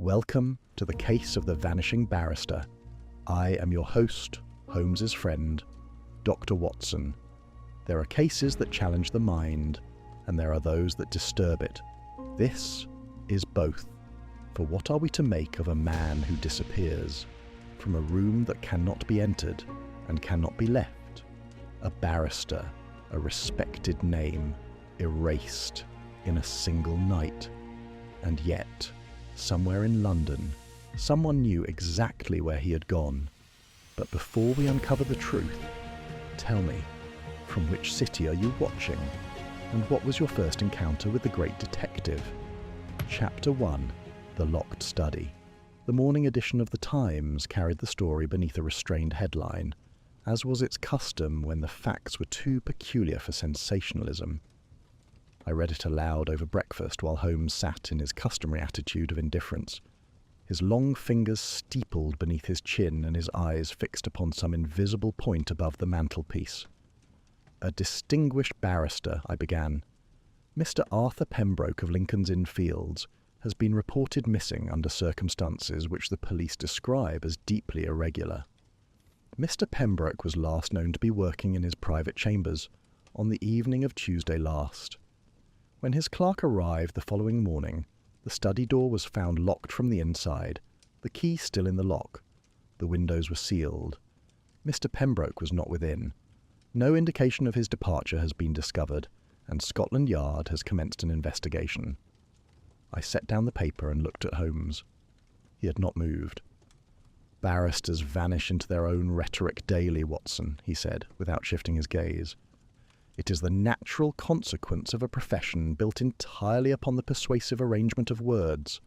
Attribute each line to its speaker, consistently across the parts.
Speaker 1: Welcome to the case of the Vanishing Barrister. I am your host, Holmes's friend, Dr. Watson. There are cases that challenge the mind, and there are those that disturb it. This is both. For what are we to make of a man who disappears from a room that cannot be entered and cannot be left? A barrister, a respected name, erased in a single night. And yet, somewhere in London, someone knew exactly where he had gone. But before we uncover the truth, tell me, from which city are you watching? And what was your first encounter with the great detective? Chapter 1, The Locked Study. The morning edition of The Times carried the story beneath a restrained headline, as was its custom when the facts were too peculiar for sensationalism. I read it aloud over breakfast while Holmes sat in his customary attitude of indifference, his long fingers steepled beneath his chin and his eyes fixed upon some invisible point above the mantelpiece. "A distinguished barrister," I began. "Mr. Arthur Pembroke of Lincoln's Inn Fields has been reported missing under circumstances which the police describe as deeply irregular. Mr. Pembroke was last known to be working in his private chambers on the evening of Tuesday last. When his clerk arrived the following morning, the study door was found locked from the inside, the key still in the lock. The windows were sealed. Mr. Pembroke was not within. No indication of his departure has been discovered, and Scotland Yard has commenced an investigation." I set down the paper and looked at Holmes. He had not moved. "Barristers vanish into their own rhetoric daily, Watson," he said, without shifting his gaze. "It is the natural consequence of a profession built entirely upon the persuasive arrangement of words.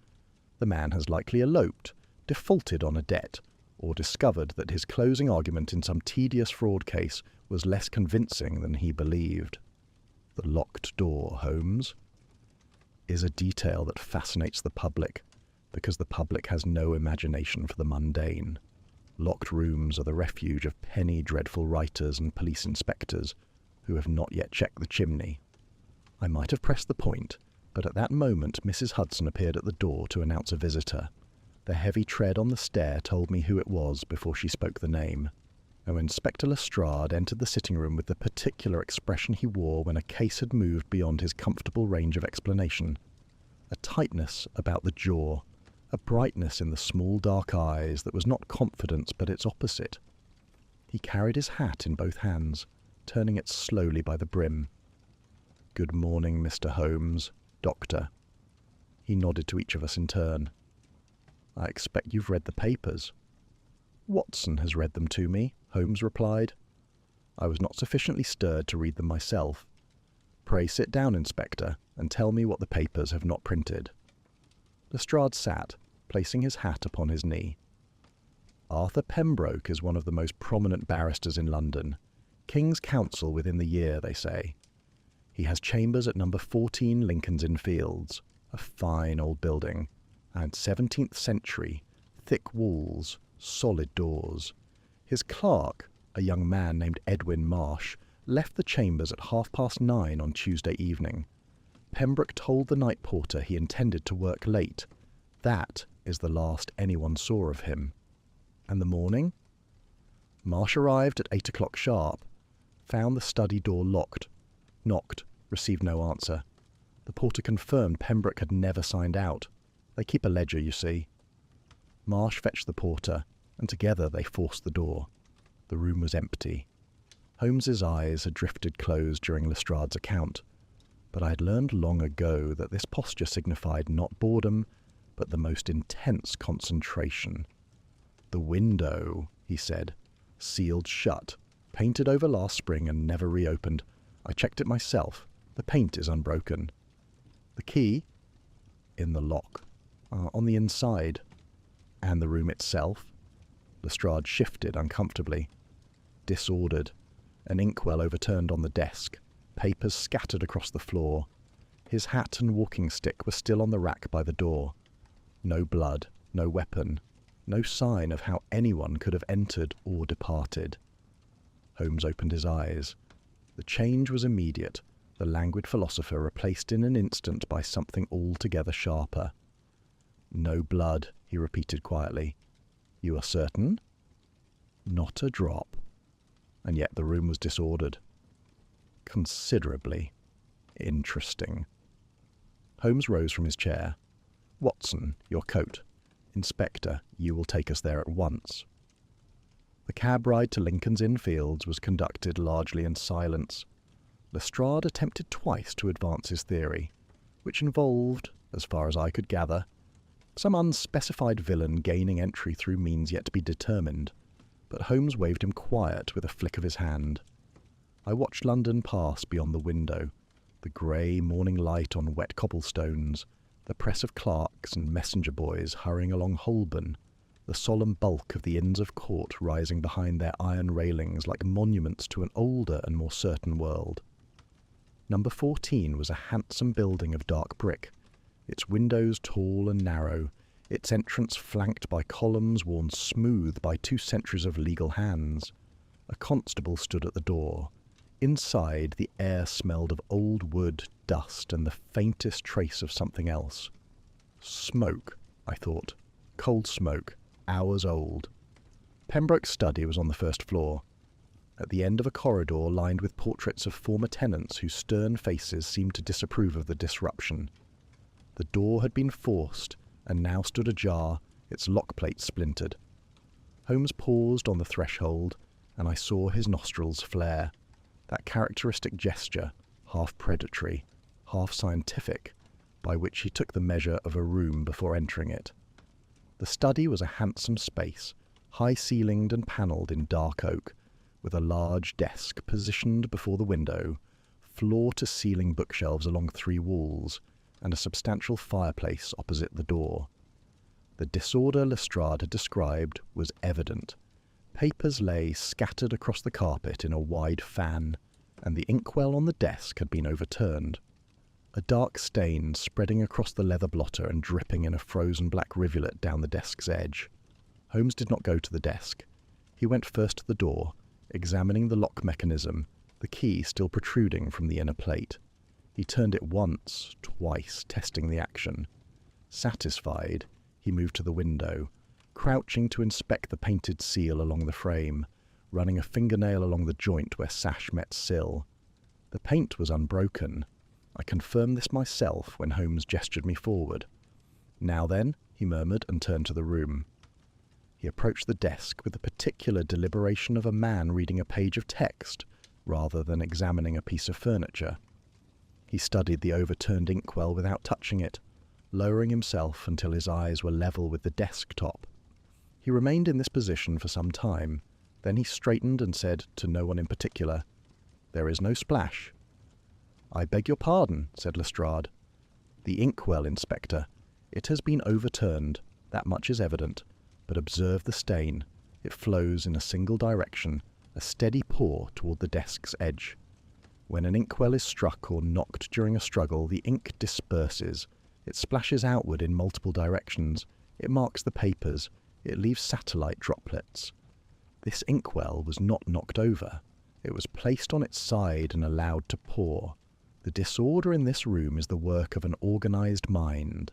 Speaker 1: The man has likely eloped, defaulted on a debt, or discovered that his closing argument in some tedious fraud case was less convincing than he believed. The locked door, Holmes, is a detail that fascinates the public, because the public has no imagination for the mundane. Locked rooms are the refuge of penny dreadful writers and police inspectors who have not yet checked the chimney." I might have pressed the point, but at that moment Mrs. Hudson appeared at the door to announce a visitor. The heavy tread on the stair told me who it was before she spoke the name. And when Inspector Lestrade entered the sitting room with the particular expression he wore when a case had moved beyond his comfortable range of explanation, a tightness about the jaw, a brightness in the small dark eyes that was not confidence but its opposite. He carried his hat in both hands, turning it slowly by the brim. "Good morning, Mr. Holmes, Doctor." He nodded to each of us in turn. "I expect you've read the papers." "Watson has read them to me," Holmes replied. "I was not sufficiently stirred to read them myself. Pray sit down, Inspector, and tell me what the papers have not printed." Lestrade sat, placing his hat upon his knee. "Arthur Pembroke is one of the most prominent barristers in London. King's Counsel within the year, they say. He has chambers at number 14 Lincoln's Inn Fields, a fine old building, and 17th century, thick walls, solid doors. His clerk, a young man named Edwin Marsh, left the chambers at 9:30 on Tuesday evening. Pembroke told the night porter he intended to work late. That is the last anyone saw of him." "And the morning?" "Marsh arrived at 8 o'clock sharp, found the study door locked, knocked, received no answer. The porter confirmed Pembroke had never signed out. They keep a ledger, you see. Marsh fetched the porter, and together they forced the door. The room was empty." Holmes's eyes had drifted closed during Lestrade's account, but I had learned long ago that this posture signified not boredom, but the most intense concentration. "The window," he said, "sealed shut, painted over last spring and never reopened. I checked it myself. The paint is unbroken." "The key?" "In the lock. On the inside." "And the room itself?" Lestrade shifted uncomfortably. "Disordered. An inkwell overturned on the desk. Papers scattered across the floor. His hat and walking stick were still on the rack by the door. No blood, no weapon, no sign of how anyone could have entered or departed." Holmes opened his eyes. The change was immediate, the languid philosopher replaced in an instant by something altogether sharper. "No blood," he repeated quietly. "You are certain?" "Not a drop." And yet the room was disordered. "Considerably. Interesting." Holmes rose from his chair. "Watson, your coat. Inspector, you will take us there at once." The cab ride to Lincoln's Inn Fields was conducted largely in silence. Lestrade attempted twice to advance his theory, which involved, as far as I could gather, some unspecified villain gaining entry through means yet to be determined, but Holmes waved him quiet with a flick of his hand. I watched London pass beyond the window, the grey morning light on wet cobblestones, the press of clerks and messenger boys hurrying along Holborn, the solemn bulk of the Inns of Court rising behind their iron railings like monuments to an older and more certain world. Number 14 was a handsome building of dark brick, its windows tall and narrow, its entrance flanked by columns worn smooth by 2 centuries of legal hands. A constable stood at the door. Inside, the air smelled of old wood, dust, and the faintest trace of something else. Smoke, I thought. Cold smoke, hours old. Pembroke's study was on the first floor, at the end of a corridor lined with portraits of former tenants whose stern faces seemed to disapprove of the disruption. The door had been forced, and now stood ajar, its lockplate splintered. Holmes paused on the threshold, and I saw his nostrils flare, that characteristic gesture, half predatory, half scientific, by which he took the measure of a room before entering it. The study was a handsome space, high-ceilinged and panelled in dark oak, with a large desk positioned before the window, floor-to-ceiling bookshelves along 3 walls, and a substantial fireplace opposite the door. The disorder Lestrade had described was evident. Papers lay scattered across the carpet in a wide fan, and the inkwell on the desk had been overturned. A dark stain spreading across the leather blotter and dripping in a frozen black rivulet down the desk's edge. Holmes did not go to the desk. He went first to the door, examining the lock mechanism, the key still protruding from the inner plate. He turned it once, twice, testing the action. Satisfied, he moved to the window, crouching to inspect the painted seal along the frame, running a fingernail along the joint where sash met sill. The paint was unbroken. I confirmed this myself when Holmes gestured me forward. "Now then," he murmured, and turned to the room. He approached the desk with the particular deliberation of a man reading a page of text rather than examining a piece of furniture. He studied the overturned inkwell without touching it, lowering himself until his eyes were level with the desk top. He remained in this position for some time. Then he straightened and said, to no one in particular, "There is no splash." "I beg your pardon," said Lestrade. "The inkwell, Inspector. It has been overturned. That much is evident. But observe the stain. It flows in a single direction, a steady pour toward the desk's edge. When an inkwell is struck or knocked during a struggle, the ink disperses. It splashes outward in multiple directions. It marks the papers. It leaves satellite droplets. This inkwell was not knocked over. It was placed on its side and allowed to pour. The disorder in this room is the work of an organized mind."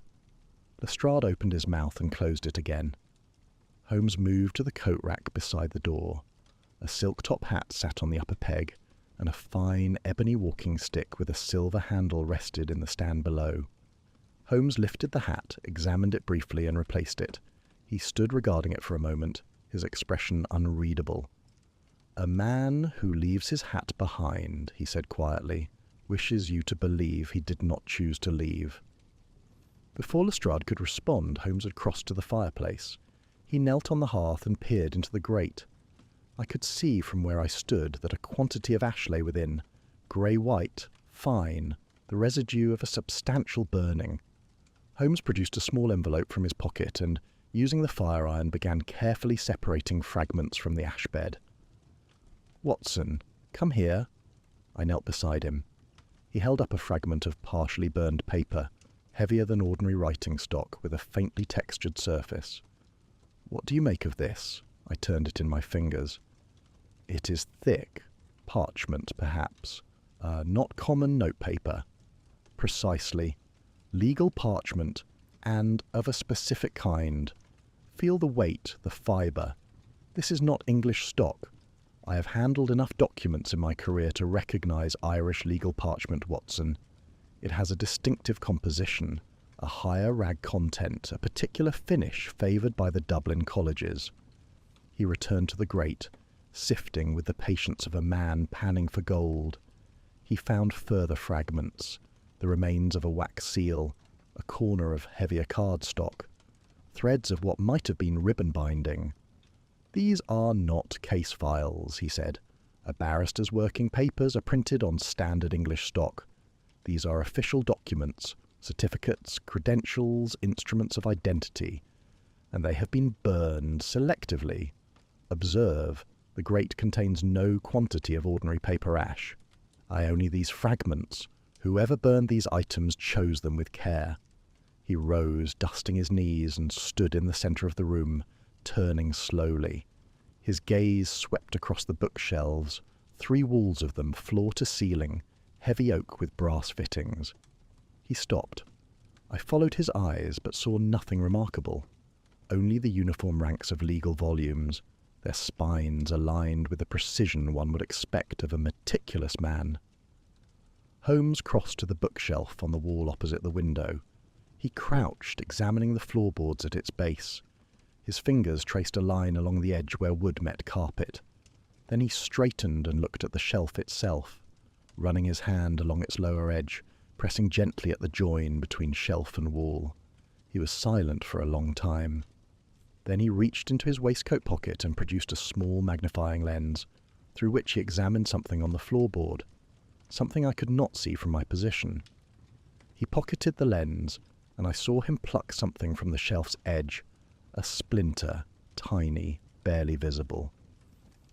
Speaker 1: Lestrade opened his mouth and closed it again. Holmes moved to the coat rack beside the door. A silk-top hat sat on the upper peg, and a fine ebony walking stick with a silver handle rested in the stand below. Holmes lifted the hat, examined it briefly, and replaced it. He stood regarding it for a moment, his expression unreadable. "A man who leaves his hat behind," he said quietly, "wishes you to believe he did not choose to leave." Before Lestrade could respond, Holmes had crossed to the fireplace. He knelt on the hearth and peered into the grate. I could see from where I stood that a quantity of ash lay within, grey-white, fine, the residue of a substantial burning. Holmes produced a small envelope from his pocket and, using the fire iron, began carefully separating fragments from the ash bed. "Watson, come here." I knelt beside him. He held up a fragment of partially burned paper, heavier than ordinary writing stock, with a faintly textured surface. "What do you make of this?" I turned it in my fingers. "It is thick. Parchment, perhaps. Not common notepaper." "Precisely. Legal parchment, and of a specific kind. Feel the weight, the fibre. This is not English stock. I have handled enough documents in my career to recognise Irish legal parchment, Watson. It has a distinctive composition, a higher rag content, a particular finish favoured by the Dublin colleges. He returned to the grate, sifting with the patience of a man panning for gold. He found further fragments, the remains of a wax seal, a corner of heavier cardstock, threads of what might have been ribbon binding. "These are not case files," he said. "A barrister's working papers are printed on standard English stock. These are official documents, certificates, credentials, instruments of identity, and they have been burned selectively. Observe, the grate contains no quantity of ordinary paper ash. I only these fragments. Whoever burned these items chose them with care." He rose, dusting his knees, and stood in the centre of the room, turning slowly. His gaze swept across the bookshelves, 3 walls of them, floor to ceiling, heavy oak with brass fittings. He stopped. I followed his eyes, but saw nothing remarkable. Only the uniform ranks of legal volumes, their spines aligned with the precision one would expect of a meticulous man. Holmes crossed to the bookshelf on the wall opposite the window. He crouched, examining the floorboards at its base. His fingers traced a line along the edge where wood met carpet. Then he straightened and looked at the shelf itself, running his hand along its lower edge, pressing gently at the join between shelf and wall. He was silent for a long time. Then he reached into his waistcoat pocket and produced a small magnifying lens, through which he examined something on the floorboard, something I could not see from my position. He pocketed the lens, and I saw him pluck something from the shelf's edge, a splinter, tiny, barely visible.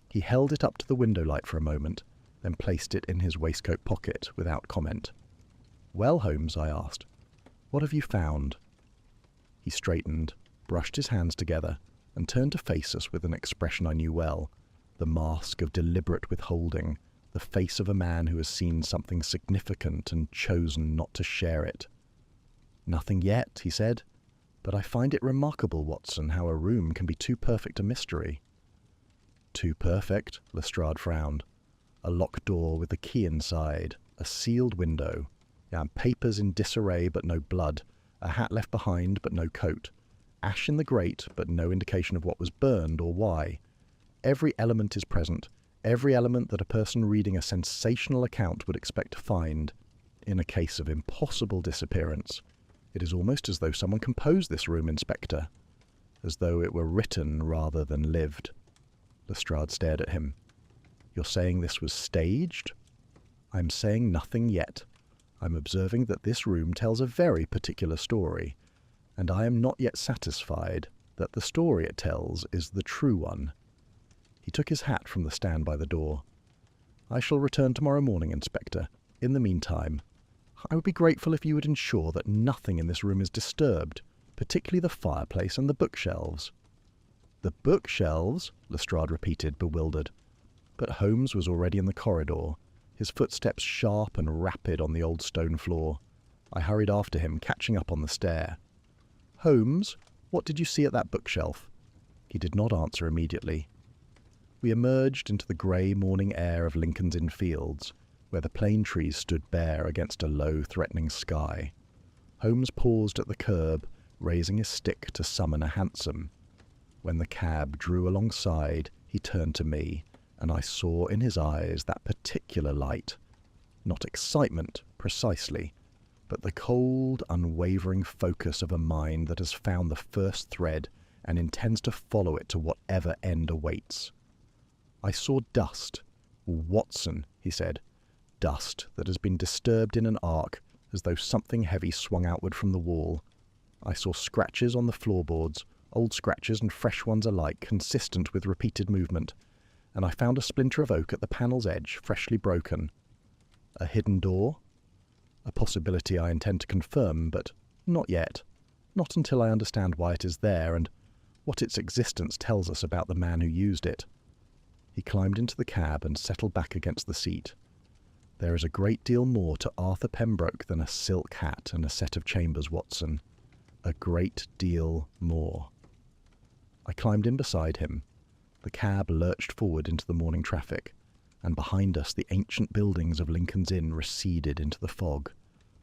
Speaker 1: He held it up to the window light for a moment, then placed it in his waistcoat pocket without comment. "Well, Holmes," I asked, "what have you found?" He straightened, brushed his hands together, and turned to face us with an expression I knew well, the mask of deliberate withholding, the face of a man who has seen something significant and chosen not to share it. "Nothing yet," he said, "but I find it remarkable, Watson, how a room can be too perfect a mystery." "Too perfect?" Lestrade frowned. "A locked door with the key inside, a sealed window, and papers in disarray but no blood, a hat left behind but no coat, ash in the grate but no indication of what was burned or why. Every element is present, every element that a person reading a sensational account would expect to find in a case of impossible disappearance. It is almost as though someone composed this room, Inspector, as though it were written rather than lived." Lestrade stared at him. "You're saying this was staged?" "I'm saying nothing yet. I'm observing that this room tells a very particular story, and I am not yet satisfied that the story it tells is the true one." He took his hat from the stand by the door. "I shall return tomorrow morning, Inspector. In the meantime, I would be grateful if you would ensure that nothing in this room is disturbed, particularly the fireplace and the bookshelves." "The bookshelves?" Lestrade repeated, bewildered. But Holmes was already in the corridor, his footsteps sharp and rapid on the old stone floor. I hurried after him, catching up on the stair. "Holmes, what did you see at that bookshelf?" He did not answer immediately. We emerged into the grey morning air of Lincoln's Inn Fields, where the plane trees stood bare against a low, threatening sky. Holmes paused at the curb, raising his stick to summon a hansom. When the cab drew alongside, he turned to me, and I saw in his eyes that particular light. Not excitement, precisely, but the cold, unwavering focus of a mind that has found the first thread and intends to follow it to whatever end awaits. I saw dust. "Watson," he said, "dust that has been disturbed in an arc, as though something heavy swung outward from the wall. I saw scratches on the floorboards, old scratches and fresh ones alike, consistent with repeated movement, and I found a splinter of oak at the panel's edge, freshly broken. A hidden door? A possibility I intend to confirm, but not yet. Not until I understand why it is there and what its existence tells us about the man who used it." He climbed into the cab and settled back against the seat. "There is a great deal more to Arthur Pembroke than a silk hat and a set of chambers, Watson. A great deal more. I climbed in beside him. The cab lurched forward into the morning traffic, and behind us the ancient buildings of Lincoln's Inn receded into the fog,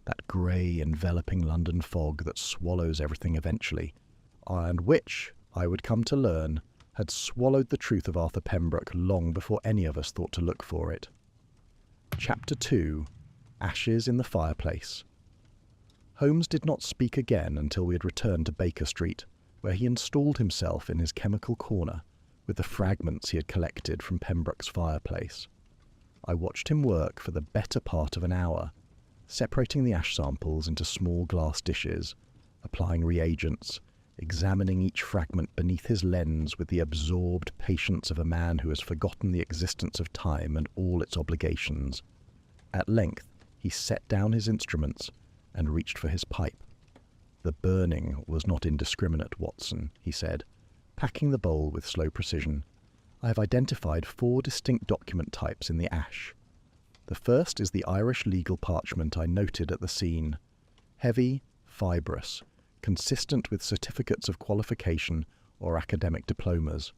Speaker 1: that grey, enveloping London fog that swallows everything eventually, and which, I would come to learn, had swallowed the truth of Arthur Pembroke long before any of us thought to look for it. Chapter 2. Ashes in the Fireplace. Holmes did not speak again until we had returned to Baker Street, where he installed himself in his chemical corner with the fragments he had collected from Pembroke's fireplace. I watched him work for the better part of an hour, separating the ash samples into small glass dishes, applying reagents, examining each fragment beneath his lens with the absorbed patience of a man who has forgotten the existence of time and all its obligations. At length, he set down his instruments and reached for his pipe. "The burning was not indiscriminate, Watson," he said, packing the bowl with slow precision. "I have identified 4 distinct document types in the ash. The first is the Irish legal parchment I noted at the scene. Heavy, fibrous, consistent with certificates of qualification or academic diplomas.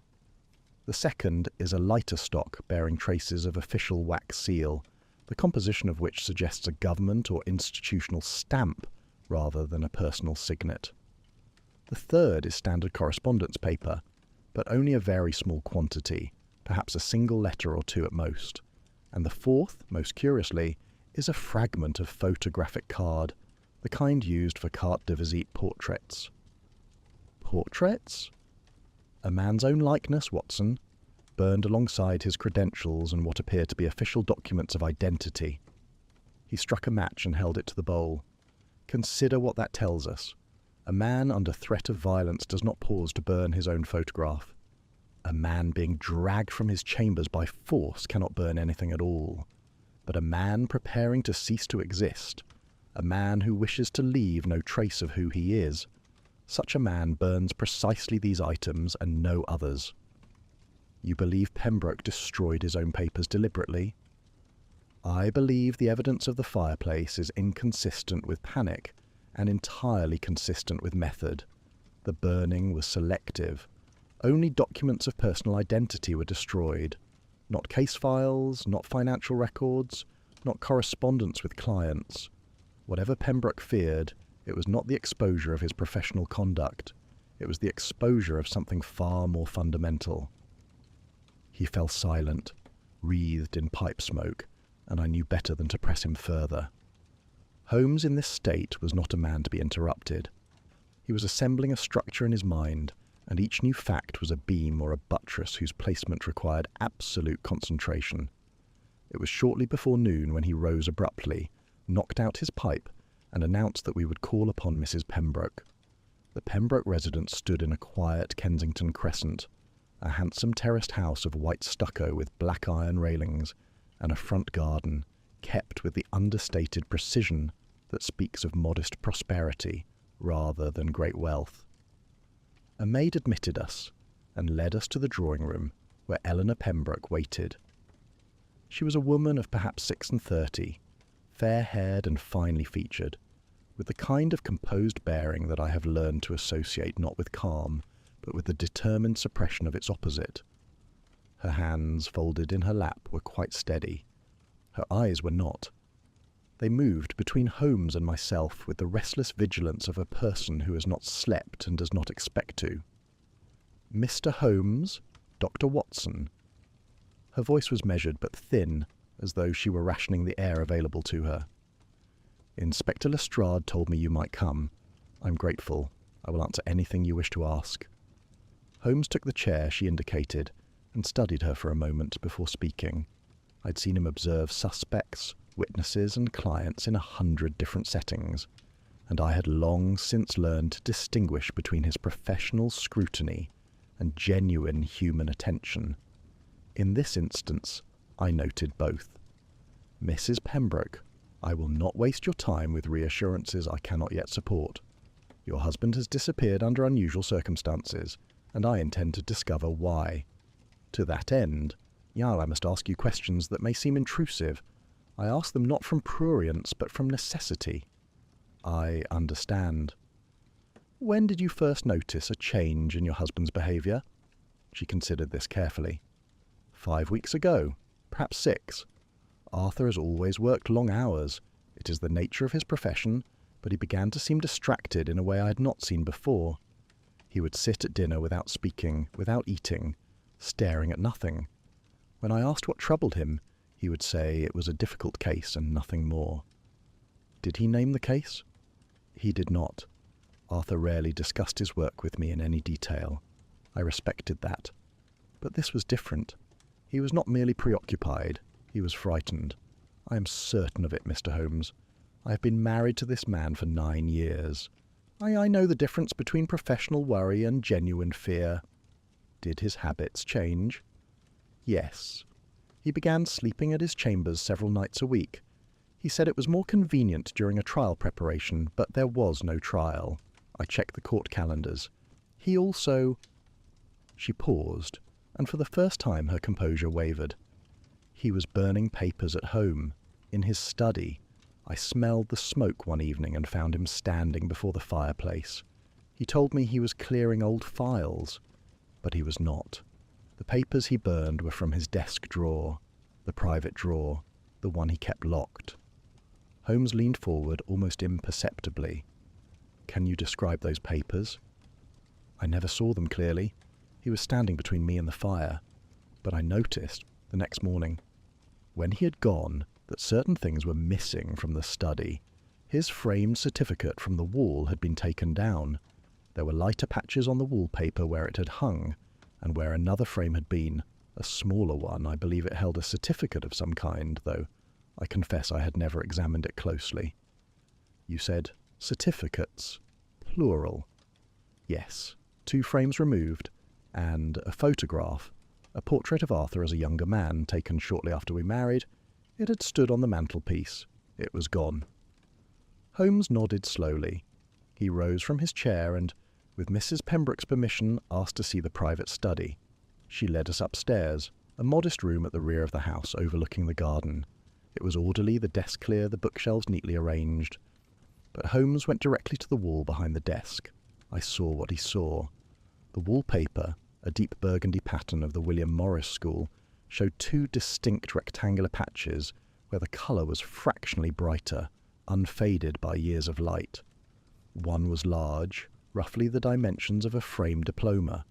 Speaker 1: The second is a lighter stock bearing traces of official wax seal, the composition of which suggests a government or institutional stamp rather than a personal signet. The third is standard correspondence paper, but only a very small quantity, perhaps a single letter or 2 at most. And the fourth, most curiously, is a fragment of photographic card, the kind used for carte de visite portraits." "Portraits?" "A man's own likeness, Watson, burned alongside his credentials and what appear to be official documents of identity." He struck a match and held it to the bowl. "Consider what that tells us. A man under threat of violence does not pause to burn his own photograph. A man being dragged from his chambers by force cannot burn anything at all. But a man preparing to cease to exist, a man who wishes to leave no trace of who he is, such a man burns precisely these items and no others." "You believe Pembroke destroyed his own papers deliberately?" "I believe the evidence of the fireplace is inconsistent with panic and entirely consistent with method. The burning was selective. Only documents of personal identity were destroyed. Not case files, not financial records, not correspondence with clients. Whatever Pembroke feared, it was not the exposure of his professional conduct. It was the exposure of something far more fundamental." He fell silent, wreathed in pipe smoke, and I knew better than to press him further. Holmes in this state was not a man to be interrupted. He was assembling a structure in his mind, and each new fact was a beam or a buttress whose placement required absolute concentration. It was shortly before noon when he rose abruptly, knocked out his pipe, and announced that we would call upon Mrs. Pembroke. The Pembroke residence stood in a quiet Kensington crescent, a handsome terraced house of white stucco with black iron railings, and a front garden, kept with the understated precision that speaks of modest prosperity rather than great wealth. A maid admitted us, and led us to the drawing-room, where Eleanor Pembroke waited. She was a woman of perhaps 36, fair-haired and finely featured, with the kind of composed bearing that I have learned to associate not with calm, but with the determined suppression of its opposite. Her hands, folded in her lap, were quite steady. Her eyes were not. They moved between Holmes and myself with the restless vigilance of a person who has not slept and does not expect to. "Mr. Holmes, Dr. Watson." Her voice was measured but thin, as though she were rationing the air available to her. "Inspector Lestrade told me you might come. I'm grateful. I will answer anything you wish to ask." Holmes took the chair she indicated and studied her for a moment before speaking. I'd seen him observe suspects, witnesses and clients in 100 different settings, and I had long since learned to distinguish between his professional scrutiny and genuine human attention. In this instance, I noted both. "Mrs. Pembroke, I will not waste your time with reassurances I cannot yet support. Your husband has disappeared under unusual circumstances, and I intend to discover why. To that end, I must ask you questions that may seem intrusive. I ask them not from prurience, but from necessity." "I understand." When did you first notice a change in your husband's behaviour? She considered this carefully. 5 weeks ago, perhaps 6. Arthur has always worked long hours. It is the nature of his profession, but he began to seem distracted in a way I had not seen before. He would sit at dinner without speaking, without eating, staring at nothing. When I asked what troubled him, he would say it was a difficult case and nothing more. Did he name the case? He did not. Arthur rarely discussed his work with me in any detail. I respected that. But this was different. He was not merely preoccupied, he was frightened. I am certain of it, Mr. Holmes. I have been married to this man for 9 years. I know the difference between professional worry and genuine fear. Did his habits change? Yes. He began sleeping at his chambers several nights a week. He said it was more convenient during a trial preparation, but there was no trial. I checked the court calendars. He also... She paused, and for the first time her composure wavered. He was burning papers at home, in his study. I smelled the smoke one evening and found him standing before the fireplace. He told me he was clearing old files, but he was not. The papers he burned were from his desk drawer, the private drawer, the one he kept locked. Holmes leaned forward almost imperceptibly. Can you describe those papers? I never saw them clearly. He was standing between me and the fire. But I noticed, the next morning, when he had gone, that certain things were missing from the study. His framed certificate from the wall had been taken down. There were lighter patches on the wallpaper where it had hung, and where another frame had been, a smaller one. I believe it held a certificate of some kind, though I confess I had never examined it closely. You said certificates, plural. Yes, 2 frames removed, and a photograph, a portrait of Arthur as a younger man, taken shortly after we married. It had stood on the mantelpiece. It was gone. Holmes nodded slowly. He rose from his chair and, with Mrs. Pembroke's permission, asked to see the private study. She led us upstairs, a modest room at the rear of the house overlooking the garden. It was orderly, the desk clear, the bookshelves neatly arranged. But Holmes went directly to the wall behind the desk. I saw what he saw. The wallpaper, a deep burgundy pattern of the William Morris school, showed 2 distinct rectangular patches where the colour was fractionally brighter, unfaded by years of light. One was large, roughly the dimensions of a framed diploma.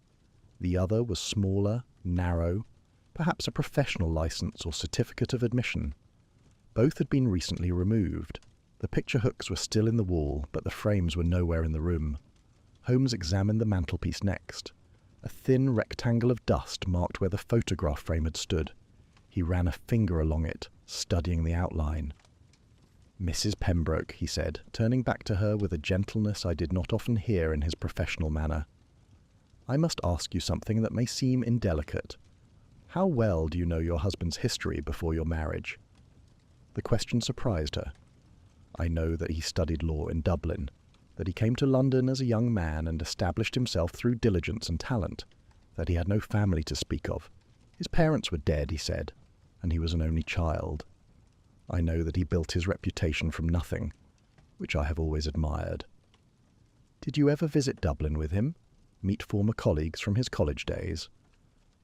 Speaker 1: The other was smaller, narrow, perhaps a professional licence or certificate of admission. Both had been recently removed. The picture hooks were still in the wall, but the frames were nowhere in the room. Holmes examined the mantelpiece next. A thin rectangle of dust marked where the photograph frame had stood. He ran a finger along it, studying the outline. Mrs. Pembroke, he said, turning back to her with a gentleness I did not often hear in his professional manner. I must ask you something that may seem indelicate. How well do you know your husband's history before your marriage? The question surprised her. I know that he studied law in Dublin, that he came to London as a young man and established himself through diligence and talent, that he had no family to speak of. His parents were dead, he said, and he was an only child. I know that he built his reputation from nothing, which I have always admired. Did you ever visit Dublin with him? Meet former colleagues from his college days?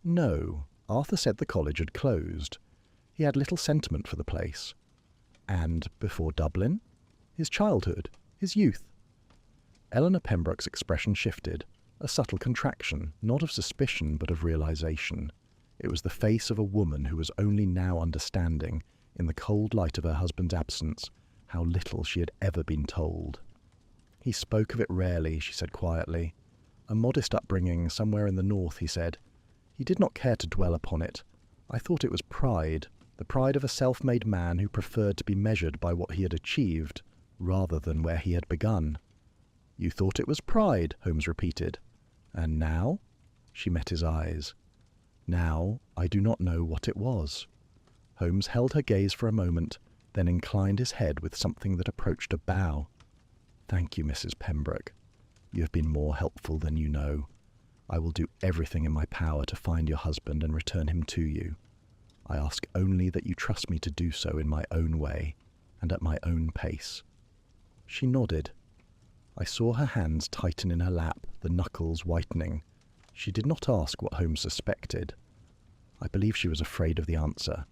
Speaker 1: No. Arthur said the college had closed. He had little sentiment for the place. And before Dublin? His childhood, his youth. Eleanor Pembroke's expression shifted, a subtle contraction, not of suspicion but of realization. It was the face of a woman who was only now understanding, in the cold light of her husband's absence, how little she had ever been told. He spoke of it rarely, she said quietly. A modest upbringing somewhere in the north, he said. He did not care to dwell upon it. I thought it was pride, the pride of a self-made man who preferred to be measured by what he had achieved, rather than where he had begun. You thought it was pride, Holmes repeated. And now? She met his eyes. Now, I do not know what it was. Holmes held her gaze for a moment, then inclined his head with something that approached a bow. Thank you, Mrs. Pembroke. You have been more helpful than you know. I will do everything in my power to find your husband and return him to you. I ask only that you trust me to do so in my own way, and at my own pace. She nodded. I saw her hands tighten in her lap, the knuckles whitening. She did not ask what Holmes suspected. I believe she was afraid of the answer.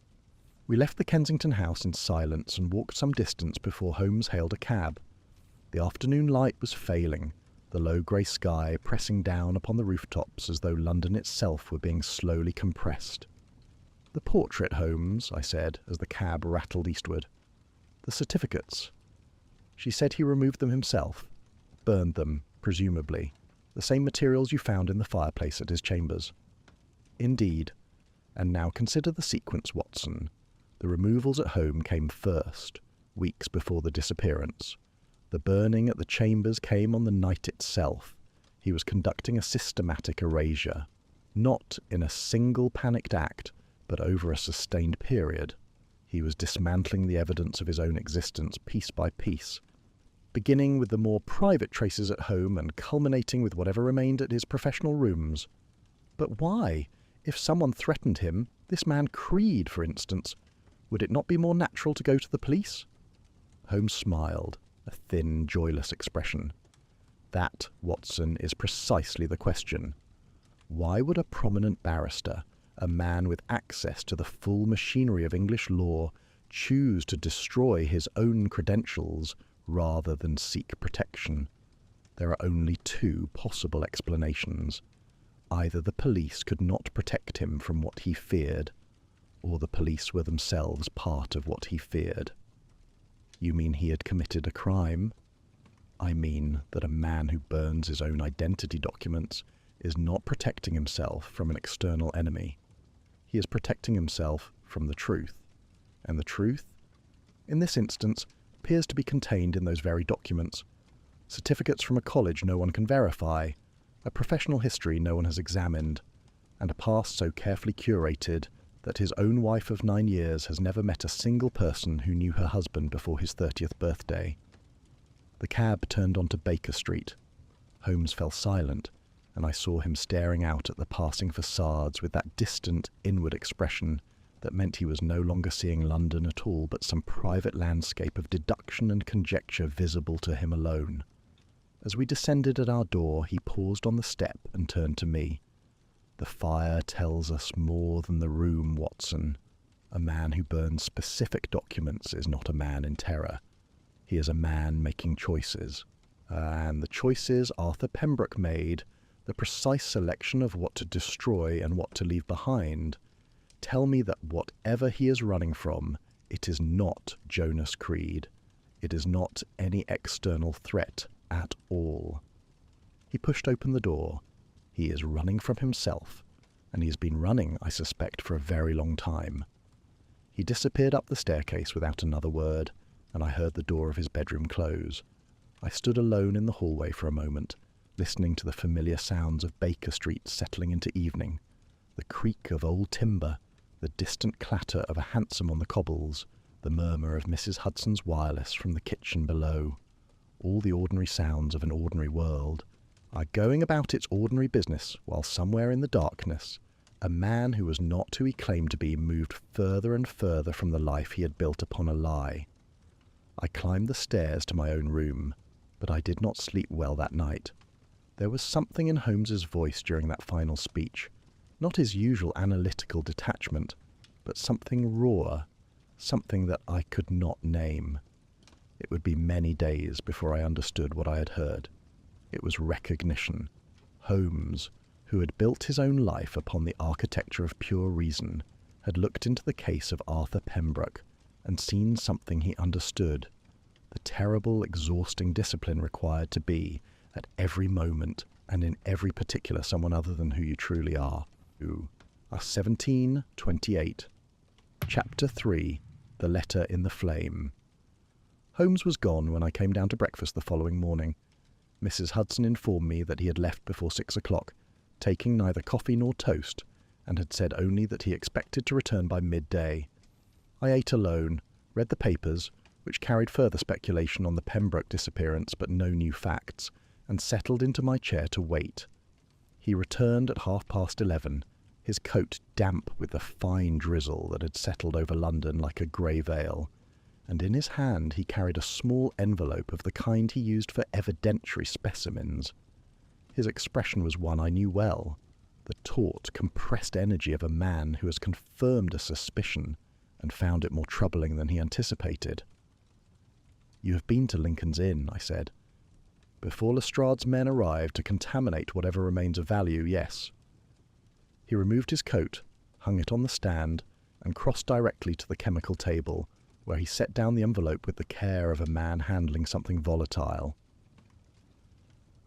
Speaker 1: We left the Kensington house in silence and walked some distance before Holmes hailed a cab. The afternoon light was failing, the low grey sky pressing down upon the rooftops as though London itself were being slowly compressed. "The portrait, Holmes," I said, as the cab rattled eastward. "The certificates." She said he removed them himself. Burned them, presumably. The same materials you found in the fireplace at his chambers. Indeed. And now consider the sequence, Watson. The removals at home came first, weeks before the disappearance. The burning at the chambers came on the night itself. He was conducting a systematic erasure, not in a single panicked act, but over a sustained period. He was dismantling the evidence of his own existence piece by piece, beginning with the more private traces at home and culminating with whatever remained at his professional rooms. But why? If someone threatened him, this man Creed, for instance, would it not be more natural to go to the police? Holmes smiled, a thin, joyless expression. That, Watson, is precisely the question. Why would a prominent barrister, a man with access to the full machinery of English law, choose to destroy his own credentials rather than seek protection? There are only two possible explanations. Either the police could not protect him from what he feared, or the police were themselves part of what he feared. You mean he had committed a crime? I mean that a man who burns his own identity documents is not protecting himself from an external enemy. He is protecting himself from the truth. And the truth, in this instance, appears to be contained in those very documents. Certificates from a college no one can verify, a professional history no one has examined, and a past so carefully curated that his own wife of 9 years has never met a single person who knew her husband before his 30th birthday. The cab turned onto Baker Street. Holmes fell silent, and I saw him staring out at the passing facades with that distant, inward expression that meant he was no longer seeing London at all, but some private landscape of deduction and conjecture visible to him alone. As we descended at our door, he paused on the step and turned to me. "The fire tells us more than the room, Watson. A man who burns specific documents is not a man in terror. He is a man making choices. And the choices Arthur Pembroke made, the precise selection of what to destroy and what to leave behind, tell me that whatever he is running from, it is not Jonas Creed. It is not any external threat at all." He pushed open the door. He is running from himself, and he has been running, I suspect, for a very long time. He disappeared up the staircase without another word, and I heard the door of his bedroom close. I stood alone in the hallway for a moment, listening to the familiar sounds of Baker Street settling into evening, the creak of old timber, the distant clatter of a hansom on the cobbles, the murmur of Mrs. Hudson's wireless from the kitchen below. All the ordinary sounds of an ordinary world are going about its ordinary business, while somewhere in the darkness, a man who was not who he claimed to be moved further and further from the life he had built upon a lie. I climbed the stairs to my own room, but I did not sleep well that night. There was something in Holmes's voice during that final speech, not his usual analytical detachment, but something rawer, something that I could not name. It would be many days before I understood what I had heard. It was recognition. Holmes, who had built his own life upon the architecture of pure reason, had looked into the case of Arthur Pembroke and seen something he understood, the terrible, exhausting discipline required to be, at every moment and in every particular, someone other than who you truly are. You are 1728. Chapter 3. The Letter in the Flame. Holmes was gone when I came down to breakfast the following morning. Mrs. Hudson informed me that he had left before 6 o'clock, taking neither coffee nor toast, and had said only that he expected to return by midday. I ate alone, read the papers, which carried further speculation on the Pembroke disappearance but no new facts, and settled into my chair to wait. He returned at 11:30, his coat damp with the fine drizzle that had settled over London like a grey veil. and in his hand he carried a small envelope of the kind he used for evidentiary specimens. His expression was one I knew well, the taut, compressed energy of a man who has confirmed a suspicion and found it more troubling than he anticipated. "You have been to Lincoln's Inn," I said. "Before Lestrade's men arrived to contaminate whatever remains of value, yes." He removed his coat, hung it on the stand, and crossed directly to the chemical table, where he set down the envelope with the care of a man handling something volatile.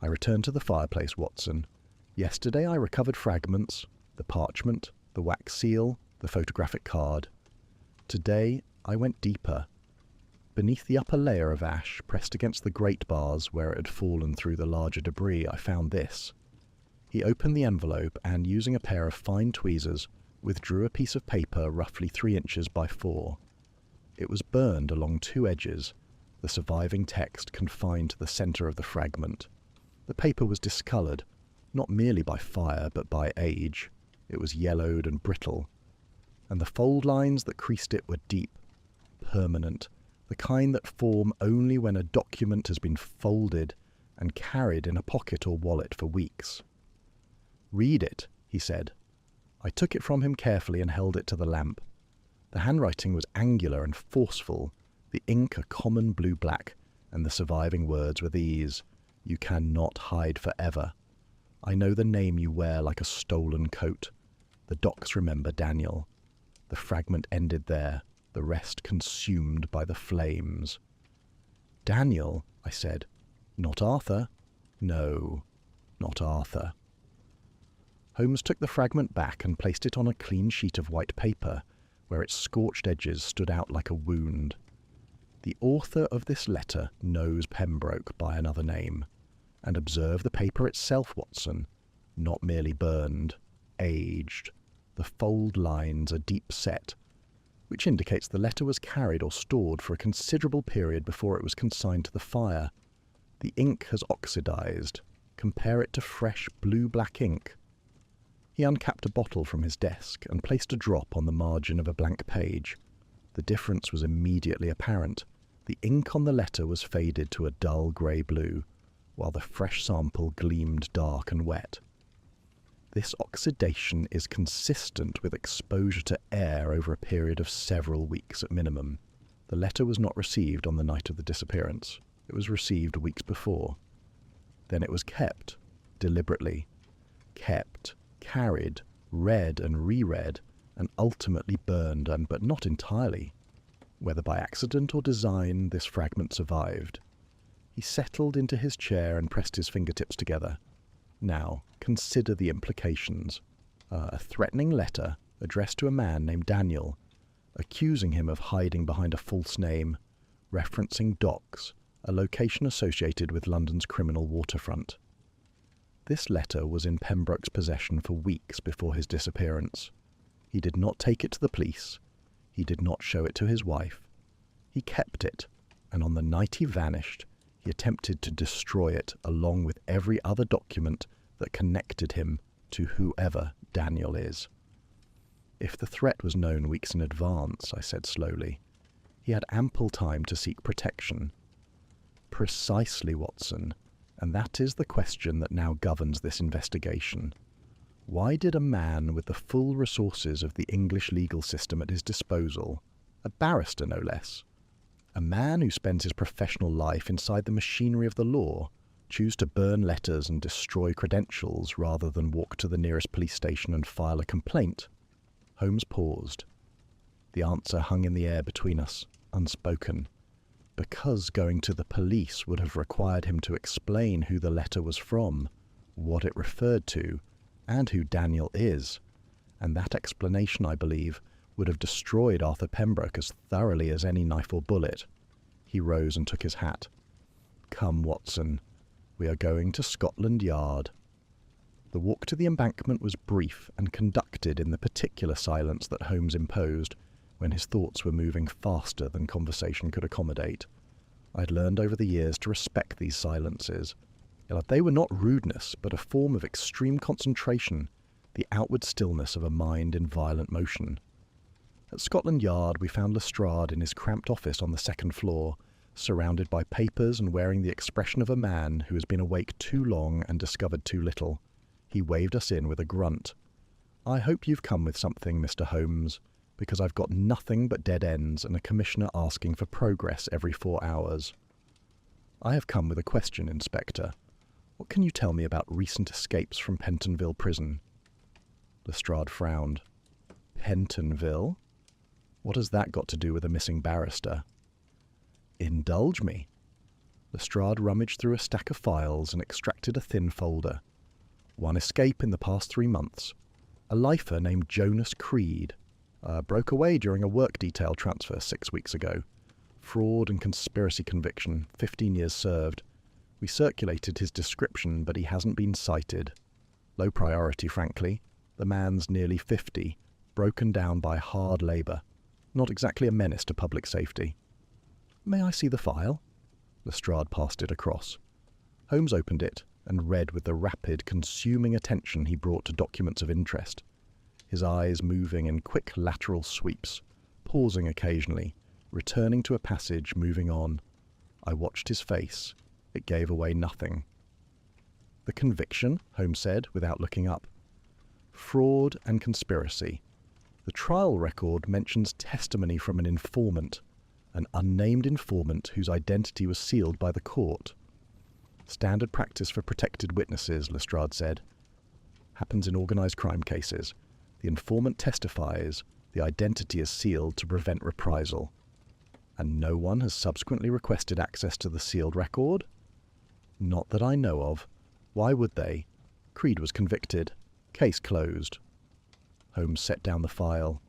Speaker 1: "I returned to the fireplace, Watson. Yesterday I recovered fragments, the parchment, the wax seal, the photographic card. Today I went deeper. Beneath the upper layer of ash, pressed against the grate bars where it had fallen through the larger debris, I found this." He opened the envelope and, using a pair of fine tweezers, withdrew a piece of paper roughly 3 inches by 4. It was burned along 2 edges, the surviving text confined to the centre of the fragment. The paper was discoloured, not merely by fire but by age. It was yellowed and brittle, and the fold lines that creased it were deep, permanent, the kind that form only when a document has been folded and carried in a pocket or wallet for weeks. "Read it," he said. I took it from him carefully and held it to the lamp. The handwriting was angular and forceful, the ink a common blue-black, and the surviving words were these: "You cannot hide forever. I know the name you wear like a stolen coat. The docs remember Daniel." The fragment ended there, the rest consumed by the flames. "Daniel," I said. "Not Arthur?" "No, not Arthur." Holmes took the fragment back and placed it on a clean sheet of white paper, where its scorched edges stood out like a wound. "The author of this letter knows Pembroke by another name. And observe the paper itself, Watson. Not merely burned, aged. The fold lines are deep set, which indicates the letter was carried or stored for a considerable period before it was consigned to the fire. The ink has oxidized. Compare it to fresh blue-black ink." He uncapped a bottle from his desk and placed a drop on the margin of a blank page. The difference was immediately apparent. The ink on the letter was faded to a dull grey blue, while the fresh sample gleamed dark and wet. "This oxidation is consistent with exposure to air over a period of several weeks at minimum. The letter was not received on the night of the disappearance. It was received weeks before. Then it was kept, deliberately. Kept, carried, read and reread, and ultimately burned, but not entirely. Whether by accident or design, this fragment survived." He settled into his chair and pressed his fingertips together. "Now, consider the implications. A threatening letter addressed to a man named Daniel, accusing him of hiding behind a false name, referencing docks, a location associated with London's criminal waterfront. This letter was in Pembroke's possession for weeks before his disappearance. He did not take it to the police. He did not show it to his wife. He kept it, and on the night he vanished, he attempted to destroy it along with every other document that connected him to whoever Daniel is." "If the threat was known weeks in advance," I said slowly, "he had ample time to seek protection." "Precisely, Watson, and that is the question that now governs this investigation. Why did a man with the full resources of the English legal system at his disposal, a barrister no less, a man who spends his professional life inside the machinery of the law, choose to burn letters and destroy credentials rather than walk to the nearest police station and file a complaint?" Holmes paused. The answer hung in the air between us, unspoken. Because going to the police would have required him to explain who the letter was from, what it referred to, and who Daniel is, and that explanation, I believe, would have destroyed Arthur Pembroke as thoroughly as any knife or bullet. He rose and took his hat. "Come, Watson, we are going to Scotland Yard." The walk to the embankment was brief and conducted in the particular silence that Holmes imposed when his thoughts were moving faster than conversation could accommodate. I had learned over the years to respect these silences. They were not rudeness, but a form of extreme concentration, the outward stillness of a mind in violent motion. At Scotland Yard, we found Lestrade in his cramped office on the second floor, surrounded by papers and wearing the expression of a man who has been awake too long and discovered too little. He waved us in with a grunt. "I hope you've come with something, Mr. Holmes, because I've got nothing but dead ends and a commissioner asking for progress every 4 hours." "I have come with a question, Inspector. What can you tell me about recent escapes from Pentonville Prison?" Lestrade frowned. "Pentonville? What has that got to do with a missing barrister?" "Indulge me." Lestrade rummaged through a stack of files and extracted a thin folder. "One escape in the past 3 months. A lifer named Jonas Creed. Broke away during a work detail transfer 6 weeks ago. Fraud and conspiracy conviction, 15 years served. We circulated his description, but he hasn't been cited. Low priority, frankly. The man's nearly 50, broken down by hard labour. Not exactly a menace to public safety." "May I see the file?" Lestrade passed it across. Holmes opened it and read with the rapid, consuming attention he brought to documents of interest, his eyes moving in quick lateral sweeps, pausing occasionally, returning to a passage, moving on. I watched his face. It gave away nothing. "The conviction," Holmes said, without looking up. "Fraud and conspiracy. The trial record mentions testimony from an informant, an unnamed informant whose identity was sealed by the court. Standard practice for protected witnesses," Lestrade said. "Happens in organised crime cases. The informant testifies, the identity is sealed to prevent reprisal. And no one has subsequently requested access to the sealed record?" "Not that I know of. Why would they? Creed was convicted. Case closed." Holmes set down the file.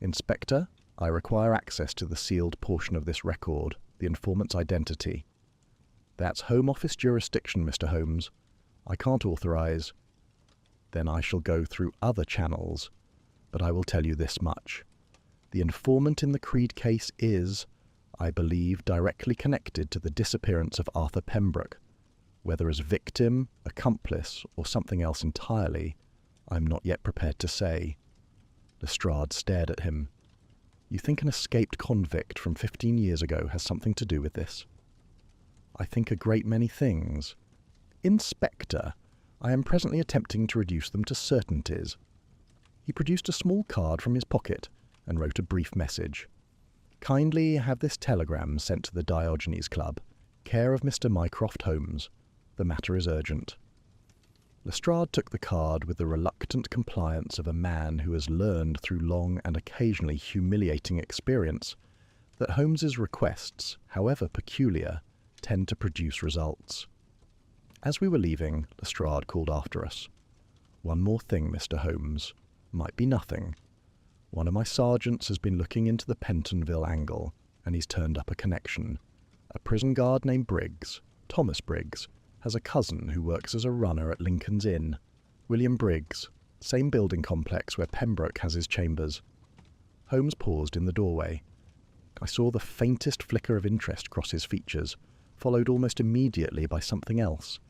Speaker 1: "Inspector, I require access to the sealed portion of this record, the informant's identity." "That's Home Office jurisdiction, Mr. Holmes. I can't authorise." "Then I shall go through other channels. But I will tell you this much. The informant in the Creed case is, I believe, directly connected to the disappearance of Arthur Pembroke. Whether as victim, accomplice, or something else entirely, I'm not yet prepared to say." Lestrade stared at him. "You think an escaped convict from 15 years ago has something to do with this?" "I think a great many things. Inspector, I am presently attempting to reduce them to certainties." He produced a small card from his pocket and wrote a brief message. "Kindly have this telegram sent to the Diogenes Club, care of Mr. Mycroft Holmes. The matter is urgent." Lestrade took the card with the reluctant compliance of a man who has learned through long and occasionally humiliating experience that Holmes's requests, however peculiar, tend to produce results. As we were leaving, Lestrade called after us. "One more thing, Mr. Holmes. Might be nothing. One of my sergeants has been looking into the Pentonville angle, and he's turned up a connection. A prison guard named Briggs, Thomas Briggs, has a cousin who works as a runner at Lincoln's Inn. William Briggs, same building complex where Pembroke has his chambers." Holmes paused in the doorway. I saw the faintest flicker of interest cross his features, followed almost immediately by something else.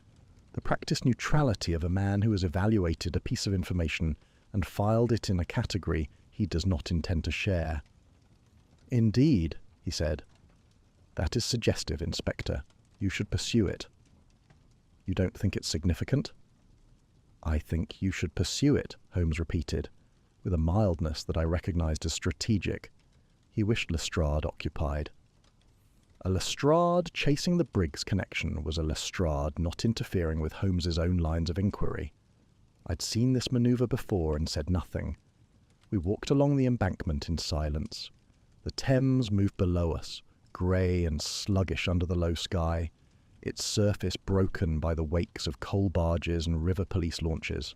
Speaker 1: The practiced neutrality of a man who has evaluated a piece of information and filed it in a category he does not intend to share. "Indeed," he said. "That is suggestive, Inspector. You should pursue it." "You don't think it's significant?" "I think you should pursue it," Holmes repeated, with a mildness that I recognised as strategic. He wished Lestrade occupied. A Lestrade chasing the Briggs connection was a Lestrade not interfering with Holmes's own lines of inquiry. I'd seen this manoeuvre before and said nothing. We walked along the embankment in silence. The Thames moved below us, grey and sluggish under the low sky, its surface broken by the wakes of coal barges and river police launches.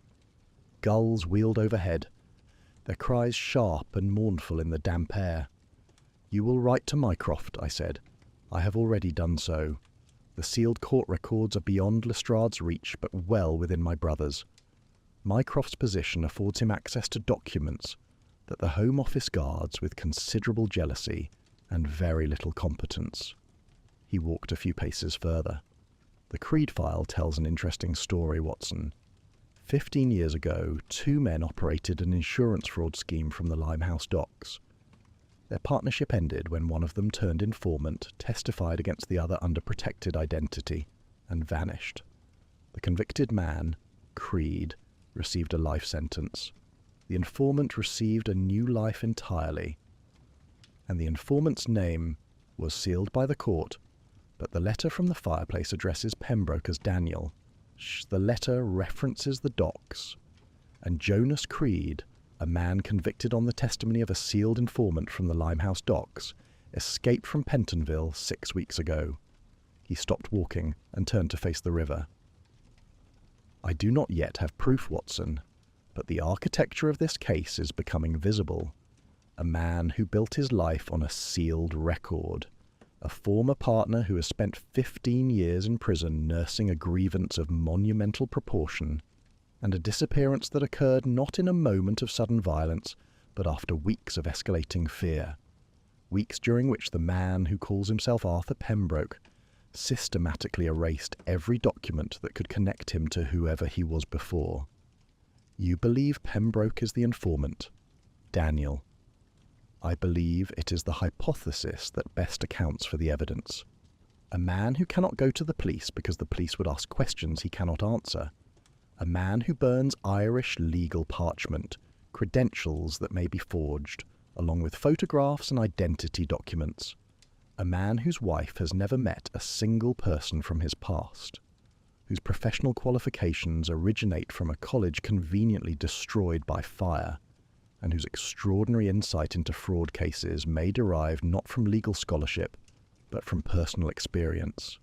Speaker 1: Gulls wheeled overhead, their cries sharp and mournful in the damp air. "You will write to Mycroft," I said. "I have already done so. The sealed court records are beyond Lestrade's reach, but well within my brother's. Mycroft's position affords him access to documents that the Home Office guards with considerable jealousy and very little competence." He walked a few paces further. "The Creed file tells an interesting story, Watson. 15 years ago, 2 men operated an insurance fraud scheme from the Limehouse docks. Their partnership ended when one of them turned informant, testified against the other under protected identity, and vanished. The convicted man, Creed, received a life sentence. The informant received a new life entirely. And the informant's name was sealed by the court, but the letter from the Fireplace addresses Pembroke as Daniel. The letter references the docks, and Jonas Creed, a man convicted on the testimony of a sealed informant from the Limehouse docks, escaped from Pentonville 6 weeks ago. He stopped walking and turned to face the river. I do not yet have proof, Watson, but the architecture of this case is becoming visible. A man who built his life on a sealed record. A former partner who has spent 15 years in prison nursing a grievance of monumental proportion, and a disappearance that occurred not in a moment of sudden violence, but after weeks of escalating fear. Weeks during which the man who calls himself Arthur Pembroke systematically erased every document that could connect him to whoever he was before. You believe Pembroke is the informant, Daniel. I believe it is the hypothesis that best accounts for the evidence. A man who cannot go to the police because the police would ask questions he cannot answer. A man who burns Irish legal parchment, credentials that may be forged, along with photographs and identity documents. A man whose wife has never met a single person from his past, whose professional qualifications originate from a college conveniently destroyed by fire, and whose extraordinary insight into fraud cases may derive not from legal scholarship, but from personal experience.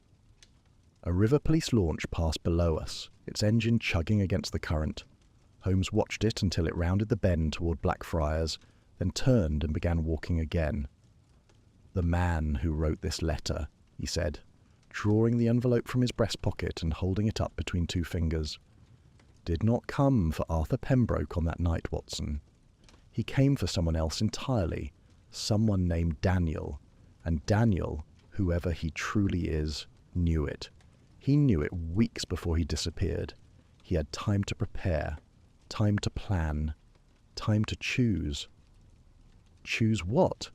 Speaker 1: A river police launch passed below us, its engine chugging against the current. Holmes watched it until it rounded the bend toward Blackfriars, then turned and began walking again. "The man who wrote this letter," he said, drawing the envelope from his breast pocket and holding it up between two fingers, "did not come for Arthur Pembroke on that night, Watson. He came for someone else entirely, someone named Daniel, and Daniel, whoever he truly is, knew it. He knew it weeks before he disappeared. He had time to prepare, time to plan, time to choose. Choose what?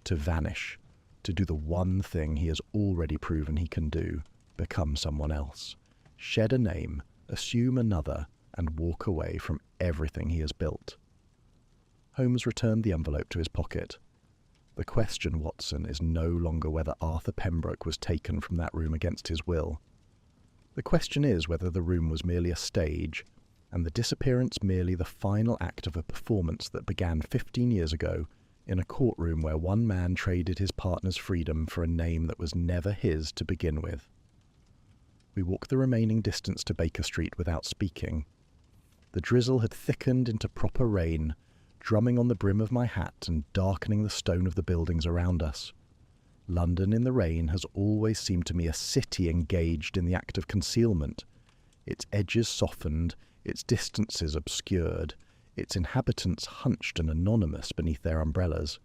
Speaker 1: To vanish, to do the one thing he has already proven he can do, become someone else, shed a name, assume another, and walk away from everything he has built." Holmes returned the envelope to his pocket. "The question, Watson, is no longer whether Arthur Pembroke was taken from that room against his will. The question is whether the room was merely a stage, and the disappearance merely the final act of a performance that began 15 years ago in a courtroom where one man traded his partner's freedom for a name that was never his to begin with." We walked the remaining distance to Baker Street without speaking. The drizzle had thickened into proper rain, drumming on the brim of my hat and darkening the stone of the buildings around us. London in the rain has always seemed to me a city engaged in the act of concealment, its edges softened, its distances obscured, its inhabitants hunched and anonymous beneath their umbrellas.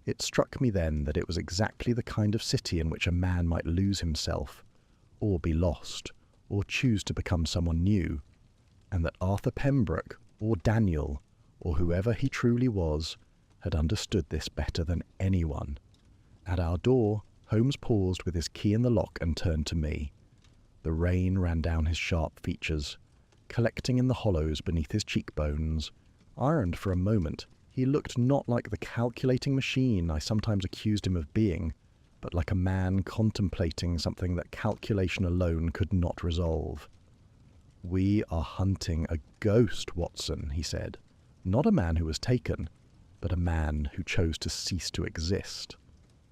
Speaker 1: It struck me then that it was exactly the kind of city in which a man might lose himself, or be lost, or choose to become someone new, and that Arthur Pembroke, or Daniel, or whoever he truly was, had understood this better than anyone. At our door, Holmes paused with his key in the lock and turned to me. The rain ran down his sharp features, collecting in the hollows beneath his cheekbones. Ironed for a moment, he looked not like the calculating machine I sometimes accused him of being, but like a man contemplating something that calculation alone could not resolve. "We are hunting a ghost, Watson," he said. "Not a man who was taken, but a man who chose to cease to exist.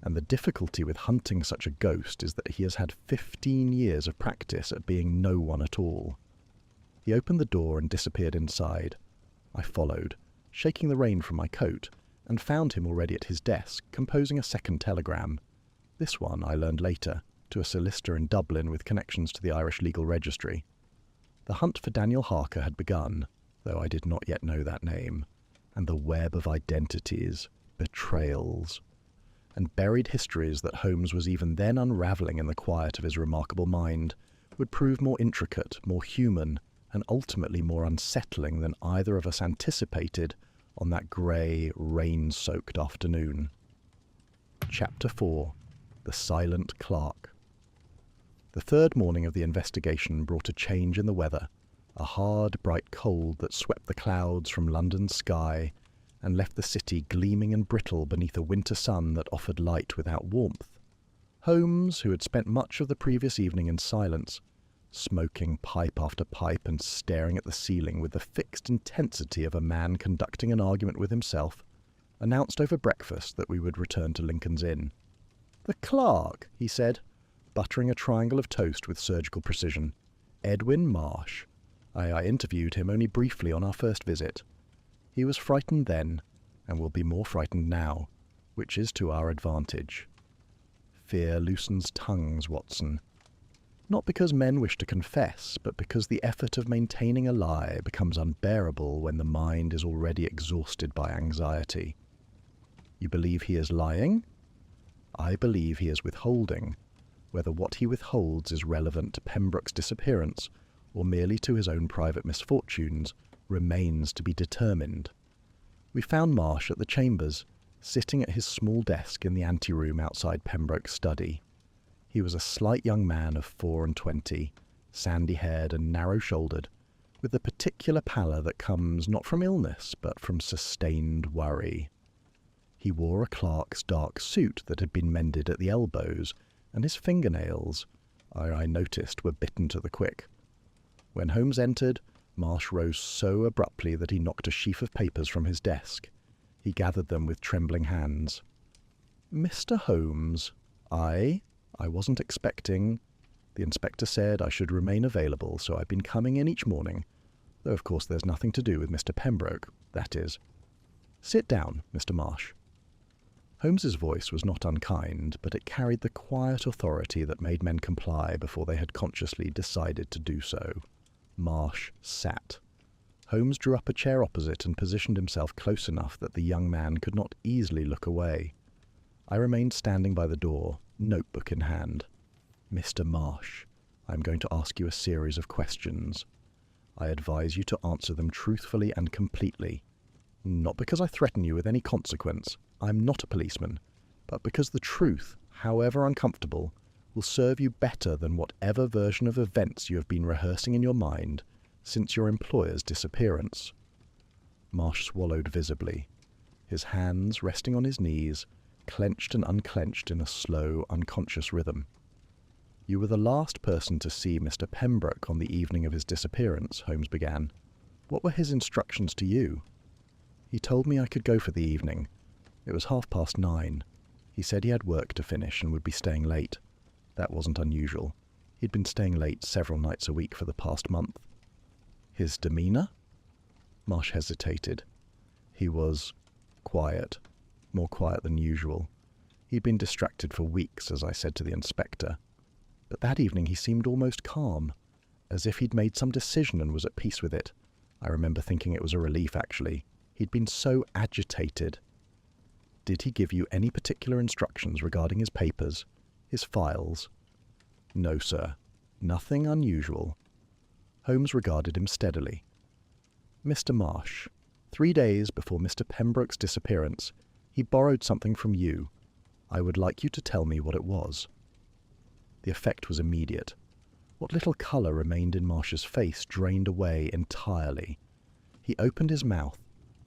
Speaker 1: And the difficulty with hunting such a ghost is that he has had 15 years of practice at being no one at all." He opened the door and disappeared inside. I followed, shaking the rain from my coat, and found him already at his desk, composing a second telegram. This one, I learned later, to a solicitor in Dublin with connections to the Irish Legal Registry. The hunt for Daniel Harker had begun, though I did not yet know that name, and the web of identities, betrayals, and buried histories that Holmes was even then unravelling in the quiet of his remarkable mind would prove more intricate, more human, and ultimately more unsettling than either of us anticipated on that grey, rain-soaked afternoon. Chapter 4. The Silent Clerk. The third morning of the investigation brought a change in the weather, a hard, bright cold that swept the clouds from London's sky and left the city gleaming and brittle beneath a winter sun that offered light without warmth. Holmes, who had spent much of the previous evening in silence, smoking pipe after pipe and staring at the ceiling with the fixed intensity of a man conducting an argument with himself, announced over breakfast that we would return to Lincoln's Inn. "The clerk," he said, buttering a triangle of toast with surgical precision. "Edwin Marsh. I interviewed him only briefly on our first visit. He was frightened then, and will be more frightened now, which is to our advantage. Fear loosens tongues, Watson. Not because men wish to confess, but because the effort of maintaining a lie becomes unbearable when the mind is already exhausted by anxiety. You believe he is lying? I believe he is withholding. Whether what he withholds is relevant to Pembroke's disappearance, or merely to his own private misfortunes, remains to be determined. We found Marsh at the chambers, sitting at his small desk in the anteroom outside Pembroke's study. He was a slight young man of 24, sandy-haired and narrow-shouldered, with the particular pallor that comes not from illness, but from sustained worry. He wore a clerk's dark suit that had been mended at the elbows, and his fingernails, I noticed, were bitten to the quick. When Holmes entered, Marsh rose so abruptly that he knocked a sheaf of papers from his desk. He gathered them with trembling hands. "Mr. Holmes, I wasn't expecting—" The inspector said I should remain available, so I've been coming in each morning, though of course there's nothing to do with Mr. Pembroke, that is. Sit down, Mr. Marsh." Holmes's voice was not unkind, but it carried the quiet authority that made men comply before they had consciously decided to do so. Marsh sat. Holmes drew up a chair opposite and positioned himself close enough that the young man could not easily look away. I remained standing by the door, notebook in hand. "Mr. Marsh, I am going to ask you a series of questions. I advise you to answer them truthfully and completely. Not because I threaten you with any consequence. I'm not a policeman, but because the truth, however uncomfortable, will serve you better than whatever version of events you have been rehearsing in your mind since your employer's disappearance." Marsh swallowed visibly. His hands, resting on his knees, clenched and unclenched in a slow, unconscious rhythm. "You were the last person to see Mr. Pembroke on the evening of his disappearance," Holmes began. "What were his instructions to you?" "He told me I could go for the evening. It was 9:30. He said he had work to finish and would be staying late. That wasn't unusual. He'd been staying late several nights a week for the past month." "His demeanour?" Marsh hesitated. "He was quiet, more quiet than usual. He'd been distracted for weeks, as I said to the inspector. But that evening he seemed almost calm, as if he'd made some decision and was at peace with it. I remember thinking it was a relief, actually. He'd been so agitated." "Did he give you any particular instructions regarding his papers, his files?" "No, sir. Nothing unusual." Holmes regarded him steadily. "Mr. Marsh, 3 days before Mr. Pembroke's disappearance, he borrowed something from you. I would like you to tell me what it was." The effect was immediate. What little colour remained in Marsh's face drained away entirely. He opened his mouth,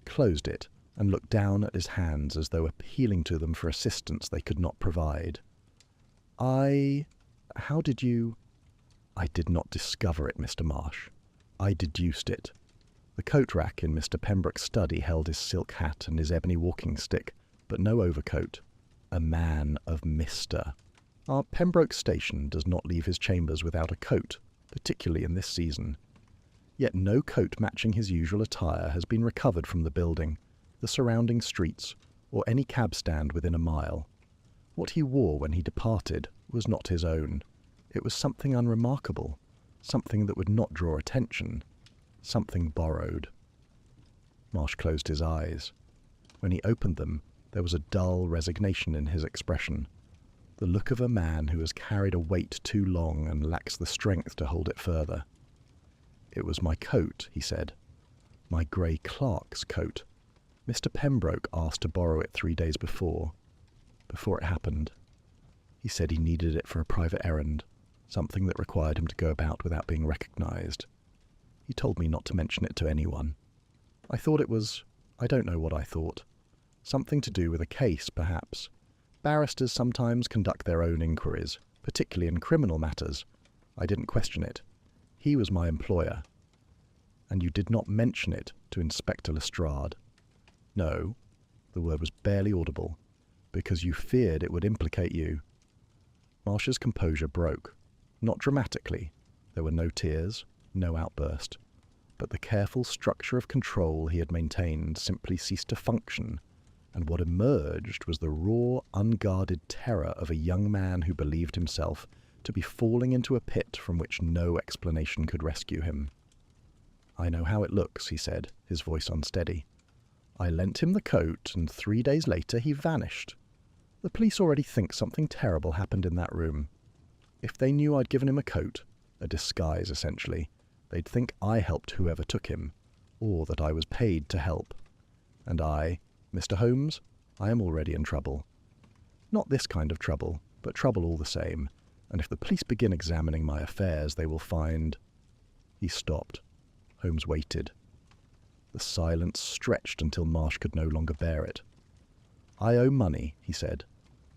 Speaker 1: closed it, and looked down at his hands as though appealing to them for assistance they could not provide. How did you—" "I did not discover it, Mr. Marsh. I deduced it. The coat rack in Mr. Pembroke's study held his silk hat and his ebony walking stick, but no overcoat. A man of Mr. Our Pembroke station does not leave his chambers without a coat, particularly in this season. Yet no coat matching his usual attire has been recovered from the building, the surrounding streets, or any cab stand within a mile. What he wore when he departed was not his own. It was something unremarkable, something that would not draw attention, something borrowed." Marsh closed his eyes. When he opened them, there was a dull resignation in his expression, the look of a man who has carried a weight too long and lacks the strength to hold it further. "It was my coat," he said. "My grey clerk's coat. Mr. Pembroke asked to borrow it 3 days before it happened. He said he needed it for a private errand, something that required him to go about without being recognised. He told me not to mention it to anyone. I thought it was, I don't know what I thought. Something to do with a case, perhaps. Barristers sometimes conduct their own inquiries, particularly in criminal matters. I didn't question it. He was my employer. And you did not mention it to Inspector Lestrade. No, the word was barely audible, because you feared it would implicate you. Marsh's composure broke. Not dramatically. There were no tears, no outburst. But the careful structure of control he had maintained simply ceased to function, and what emerged was the raw, unguarded terror of a young man who believed himself to be falling into a pit from which no explanation could rescue him. "I know how it looks," he said, his voice unsteady. "I lent him the coat, and 3 days later he vanished. The police already think something terrible happened in that room. If they knew I'd given him a coat, a disguise essentially, they'd think I helped whoever took him, or that I was paid to help. And Mr. Holmes, I am already in trouble. Not this kind of trouble, but trouble all the same, and if the police begin examining my affairs, they will find—" He stopped. Holmes waited. The silence stretched until Marsh could no longer bear it. "I owe money," he said,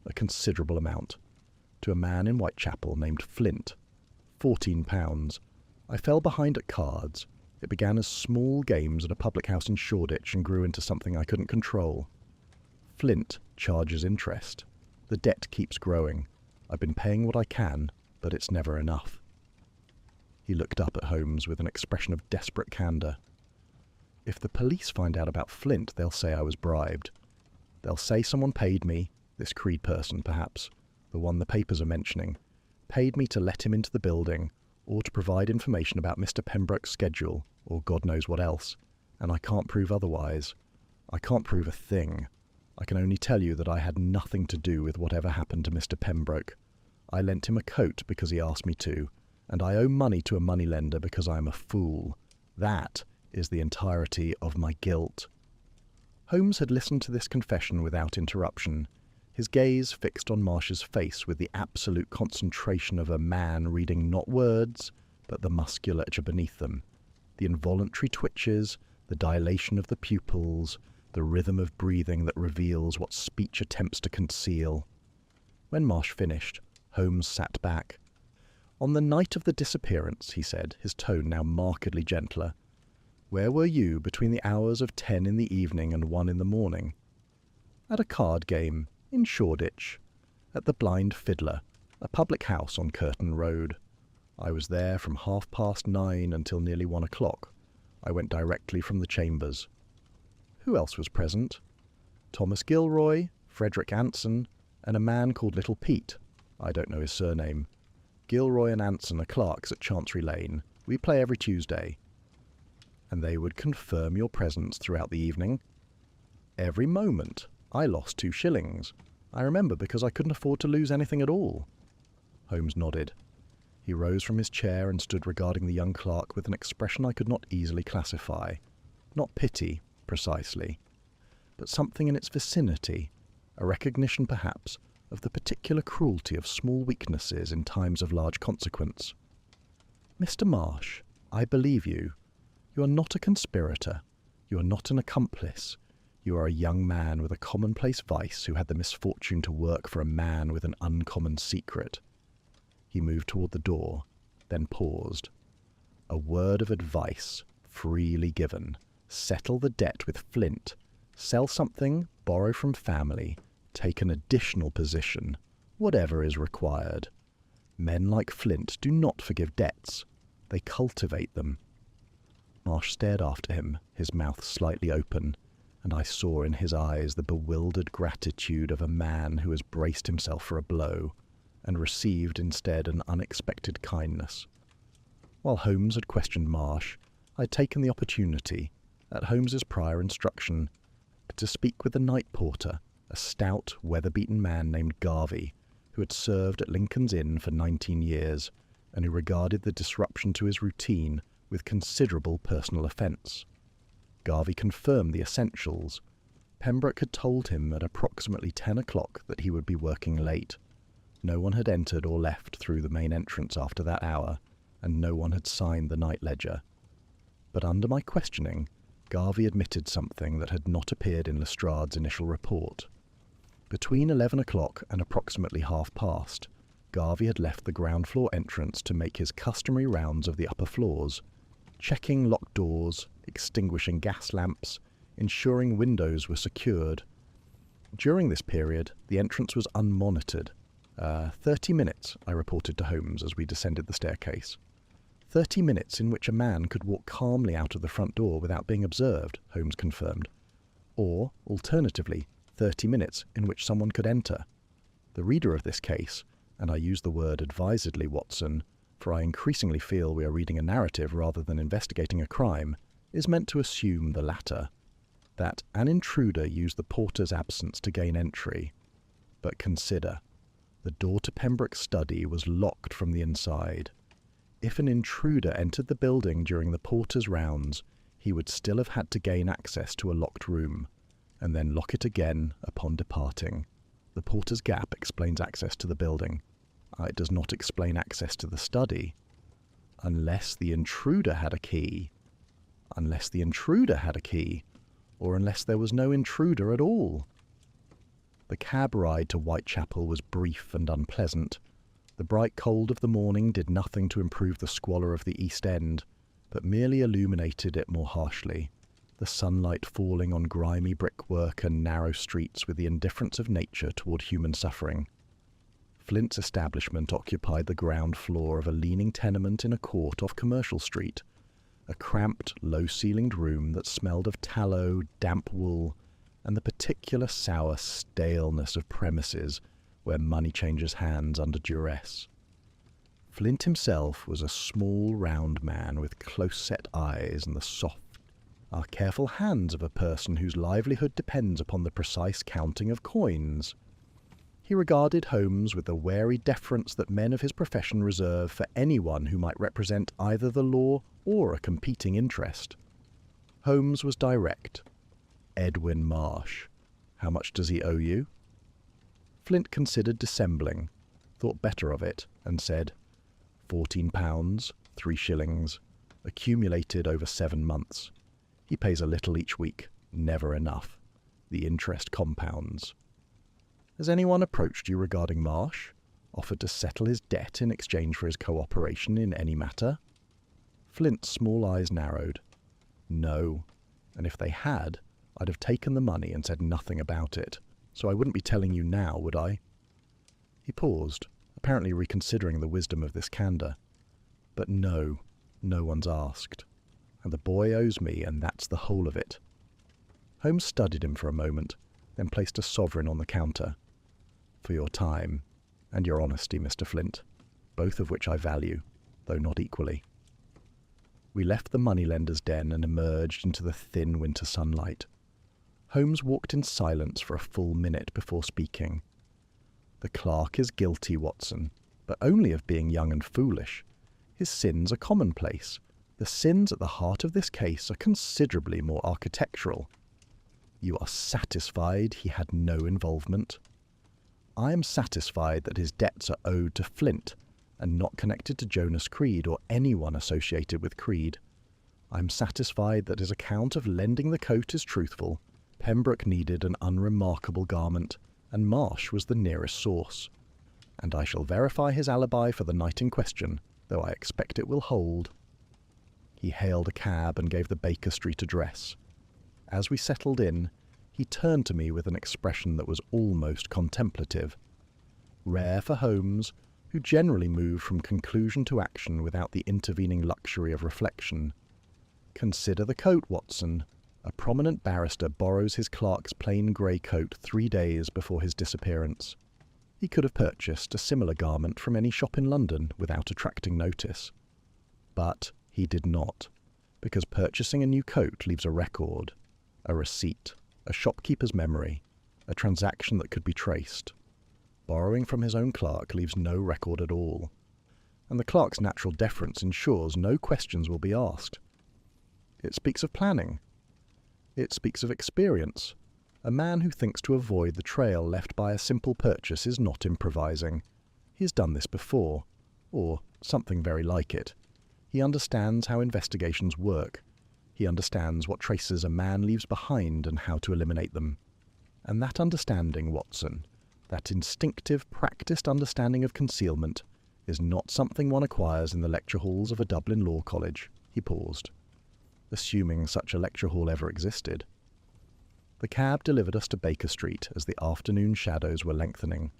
Speaker 1: "a considerable amount, to a man in Whitechapel named Flint. £14. I fell behind at cards. It began as small games at a public house in Shoreditch and grew into something I couldn't control. Flint charges interest. The debt keeps growing. I've been paying what I can, but it's never enough." He looked up at Holmes with an expression of desperate candour. "If the police find out about Flint, they'll say I was bribed. They'll say someone paid me, this Creed person perhaps, the one the papers are mentioning, paid me to let him into the building, or to provide information about Mr. Pembroke's schedule, or God knows what else, and I can't prove otherwise. I can't prove a thing. I can only tell you that I had nothing to do with whatever happened to Mr. Pembroke. I lent him a coat because he asked me to, and I owe money to a moneylender because I am a fool. That is the entirety of my guilt." Holmes had listened to this confession without interruption, his gaze fixed on Marsh's face with the absolute concentration of a man reading not words, but the musculature beneath them, the involuntary twitches, the dilation of the pupils, the rhythm of breathing that reveals what speech attempts to conceal. When Marsh finished, Holmes sat back. "On the night of the disappearance," he said, his tone now markedly gentler, "where were you between the hours of 10 in the evening and 1 in the morning?" "At a card game, in Shoreditch, at the Blind Fiddler, a public house on Curtain Road. I was there from 9:30 until nearly 1 o'clock. I went directly from the chambers." "Who else was present?" "Thomas Gilroy, Frederick Anson, and a man called Little Pete. I don't know his surname. Gilroy and Anson are clerks at Chancery Lane. We play every Tuesday." "And they would confirm your presence throughout the evening?" "Every moment. I lost 2 shillings. I remember because I couldn't afford to lose anything at all." Holmes nodded. He rose from his chair and stood regarding the young clerk with an expression I could not easily classify. Not pity, precisely, but something in its vicinity, a recognition perhaps of the particular cruelty of small weaknesses in times of large consequence. "Mr. Marsh, I believe you. You are not a conspirator. You are not an accomplice. You are a young man with a commonplace vice who had the misfortune to work for a man with an uncommon secret." He moved toward the door, then paused. "A word of advice, freely given. Settle the debt with Flint. Sell something, borrow from family, take an additional position, whatever is required. Men like Flint do not forgive debts. They cultivate them." Marsh stared after him, his mouth slightly open, and I saw in his eyes the bewildered gratitude of a man who has braced himself for a blow, and received instead an unexpected kindness. While Holmes had questioned Marsh, I had taken the opportunity, at Holmes's prior instruction, to speak with the night porter, a stout, weather-beaten man named Garvey, who had served at Lincoln's Inn for 19 years, and who regarded the disruption to his routine with considerable personal offence. Garvey confirmed the essentials, Pembroke had told him at approximately 10 o'clock that he would be working late. No one had entered or left through the main entrance after that hour, and no one had signed the night ledger. But under my questioning, Garvey admitted something that had not appeared in Lestrade's initial report. Between 11 o'clock and approximately past, Garvey had left the ground floor entrance to make his customary rounds of the upper floors, checking locked doors, extinguishing gas lamps, ensuring windows were secured. During this period, the entrance was unmonitored. 30 minutes, I reported to Holmes as we descended the staircase. 30 minutes in which a man could walk calmly out of the front door without being observed, Holmes confirmed. Or, alternatively, 30 minutes in which someone could enter. The reader of this case, and I use the word advisedly, Watson, for I increasingly feel we are reading a narrative rather than investigating a crime, is meant to assume the latter, that an intruder used the porter's absence to gain entry. But consider, the door to Pembroke's study was locked from the inside. If an intruder entered the building during the porter's rounds, he would still have had to gain access to a locked room, and then lock it again upon departing. The porter's gap explains access to the building. It does not explain access to the study. Unless the intruder had a key. Unless the intruder had a key, or unless there was no intruder at all. The cab ride to Whitechapel was brief and unpleasant. The bright cold of the morning did nothing to improve the squalor of the East End, but merely illuminated it more harshly, the sunlight falling on grimy brickwork and narrow streets with the indifference of nature toward human suffering. Flint's establishment occupied the ground floor of a leaning tenement in a court off Commercial Street, a cramped, low-ceilinged room that smelled of tallow, damp wool, and the particular sour staleness of premises where money changes hands under duress. Flint himself was a small, round man with close-set eyes and the soft, careful hands of a person whose livelihood depends upon the precise counting of coins. He regarded Holmes with the wary deference that men of his profession reserve for anyone who might represent either the law or a competing interest. Holmes was direct. "Edwin Marsh. How much does he owe you?" Flint considered dissembling, thought better of it, and said, £14, 3 shillings, accumulated over 7 months. He pays a little each week, never enough. The interest compounds. Has anyone approached you regarding Marsh? Offered to settle his debt in exchange for his cooperation in any matter? Flint's small eyes narrowed. No, and if they had, I'd have taken the money and said nothing about it, so I wouldn't be telling you now, would I? He paused, apparently reconsidering the wisdom of this candour. But no one's asked. And the boy owes me, and that's the whole of it. Holmes studied him for a moment, then placed a sovereign on the counter. For your time, and your honesty, Mr. Flint, both of which I value, though not equally. We left the moneylender's den and emerged into the thin winter sunlight. Holmes walked in silence for a full minute before speaking. The clerk is guilty, Watson, but only of being young and foolish. His sins are commonplace. The sins at the heart of this case are considerably more architectural. You are satisfied he had no involvement? I am satisfied that his debts are owed to Flint, and not connected to Jonas Creed or anyone associated with Creed. I am satisfied that his account of lending the coat is truthful. Pembroke needed an unremarkable garment, and Marsh was the nearest source. And I shall verify his alibi for the night in question, though I expect it will hold. He hailed a cab and gave the Baker Street address. As we settled in, he turned to me with an expression that was almost contemplative. Rare for Holmes, who generally moved from conclusion to action without the intervening luxury of reflection. Consider the coat, Watson. A prominent barrister borrows his clerk's plain grey coat 3 days before his disappearance. He could have purchased a similar garment from any shop in London without attracting notice. But he did not, because purchasing a new coat leaves a record, a receipt, a shopkeeper's memory, a transaction that could be traced. Borrowing from his own clerk leaves no record at all, and the clerk's natural deference ensures no questions will be asked. It speaks of planning. It speaks of experience, A man who thinks to avoid the trail left by a simple purchase is not improvising. He has done this before, or something very like it. He understands how investigations work. He understands what traces a man leaves behind and how to eliminate them. And that understanding, Watson, that instinctive, practiced understanding of concealment, is not something one acquires in the lecture halls of a Dublin law college. He paused, assuming such a lecture hall ever existed. The cab delivered us to Baker Street as the afternoon shadows were lengthening.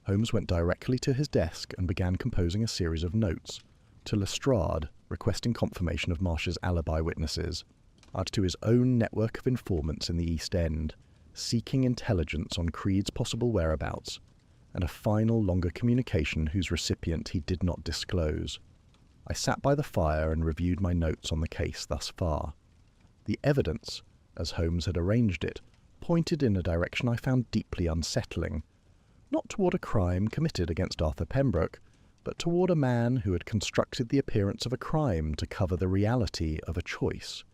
Speaker 1: Holmes went directly to his desk and began composing a series of notes, to Lestrade, requesting confirmation of Marsh's alibi witnesses, and to his own network of informants in the East End, seeking intelligence on Creed's possible whereabouts, and a final longer communication whose recipient he did not disclose. I sat by the fire and reviewed my notes on the case thus far. The evidence, as Holmes had arranged it, pointed in a direction I found deeply unsettling, not toward a crime committed against Arthur Pembroke, but toward a man who had constructed the appearance of a crime to cover the reality of a choice.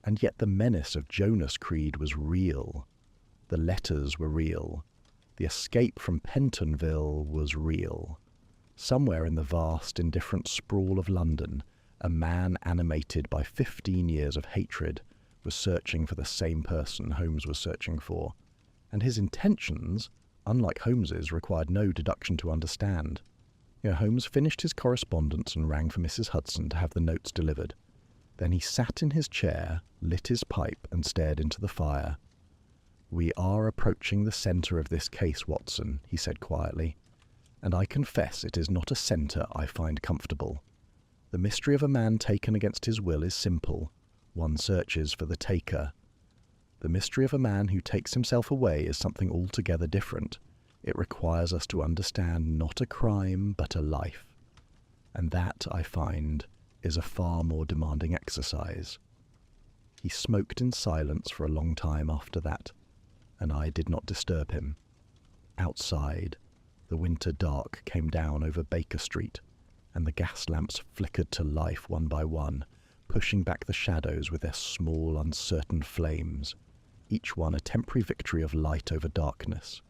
Speaker 1: And yet the menace of Jonas Creed was real. The letters were real. The escape from Pentonville was real. Somewhere in the vast, indifferent sprawl of London, a man animated by 15 years of hatred was searching for the same person Holmes was searching for. And his intentions, unlike Holmes's, required no deduction to understand. Holmes finished his correspondence and rang for Mrs. Hudson to have the notes delivered. Then he sat in his chair, lit his pipe, and stared into the fire. "We are approaching the centre of this case, Watson," he said quietly, "and I confess it is not a centre I find comfortable. The mystery of a man taken against his will is simple. One searches for the taker. The mystery of a man who takes himself away is something altogether different. It requires us to understand not a crime, but a life. And that, I find, is a far more demanding exercise." He smoked in silence for a long time after that, and I did not disturb him. Outside, the winter dark came down over Baker Street, and the gas lamps flickered to life one by one, pushing back the shadows with their small, uncertain flames, each one a temporary victory of light over darkness.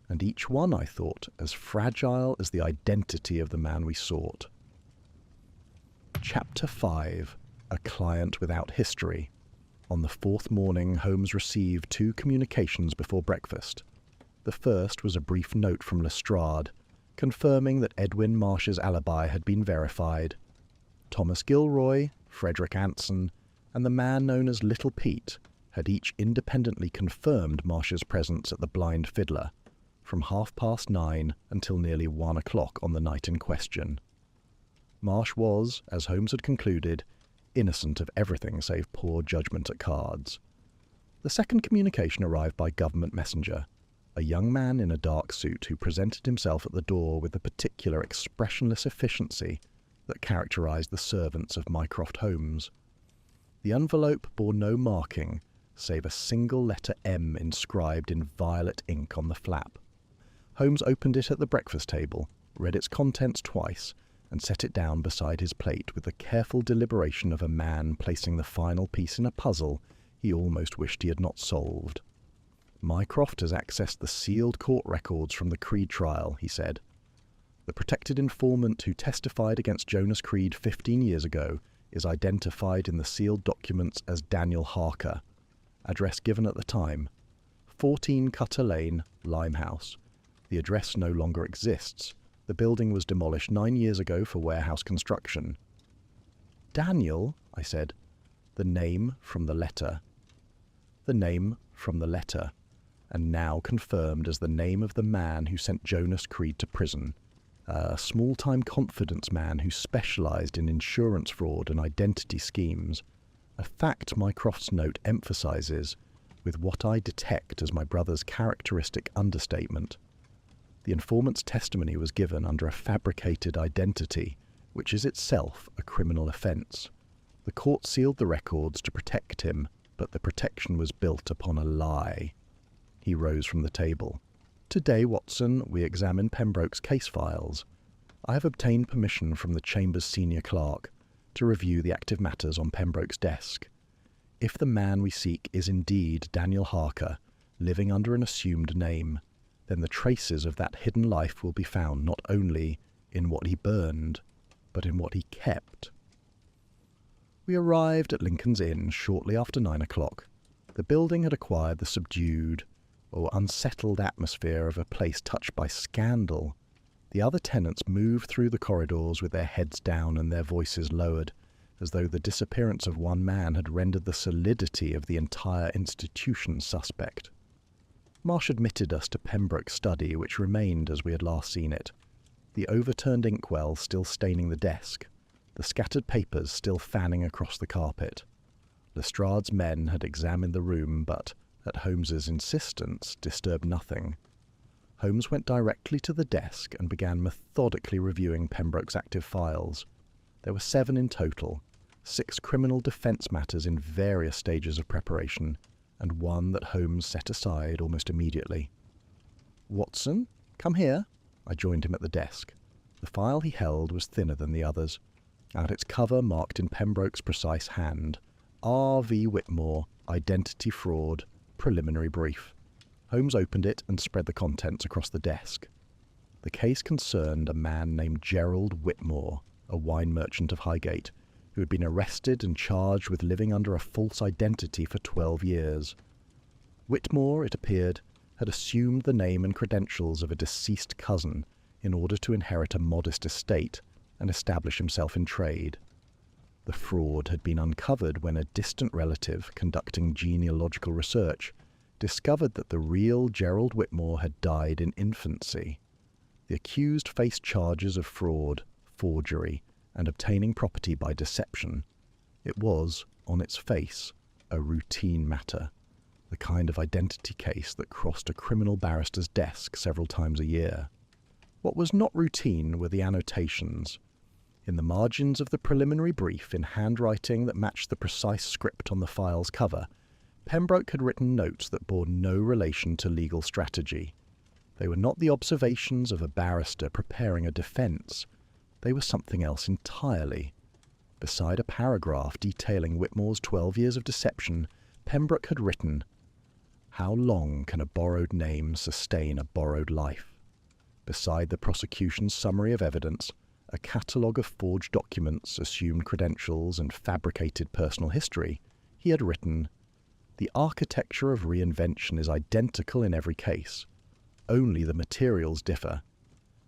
Speaker 1: And each one, I thought, as fragile as the identity of the man we sought. Chapter 5. A Client Without History. On the fourth morning, Holmes received 2 communications before breakfast. The first was a brief note from Lestrade, confirming that Edwin Marsh's alibi had been verified. Thomas Gilroy, Frederick Anson, and the man known as Little Pete had each independently confirmed Marsh's presence at the Blind Fiddler, from 9:30 until nearly 1 o'clock on the night in question. Marsh was, as Holmes had concluded, innocent of everything save poor judgment at cards. The second communication arrived by government messenger, a young man in a dark suit who presented himself at the door with the particular expressionless efficiency that characterized the servants of Mycroft Holmes. The envelope bore no marking save a single letter M inscribed in violet ink on the flap. Holmes opened it at the breakfast table, read its contents twice, and set it down beside his plate with the careful deliberation of a man placing the final piece in a puzzle he almost wished he had not solved. "Mycroft has accessed the sealed court records from the Creed trial," he said. "The protected informant who testified against Jonas Creed 15 years ago is identified in the sealed documents as Daniel Harker. Address given at the time: 14 Cutter Lane, Limehouse. The address no longer exists. The building was demolished 9 years ago for warehouse construction." "Daniel," I said. "The name from the letter." The name from the letter, and now confirmed as the name of the man who sent Jonas Creed to prison, a small-time confidence man who specialized in insurance fraud and identity schemes, a fact Mycroft's note emphasizes with what I detect as my brother's characteristic understatement. The informant's testimony was given under a fabricated identity, which is itself a criminal offence. The court sealed the records to protect him, but the protection was built upon a lie. He rose from the table. "Today, Watson, we examine Pembroke's case files. I have obtained permission from the Chamber's senior clerk to review the active matters on Pembroke's desk. If the man we seek is indeed Daniel Harker, living under an assumed name, then the traces of that hidden life will be found not only in what he burned, but in what he kept. We arrived at Lincoln's Inn shortly after 9 o'clock. The building had acquired the subdued or unsettled atmosphere of a place touched by scandal. The other tenants moved through the corridors with their heads down and their voices lowered, as though the disappearance of one man had rendered the solidity of the entire institution suspect. Marsh admitted us to Pembroke's study, which remained as we had last seen it, the overturned inkwell still staining the desk, the scattered papers still fanning across the carpet. Lestrade's men had examined the room, but, at Holmes's insistence, disturbed nothing. Holmes went directly to the desk and began methodically reviewing Pembroke's active files. There were 7 in total, 6 criminal defence matters in various stages of preparation, and one that Holmes set aside almost immediately. "Watson, come here." I joined him at the desk. The file he held was thinner than the others. At its cover marked in Pembroke's precise hand, R.V. Whitmore, Identity Fraud, Preliminary Brief. Holmes opened it and spread the contents across the desk. The case concerned a man named Gerald Whitmore, a wine merchant of Highgate, who had been arrested and charged with living under a false identity for 12 years. Whitmore, it appeared, had assumed the name and credentials of a deceased cousin in order to inherit a modest estate and establish himself in trade. The fraud had been uncovered when a distant relative conducting genealogical research discovered that the real Gerald Whitmore had died in infancy. The accused faced charges of fraud, forgery, and obtaining property by deception. It was, on its face, a routine matter, the kind of identity case that crossed a criminal barrister's desk several times a year. What was not routine were the annotations. In the margins of the preliminary brief, in handwriting that matched the precise script on the file's cover, Pembroke had written notes that bore no relation to legal strategy. They were not the observations of a barrister preparing a defence. They were something else entirely. Beside a paragraph detailing Whitmore's 12 years of deception, Pembroke had written, "How long can a borrowed name sustain a borrowed life?" Beside the prosecution's summary of evidence, a catalogue of forged documents, assumed credentials, and fabricated personal history, he had written, "The architecture of reinvention is identical in every case. Only the materials differ."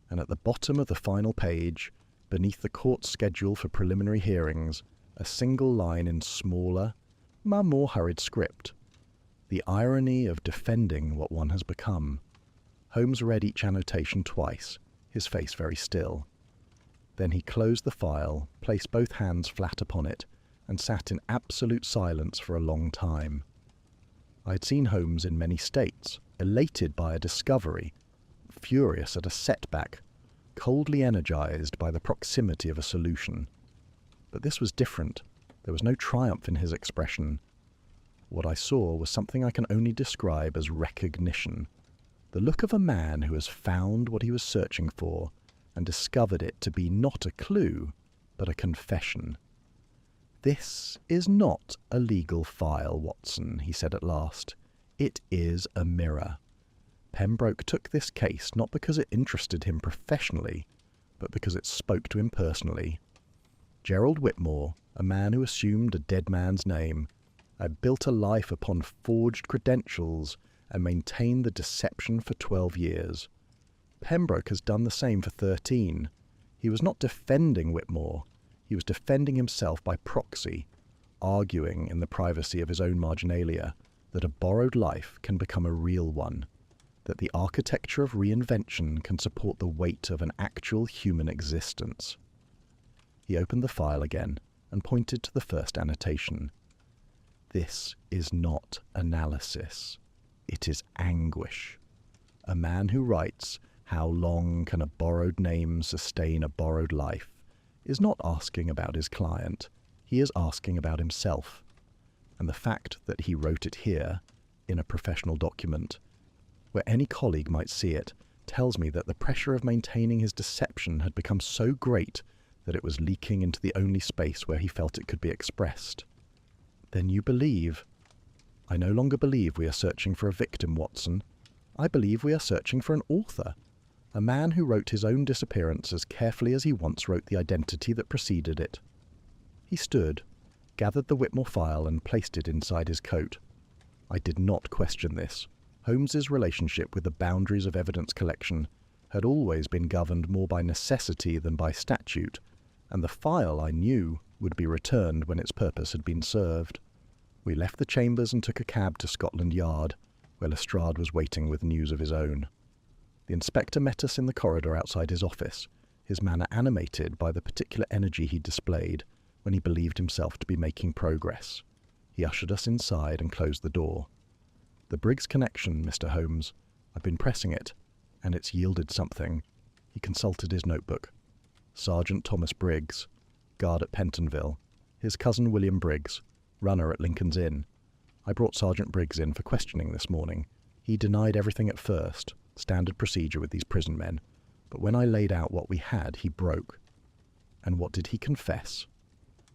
Speaker 1: And at the bottom of the final page, beneath the court's schedule for preliminary hearings, a single line in smaller, more hurried script. The irony of defending what one has become. Holmes read each annotation twice, his face very still. Then he closed the file, placed both hands flat upon it, and sat in absolute silence for a long time. I had seen Holmes in many states, elated by a discovery, furious at a setback, coldly energized by the proximity of a solution. But this was different. There was no triumph in his expression. What I saw was something I can only describe as recognition. The look of a man who has found what he was searching for and discovered it to be not a clue, but a confession. "This is not a legal file, Watson," he said at last. "It is a mirror." Pembroke took this case not because it interested him professionally, but because it spoke to him personally. Gerald Whitmore, a man who assumed a dead man's name, had built a life upon forged credentials and maintained the deception for 12 years. Pembroke has done the same for 13. He was not defending Whitmore. He was defending himself by proxy, arguing in the privacy of his own marginalia that a borrowed life can become a real one, that the architecture of reinvention can support the weight of an actual human existence. He opened the file again and pointed to the first annotation. "This is not analysis. It is anguish." A man who writes, "How long can a borrowed name sustain a borrowed life?" is not asking about his client. He is asking about himself. And the fact that he wrote it here, in a professional document, where any colleague might see it, tells me that the pressure of maintaining his deception had become so great that it was leaking into the only space where he felt it could be expressed. "Then you believe?" I no longer believe we are searching for a victim, Watson. I believe we are searching for an author, a man who wrote his own disappearance as carefully as he once wrote the identity that preceded it. He stood, gathered the Whitmore file and placed it inside his coat. I did not question this. Holmes's relationship with the boundaries of evidence collection had always been governed more by necessity than by statute, and the file, I knew, would be returned when its purpose had been served. We left the chambers and took a cab to Scotland Yard, where Lestrade was waiting with news of his own. The inspector met us in the corridor outside his office, his manner animated by the particular energy he displayed when he believed himself to be making progress. He ushered us inside and closed the door. "The Briggs connection, Mr. Holmes. I've been pressing it, and it's yielded something." He consulted his notebook. Sergeant Thomas Briggs, guard at Pentonville. His cousin William Briggs, runner at Lincoln's Inn. I brought Sergeant Briggs in for questioning this morning. He denied everything at first, standard procedure with these prison men. But when I laid out what we had, he broke. And what did he confess?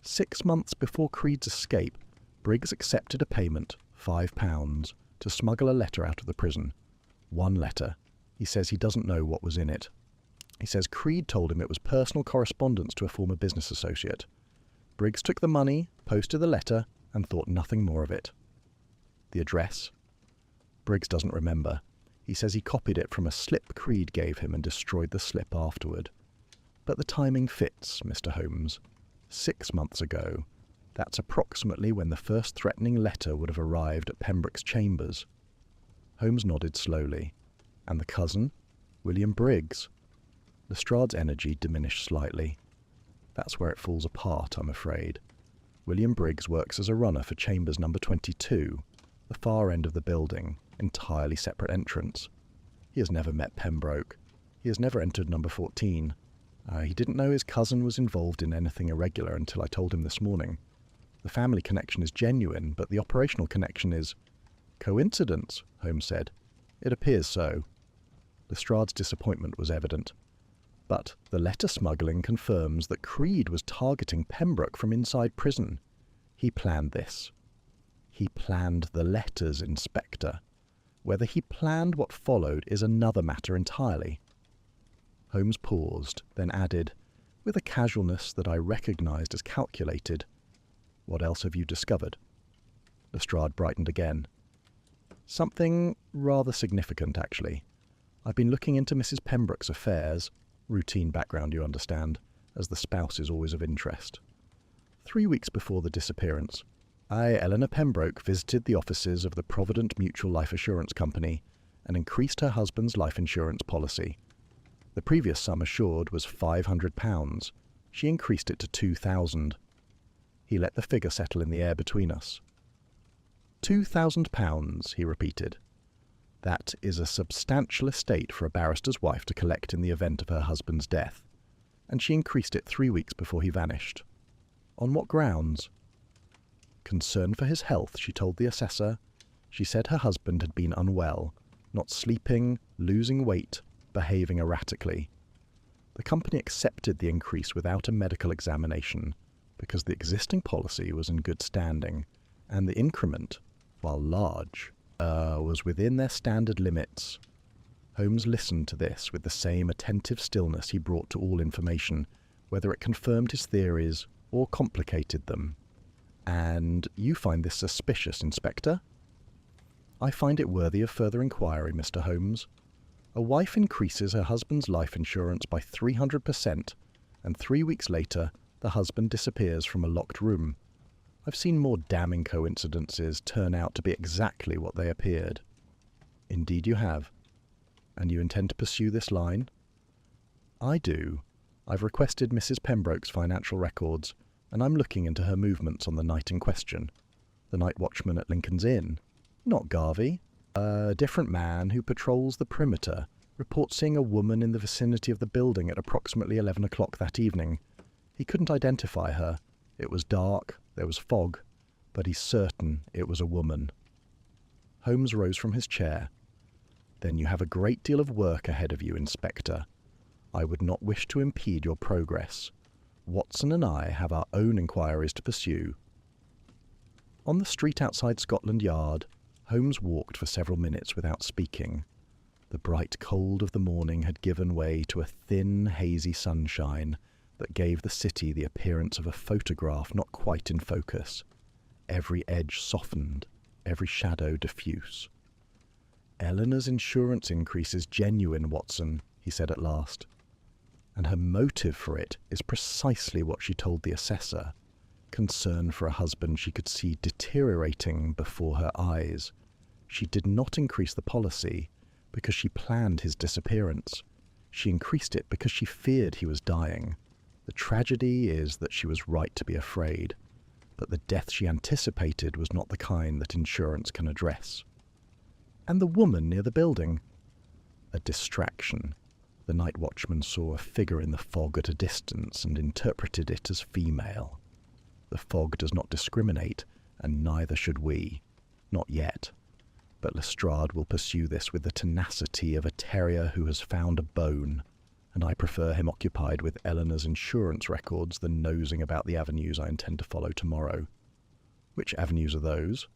Speaker 1: 6 months before Creed's escape, Briggs accepted a payment, £5, to smuggle a letter out of the prison. One letter. He says he doesn't know what was in it. He says Creed told him it was personal correspondence to a former business associate. Briggs took the money, posted the letter, and thought nothing more of it. The address? Briggs doesn't remember. He says he copied it from a slip Creed gave him and destroyed the slip afterward. But the timing fits, Mr. Holmes. 6 months ago. That's approximately when the first threatening letter would have arrived at Pembroke's chambers. Holmes nodded slowly. And the cousin? William Briggs. Lestrade's energy diminished slightly. That's where it falls apart, I'm afraid. William Briggs works as a runner for chambers number 22, the far end of the building, entirely separate entrance. He has never met Pembroke. He has never entered number 14. He didn't know his cousin was involved in anything irregular until I told him this morning. The family connection is genuine, but the operational connection is... Coincidence, Holmes said. It appears so. Lestrade's disappointment was evident. But the letter smuggling confirms that Creed was targeting Pembroke from inside prison. He planned this. He planned the letters, Inspector. Whether he planned what followed is another matter entirely. Holmes paused, then added, with a casualness that I recognized as calculated, "What else have you discovered?" Lestrade brightened again. "Something rather significant, actually. I've been looking into Mrs. Pembroke's affairs. Routine background, you understand, as the spouse is always of interest. 3 weeks before the disappearance, I, Eleanor Pembroke, visited the offices of the Provident Mutual Life Assurance Company and increased her husband's life insurance policy. The previous sum assured was £500. She increased it to £2,000. He let the figure settle in the air between us. £2,000, he repeated. That is a substantial estate for a barrister's wife to collect in the event of her husband's death, and she increased it 3 weeks before he vanished. On what grounds? Concern for his health, she told the assessor. She said her husband had been unwell, not sleeping, losing weight, behaving erratically. The company accepted the increase without a medical examination because the existing policy was in good standing, and the increment, while large, was within their standard limits. Holmes listened to this with the same attentive stillness he brought to all information, whether it confirmed his theories or complicated them. "And you find this suspicious, Inspector?" "I find it worthy of further inquiry, Mr. Holmes. A wife increases her husband's life insurance by 300%, and 3 weeks later the husband disappears from a locked room. I've seen more damning coincidences turn out to be exactly what they appeared." "Indeed you have. And you intend to pursue this line?" "I do. I've requested Mrs. Pembroke's financial records, and I'm looking into her movements on the night in question. The night watchman at Lincoln's Inn. Not Garvey. A different man who patrols the perimeter reports seeing a woman in the vicinity of the building at approximately 11 o'clock that evening. He couldn't identify her. It was dark, there was fog, but he's certain it was a woman." Holmes rose from his chair. "Then you have a great deal of work ahead of you, Inspector. I would not wish to impede your progress. Watson and I have our own inquiries to pursue." On the street outside Scotland Yard, Holmes walked for several minutes without speaking. The bright cold of the morning had given way to a thin, hazy sunshine that gave the city the appearance of a photograph not quite in focus, every edge softened, every shadow diffuse. "Eleanor's insurance increase is genuine, Watson," he said at last. "And her motive for it is precisely what she told the assessor, concern for a husband she could see deteriorating before her eyes. She did not increase the policy because she planned his disappearance. She increased it because she feared he was dying. The tragedy is that she was right to be afraid, but the death she anticipated was not the kind that insurance can address." "And the woman near the building?" "A distraction. The night watchman saw a figure in the fog at a distance and interpreted it as female. The fog does not discriminate, and neither should we. Not yet. But Lestrade will pursue this with the tenacity of a terrier who has found a bone, and I prefer him occupied with Eleanor's insurance records than nosing about the avenues I intend to follow tomorrow." "Which avenues are those?"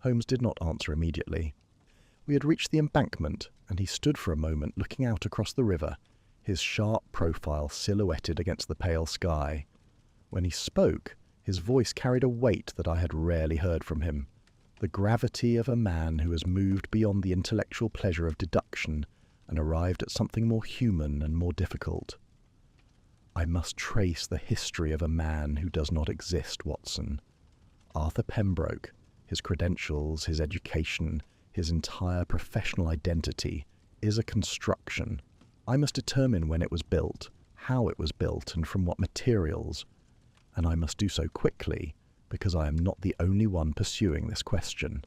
Speaker 1: Holmes did not answer immediately. We had reached the embankment, and he stood for a moment looking out across the river, his sharp profile silhouetted against the pale sky. When he spoke, his voice carried a weight that I had rarely heard from him, the gravity of a man who has moved beyond the intellectual pleasure of deduction and arrived at something more human and more difficult. "I must trace the history of a man who does not exist, Watson. Arthur Pembroke, his credentials, his education, his entire professional identity, is a construction. I must determine when it was built, how it was built, and from what materials. And I must do so quickly, because I am not the only one pursuing this question."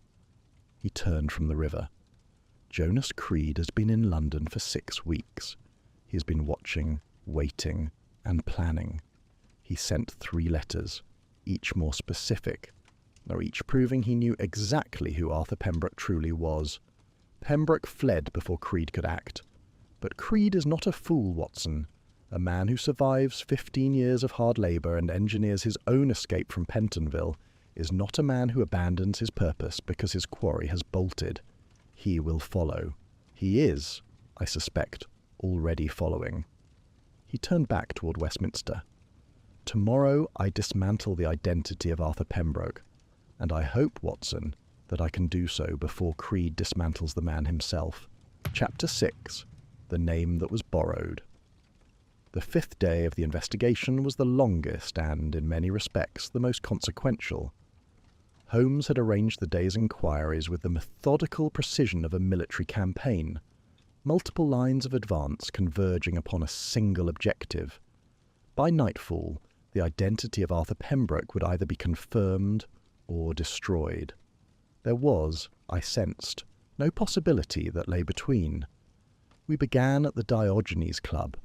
Speaker 1: He turned from the river. "Jonas Creed has been in London for 6 weeks. He has been watching, waiting, and planning. He sent 3 letters, each more specific, or each proving he knew exactly who Arthur Pembroke truly was. Pembroke fled before Creed could act. But Creed is not a fool, Watson. A man who survives 15 years of hard labour and engineers his own escape from Pentonville is not a man who abandons his purpose because his quarry has bolted. He will follow. He is, I suspect, already following." He turned back toward Westminster. "Tomorrow I dismantle the identity of Arthur Pembroke, and I hope, Watson, that I can do so before Creed dismantles the man himself." Chapter 6. The Name That Was Borrowed. The 5th day of the investigation was the longest and, in many respects, the most consequential. Holmes had arranged the day's inquiries with the methodical precision of a military campaign, multiple lines of advance converging upon a single objective. By nightfall, the identity of Arthur Pembroke would either be confirmed or destroyed. There was, I sensed, no possibility that lay between. We began at the Diogenes Club.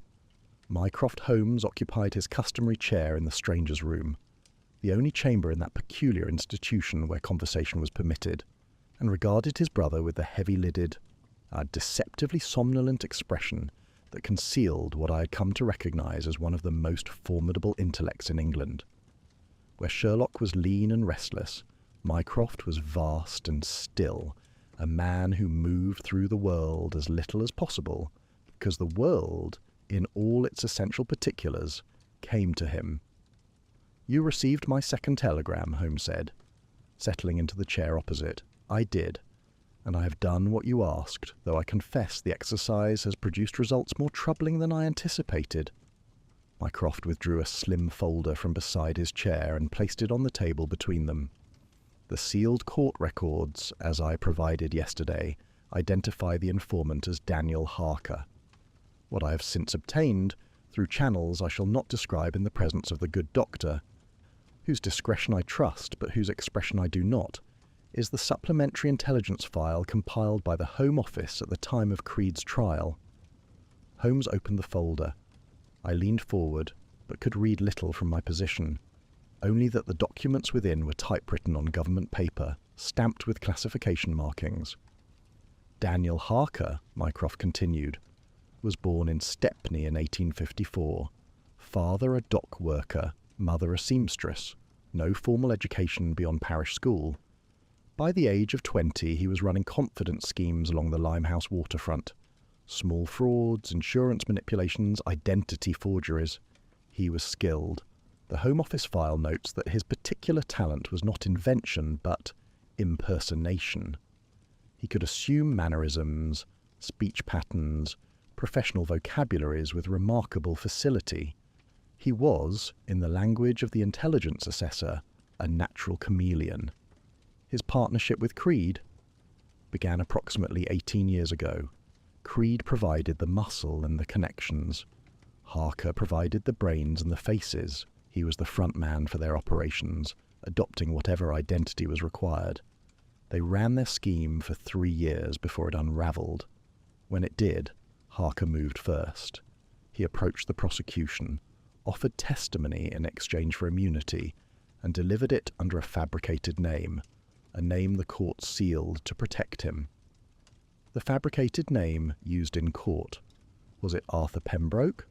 Speaker 1: Mycroft Holmes occupied his customary chair in the strangers' room, the only chamber in that peculiar institution where conversation was permitted, and regarded his brother with the heavy-lidded, deceptively somnolent expression that concealed what I had come to recognise as one of the most formidable intellects in England. Where Sherlock was lean and restless, Mycroft was vast and still, a man who moved through the world as little as possible, because the world, in all its essential particulars, came to him. "You received my second telegram," Holmes said, settling into the chair opposite. "I did, and I have done what you asked, though I confess the exercise has produced results more troubling than I anticipated." Mycroft withdrew a slim folder from beside his chair and placed it on the table between them. "The sealed court records, as I provided yesterday, identify the informant as Daniel Harker. What I have since obtained, through channels I shall not describe in the presence of the good doctor, whose discretion I trust but whose expression I do not, is the supplementary intelligence file compiled by the Home Office at the time of Creed's trial." Holmes opened the folder. I leaned forward, but could read little from my position, only that the documents within were typewritten on government paper, stamped with classification markings. "Daniel Harker," Mycroft continued, "was born in Stepney in 1854, father a dock worker, mother a seamstress, no formal education beyond parish school. By the age of 20, he was running confidence schemes along the Limehouse waterfront. Small frauds, insurance manipulations, identity forgeries. He was skilled. The Home Office file notes that his particular talent was not invention, but impersonation. He could assume mannerisms, speech patterns, professional vocabularies with remarkable facility. He was, in the language of the intelligence assessor, a natural chameleon. His partnership with Creed began approximately 18 years ago. Creed provided the muscle and the connections. Harker provided the brains and the faces. He was the front man for their operations, adopting whatever identity was required. They ran their scheme for 3 years before it unraveled. When it did, Harker moved first. He approached the prosecution, offered testimony in exchange for immunity, and delivered it under a fabricated name, a name the court sealed to protect him. The fabricated name used in court. Was it Arthur Pembroke?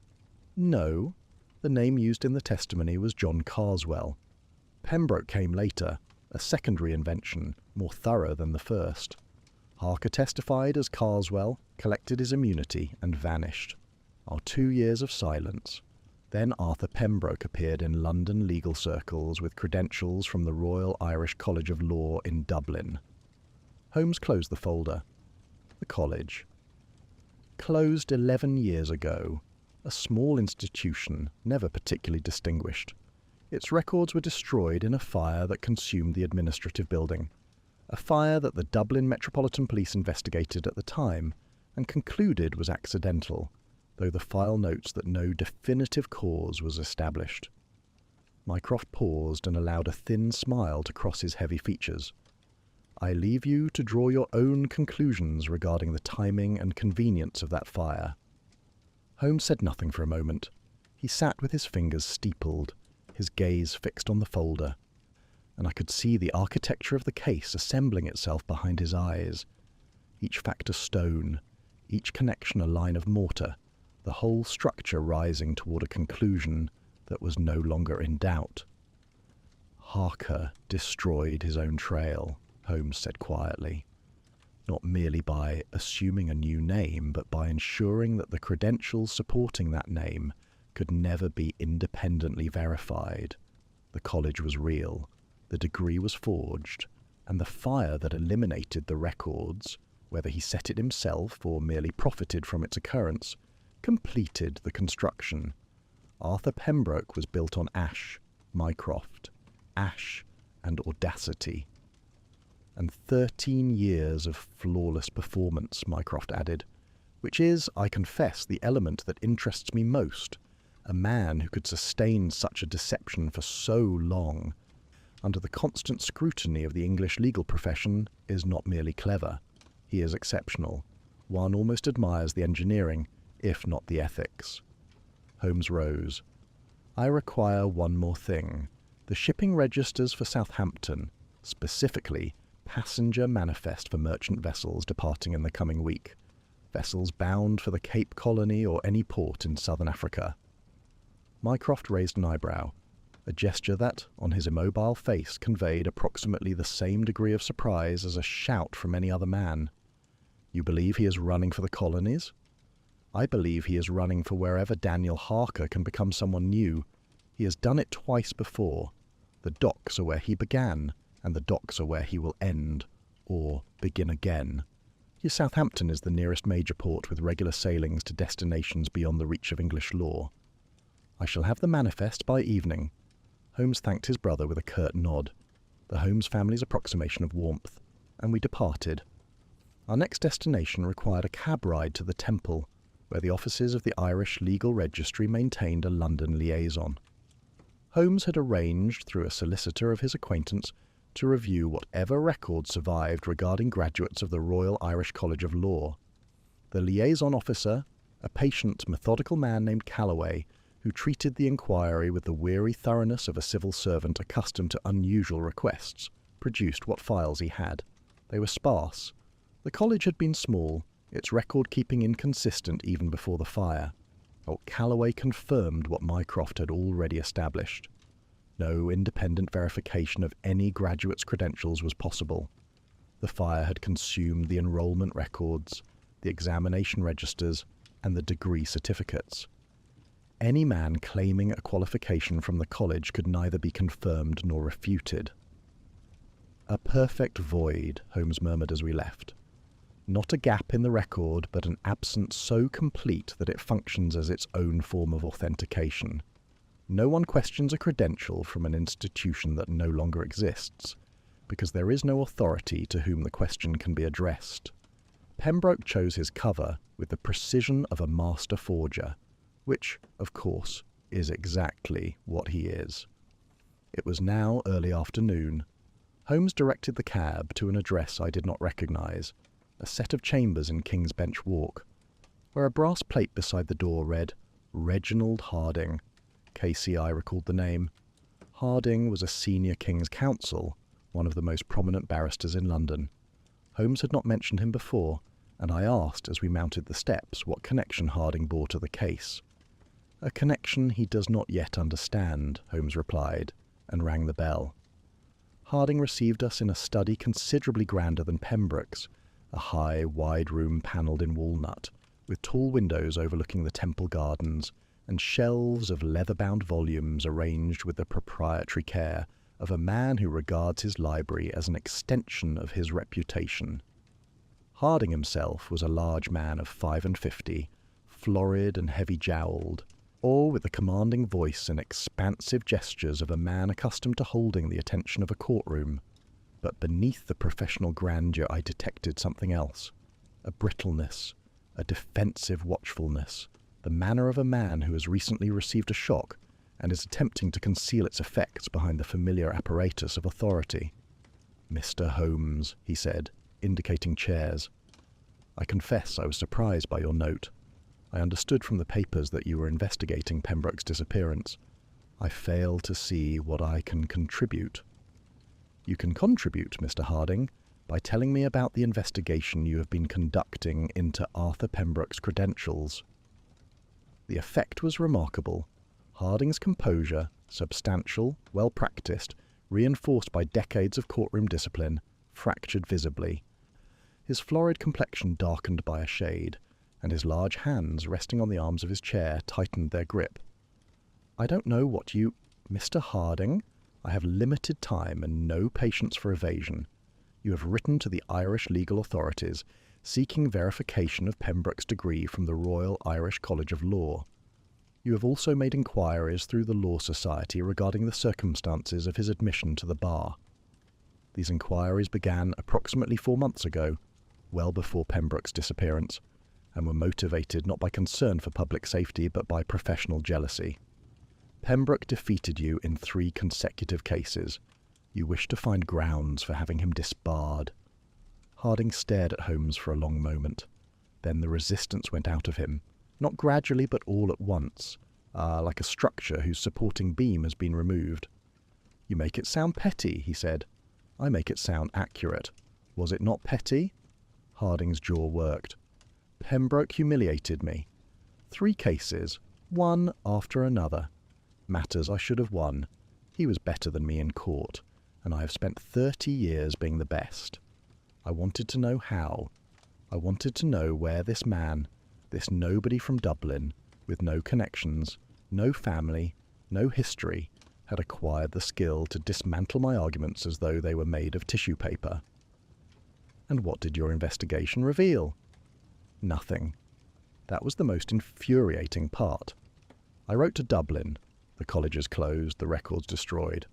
Speaker 1: No. The name used in the testimony was John Carswell. Pembroke came later, a secondary invention, more thorough than the first. Harker testified as Carswell, collected his immunity, and vanished. Our 2 years of silence. Then Arthur Pembroke appeared in London legal circles with credentials from the Royal Irish College of Law in Dublin. Holmes closed the folder. The college. Closed 11 years ago. A small institution, never particularly distinguished. Its records were destroyed in a fire that consumed the administrative building. A fire that the Dublin Metropolitan Police investigated at the time and concluded was accidental, though the file notes that no definitive cause was established. Mycroft paused and allowed a thin smile to cross his heavy features. I leave you to draw your own conclusions regarding the timing and convenience of that fire. Holmes said nothing for a moment. He sat with his fingers steepled, his gaze fixed on the folder, and I could see the architecture of the case assembling itself behind his eyes. Each fact a stone, each connection a line of mortar, the whole structure rising toward a conclusion that was no longer in doubt. Harker destroyed his own trail, Holmes said quietly, not merely by assuming a new name, but by ensuring that the credentials supporting that name could never be independently verified. The college was real, the degree was forged, and the fire that eliminated the records, whether he set it himself or merely profited from its occurrence, completed the construction. Arthur Pembroke was built on ash, Mycroft, ash and audacity. And 13 years of flawless performance, Mycroft added, which is, I confess, the element that interests me most. A man who could sustain such a deception for so long, under the constant scrutiny of the English legal profession, is not merely clever. He is exceptional. One almost admires the engineering, if not the ethics. Holmes rose. I require one more thing. The shipping registers for Southampton, specifically passenger manifest for merchant vessels departing in the coming week, vessels bound for the Cape Colony or any port in southern Africa. Mycroft raised an eyebrow, a gesture that, on his immobile face, conveyed approximately the same degree of surprise as a shout from any other man. You believe he is running for the colonies? I believe he is running for wherever Daniel Harker can become someone new. He has done it twice before. The docks are where he began, and the docks are where he will end, or begin again. Southampton is the nearest major port with regular sailings to destinations beyond the reach of English law. I shall have the manifest by evening. Holmes thanked his brother with a curt nod, the Holmes family's approximation of warmth, and we departed. Our next destination required a cab ride to the Temple, where the offices of the Irish Legal Registry maintained a London liaison. Holmes had arranged, through a solicitor of his acquaintance, to review whatever records survived regarding graduates of the Royal Irish College of Law. The liaison officer, a patient, methodical man named Calloway, who treated the inquiry with the weary thoroughness of a civil servant accustomed to unusual requests, produced what files he had. They were sparse. The college had been small, its record-keeping inconsistent even before the fire. Calloway confirmed what Mycroft had already established. No independent verification of any graduate's credentials was possible. The fire had consumed the enrollment records, the examination registers, and the degree certificates. Any man claiming a qualification from the college could neither be confirmed nor refuted. "A perfect void," Holmes murmured as we left. "Not a gap in the record, but an absence so complete that it functions as its own form of authentication. No one questions a credential from an institution that no longer exists, because there is no authority to whom the question can be addressed." Pembroke chose his cover with the precision of a master forger, which, of course, is exactly what he is. It was now early afternoon. Holmes directed the cab to an address I did not recognize, a set of chambers in King's Bench Walk, where a brass plate beside the door read, "Reginald Harding." KCI recalled the name. Harding was a senior King's Counsel, one of the most prominent barristers in London. Holmes had not mentioned him before, and I asked as we mounted the steps what connection Harding bore to the case. "A connection he does not yet understand," Holmes replied, and rang the bell. Harding received us in a study considerably grander than Pembroke's, a high, wide room panelled in walnut, with tall windows overlooking the Temple Gardens, and shelves of leather-bound volumes arranged with the proprietary care of a man who regards his library as an extension of his reputation. Harding himself was a large man of 55, florid and heavy-jowled, all with the commanding voice and expansive gestures of a man accustomed to holding the attention of a courtroom. But beneath the professional grandeur I detected something else, a brittleness, a defensive watchfulness, the manner of a man who has recently received a shock and is attempting to conceal its effects behind the familiar apparatus of authority. "Mr. Holmes," he said, indicating chairs. "I confess I was surprised by your note. I understood from the papers that you were investigating Pembroke's disappearance. I fail to see what I can contribute." "You can contribute, Mr. Harding, by telling me about the investigation you have been conducting into Arthur Pembroke's credentials." The effect was remarkable. Harding's composure, substantial, well-practiced, reinforced by decades of courtroom discipline, fractured visibly. His florid complexion darkened by a shade, and his large hands, resting on the arms of his chair, tightened their grip. "I don't know what you— Mr. Harding, I have limited time and no patience for evasion. You have written to the Irish legal authorities, seeking verification of Pembroke's degree from the Royal Irish College of Law. You have also made inquiries through the Law Society regarding the circumstances of his admission to the bar. These inquiries began approximately 4 months ago, well before Pembroke's disappearance, and were motivated not by concern for public safety but by professional jealousy. Pembroke defeated you in 3 consecutive cases. You wish to find grounds for having him disbarred." Harding stared at Holmes for a long moment. Then the resistance went out of him, not gradually but all at once, like a structure whose supporting beam has been removed. "You make it sound petty," he said. "I make it sound accurate. Was it not petty?" Harding's jaw worked. "Pembroke humiliated me. 3 cases, one after another. Matters I should have won. He was better than me in court, and I have spent 30 years being the best. I wanted to know how. I wanted to know where this man, this nobody from Dublin, with no connections, no family, no history, had acquired the skill to dismantle my arguments as though they were made of tissue paper." "And what did your investigation reveal?" "Nothing. That was the most infuriating part. I wrote to Dublin. The colleges closed, the records destroyed.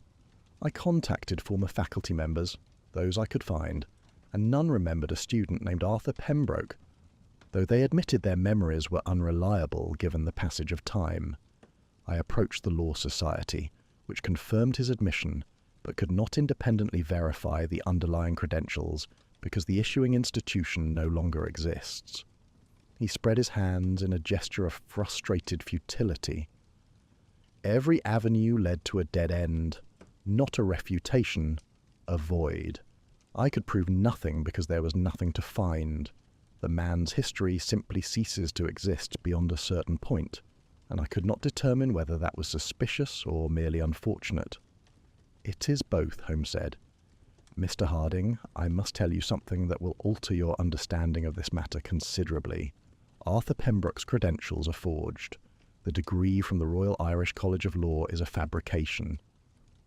Speaker 1: I contacted former faculty members, those I could find, and none remembered a student named Arthur Pembroke, though they admitted their memories were unreliable given the passage of time. I approached the Law Society, which confirmed his admission, but could not independently verify the underlying credentials because the issuing institution no longer exists." He spread his hands in a gesture of frustrated futility. "Every avenue led to a dead end, not a refutation, a void. I could prove nothing because there was nothing to find. The man's history simply ceases to exist beyond a certain point, and I could not determine whether that was suspicious or merely unfortunate. It is both, Holmes said. Mr. Harding, I must tell you something that will alter your understanding of this matter considerably. Arthur Pembroke's credentials are forged. The degree from the Royal Irish College of Law is a fabrication.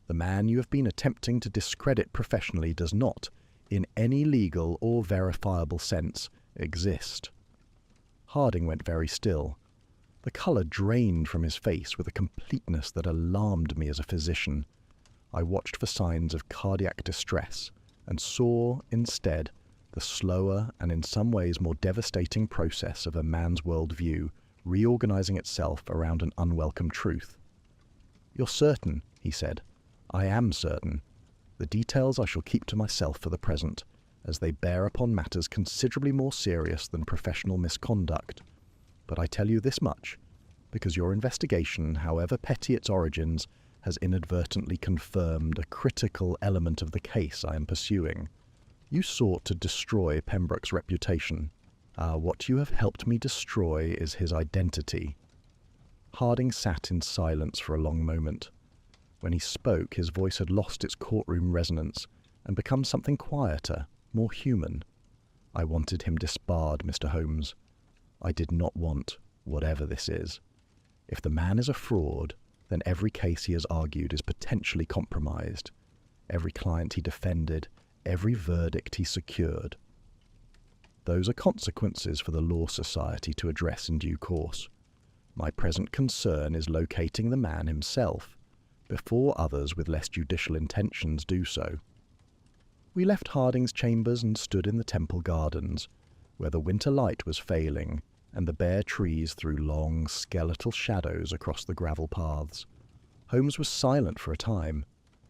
Speaker 1: The man you have been attempting to discredit professionally does not, in any legal or verifiable sense, exist. Harding went very still. The colour drained from his face with a completeness that alarmed me as a physician. I watched for signs of cardiac distress and saw, instead, the slower and in some ways more devastating process of a man's worldview reorganizing itself around an unwelcome truth. "You're certain," he said. "I am certain. The details I shall keep to myself for the present, as they bear upon matters considerably more serious than professional misconduct. But I tell you this much, because your investigation, however petty its origins, has inadvertently confirmed a critical element of the case I am pursuing. You sought to destroy Pembroke's reputation. What you have helped me destroy is his identity." Harding sat in silence for a long moment. When he spoke, his voice had lost its courtroom resonance and become something quieter, more human. "I wanted him disbarred, Mr. Holmes. I did not want whatever this is. If the man is a fraud, then every case he has argued is potentially compromised. Every client he defended, every verdict he secured. Those are consequences for the Law Society to address in due course. My present concern is locating the man himself, before others with less judicial intentions do so." We left Harding's chambers and stood in the Temple Gardens, where the winter light was failing, and the bare trees threw long, skeletal shadows across the gravel paths. Holmes was silent for a time,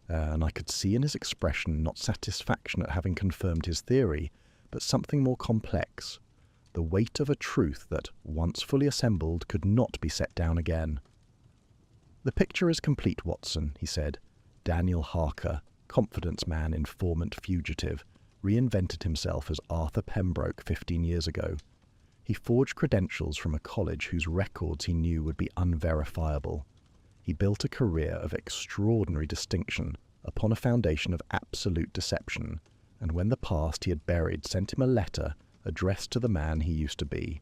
Speaker 1: and I could see in his expression not satisfaction at having confirmed his theory, but something more complex, the weight of a truth that, once fully assembled, could not be set down again. "The picture is complete, Watson," he said. "Daniel Harker, confidence man, informant, fugitive, reinvented himself as Arthur Pembroke 15 years ago. He forged credentials from a college whose records he knew would be unverifiable. He built a career of extraordinary distinction upon a foundation of absolute deception, and when the past he had buried sent him a letter addressed to the man he used to be,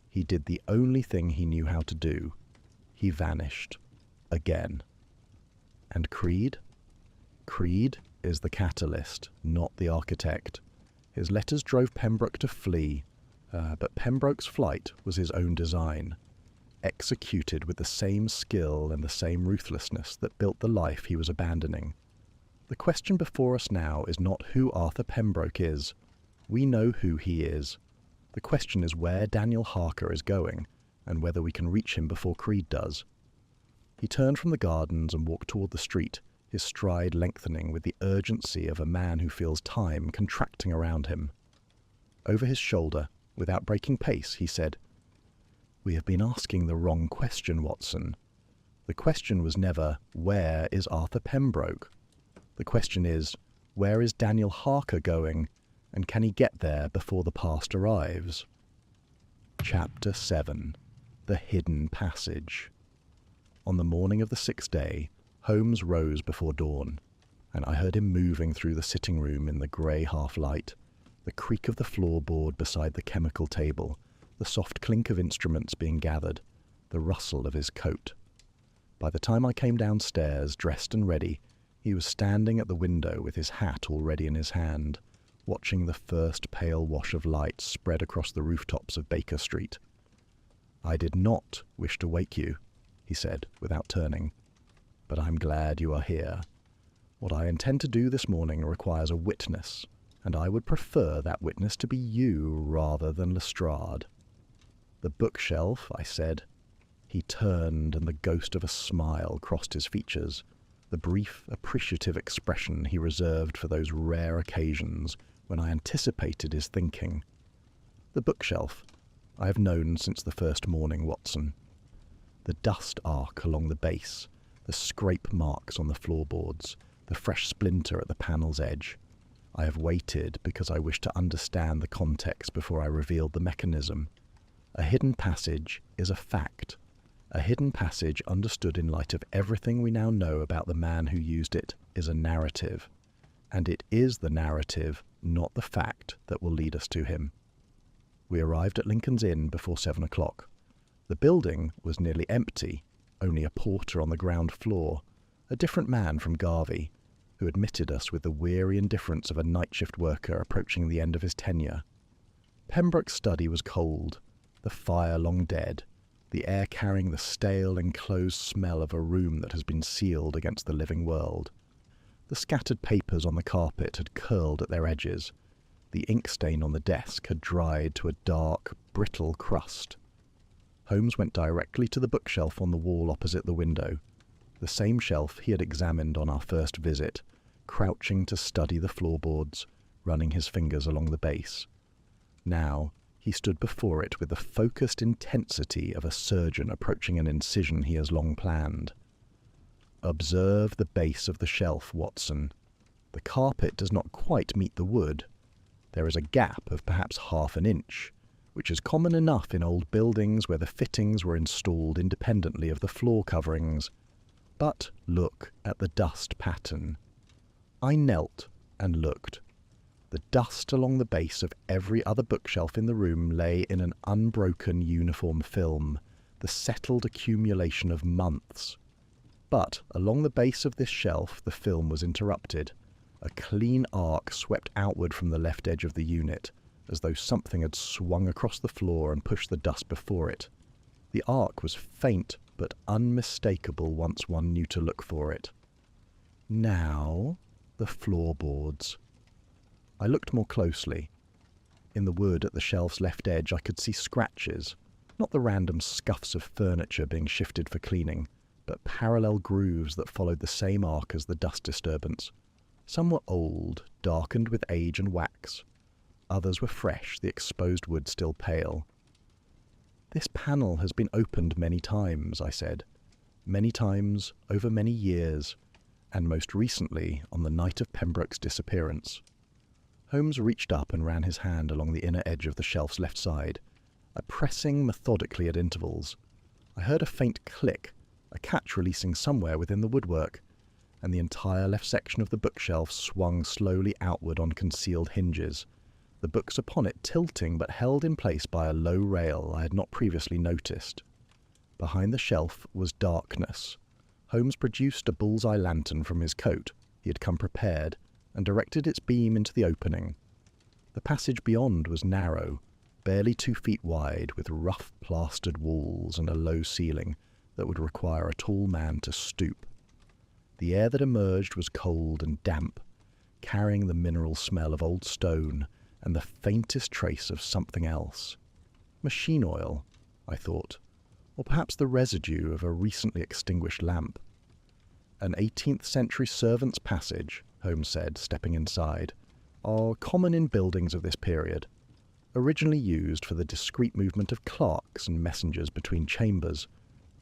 Speaker 1: he did the only thing he knew how to do. He vanished. Again. And Creed? Creed is the catalyst, not the architect. His letters drove Pembroke to flee, but Pembroke's flight was his own design, executed with the same skill and the same ruthlessness that built the life he was abandoning. The question before us now is not who Arthur Pembroke is. We know who he is. The question is where Daniel Harker is going, and whether we can reach him before Creed does. He turned from the gardens and walked toward the street, his stride lengthening with the urgency of a man who feels time contracting around him. Over his shoulder, without breaking pace, he said, "We have been asking the wrong question, Watson. The question was never, where is Arthur Pembroke? The question is, where is Daniel Harker going, and can he get there before the past arrives?" Chapter 7. The Hidden Passage. On the morning of the 6th day, Holmes rose before dawn, and I heard him moving through the sitting room in the grey half-light, the creak of the floorboard beside the chemical table, the soft clink of instruments being gathered, the rustle of his coat. By the time I came downstairs, dressed and ready, he was standing at the window with his hat already in his hand, watching the first pale wash of light spread across the rooftops of Baker Street. "I did not wish to wake you," he said, without turning, "but I'm glad you are here. What I intend to do this morning requires a witness, and I would prefer that witness to be you rather than Lestrade." "The bookshelf," I said. He turned, and the ghost of a smile crossed his features, the brief, appreciative expression he reserved for those rare occasions when I anticipated his thinking. "The bookshelf I have known since the first morning, Watson. The dust arc along the base, the scrape marks on the floorboards, the fresh splinter at the panel's edge. I have waited because I wished to understand the context before I revealed the mechanism. A hidden passage is a fact. A hidden passage understood in light of everything we now know about the man who used it is a narrative, and it is the narrative, not the fact, that will lead us to him. We arrived at Lincoln's Inn before 7 o'clock. The building was nearly empty, only a porter on the ground floor, a different man from Garvey, who admitted us with the weary indifference of a night shift worker approaching the end of his tenure. Pembroke's study was cold, the fire long dead, the air carrying the stale, enclosed smell of a room that has been sealed against the living world. The scattered papers on the carpet had curled at their edges. The ink stain on the desk had dried to a dark, brittle crust. Holmes went directly to the bookshelf on the wall opposite the window, the same shelf he had examined on our first visit, crouching to study the floorboards, running his fingers along the base. Now he stood before it with the focused intensity of a surgeon approaching an incision he has long planned. Observe the base of the shelf, Watson. The carpet does not quite meet the wood. There is a gap of perhaps half an inch, which is common enough in old buildings where the fittings were installed independently of the floor coverings. But look at the dust pattern. I knelt and looked. The dust along the base of every other bookshelf in the room lay in an unbroken uniform film, the settled accumulation of months. But along the base of this shelf the film was interrupted. A clean arc swept outward from the left edge of the unit, as though something had swung across the floor and pushed the dust before it. The arc was faint but unmistakable once one knew to look for it. Now, the floorboards. I looked more closely. In the wood at the shelf's left edge I could see scratches, not the random scuffs of furniture being shifted for cleaning, but parallel grooves that followed the same arc as the dust disturbance. Some were old, darkened with age and wax. Others were fresh, the exposed wood still pale. "This panel has been opened many times," I said. "Many times, over many years, and most recently on the night of Pembroke's disappearance." Holmes reached up and ran his hand along the inner edge of the shelf's left side, pressing methodically at intervals. I heard a faint click, a catch releasing somewhere within the woodwork, and the entire left section of the bookshelf swung slowly outward on concealed hinges, the books upon it tilting but held in place by a low rail I had not previously noticed. Behind the shelf was darkness. Holmes produced a bullseye lantern from his coat. He had come prepared, and directed its beam into the opening. The passage beyond was narrow, barely 2 feet wide, with rough plastered walls and a low ceiling that would require a tall man to stoop. The air that emerged was cold and damp, carrying the mineral smell of old stone and the faintest trace of something else. Machine oil, I thought, or perhaps the residue of a recently extinguished lamp. An 18th century servant's passage, Holmes said, stepping inside, are common in buildings of this period, originally used for the discreet movement of clerks and messengers between chambers,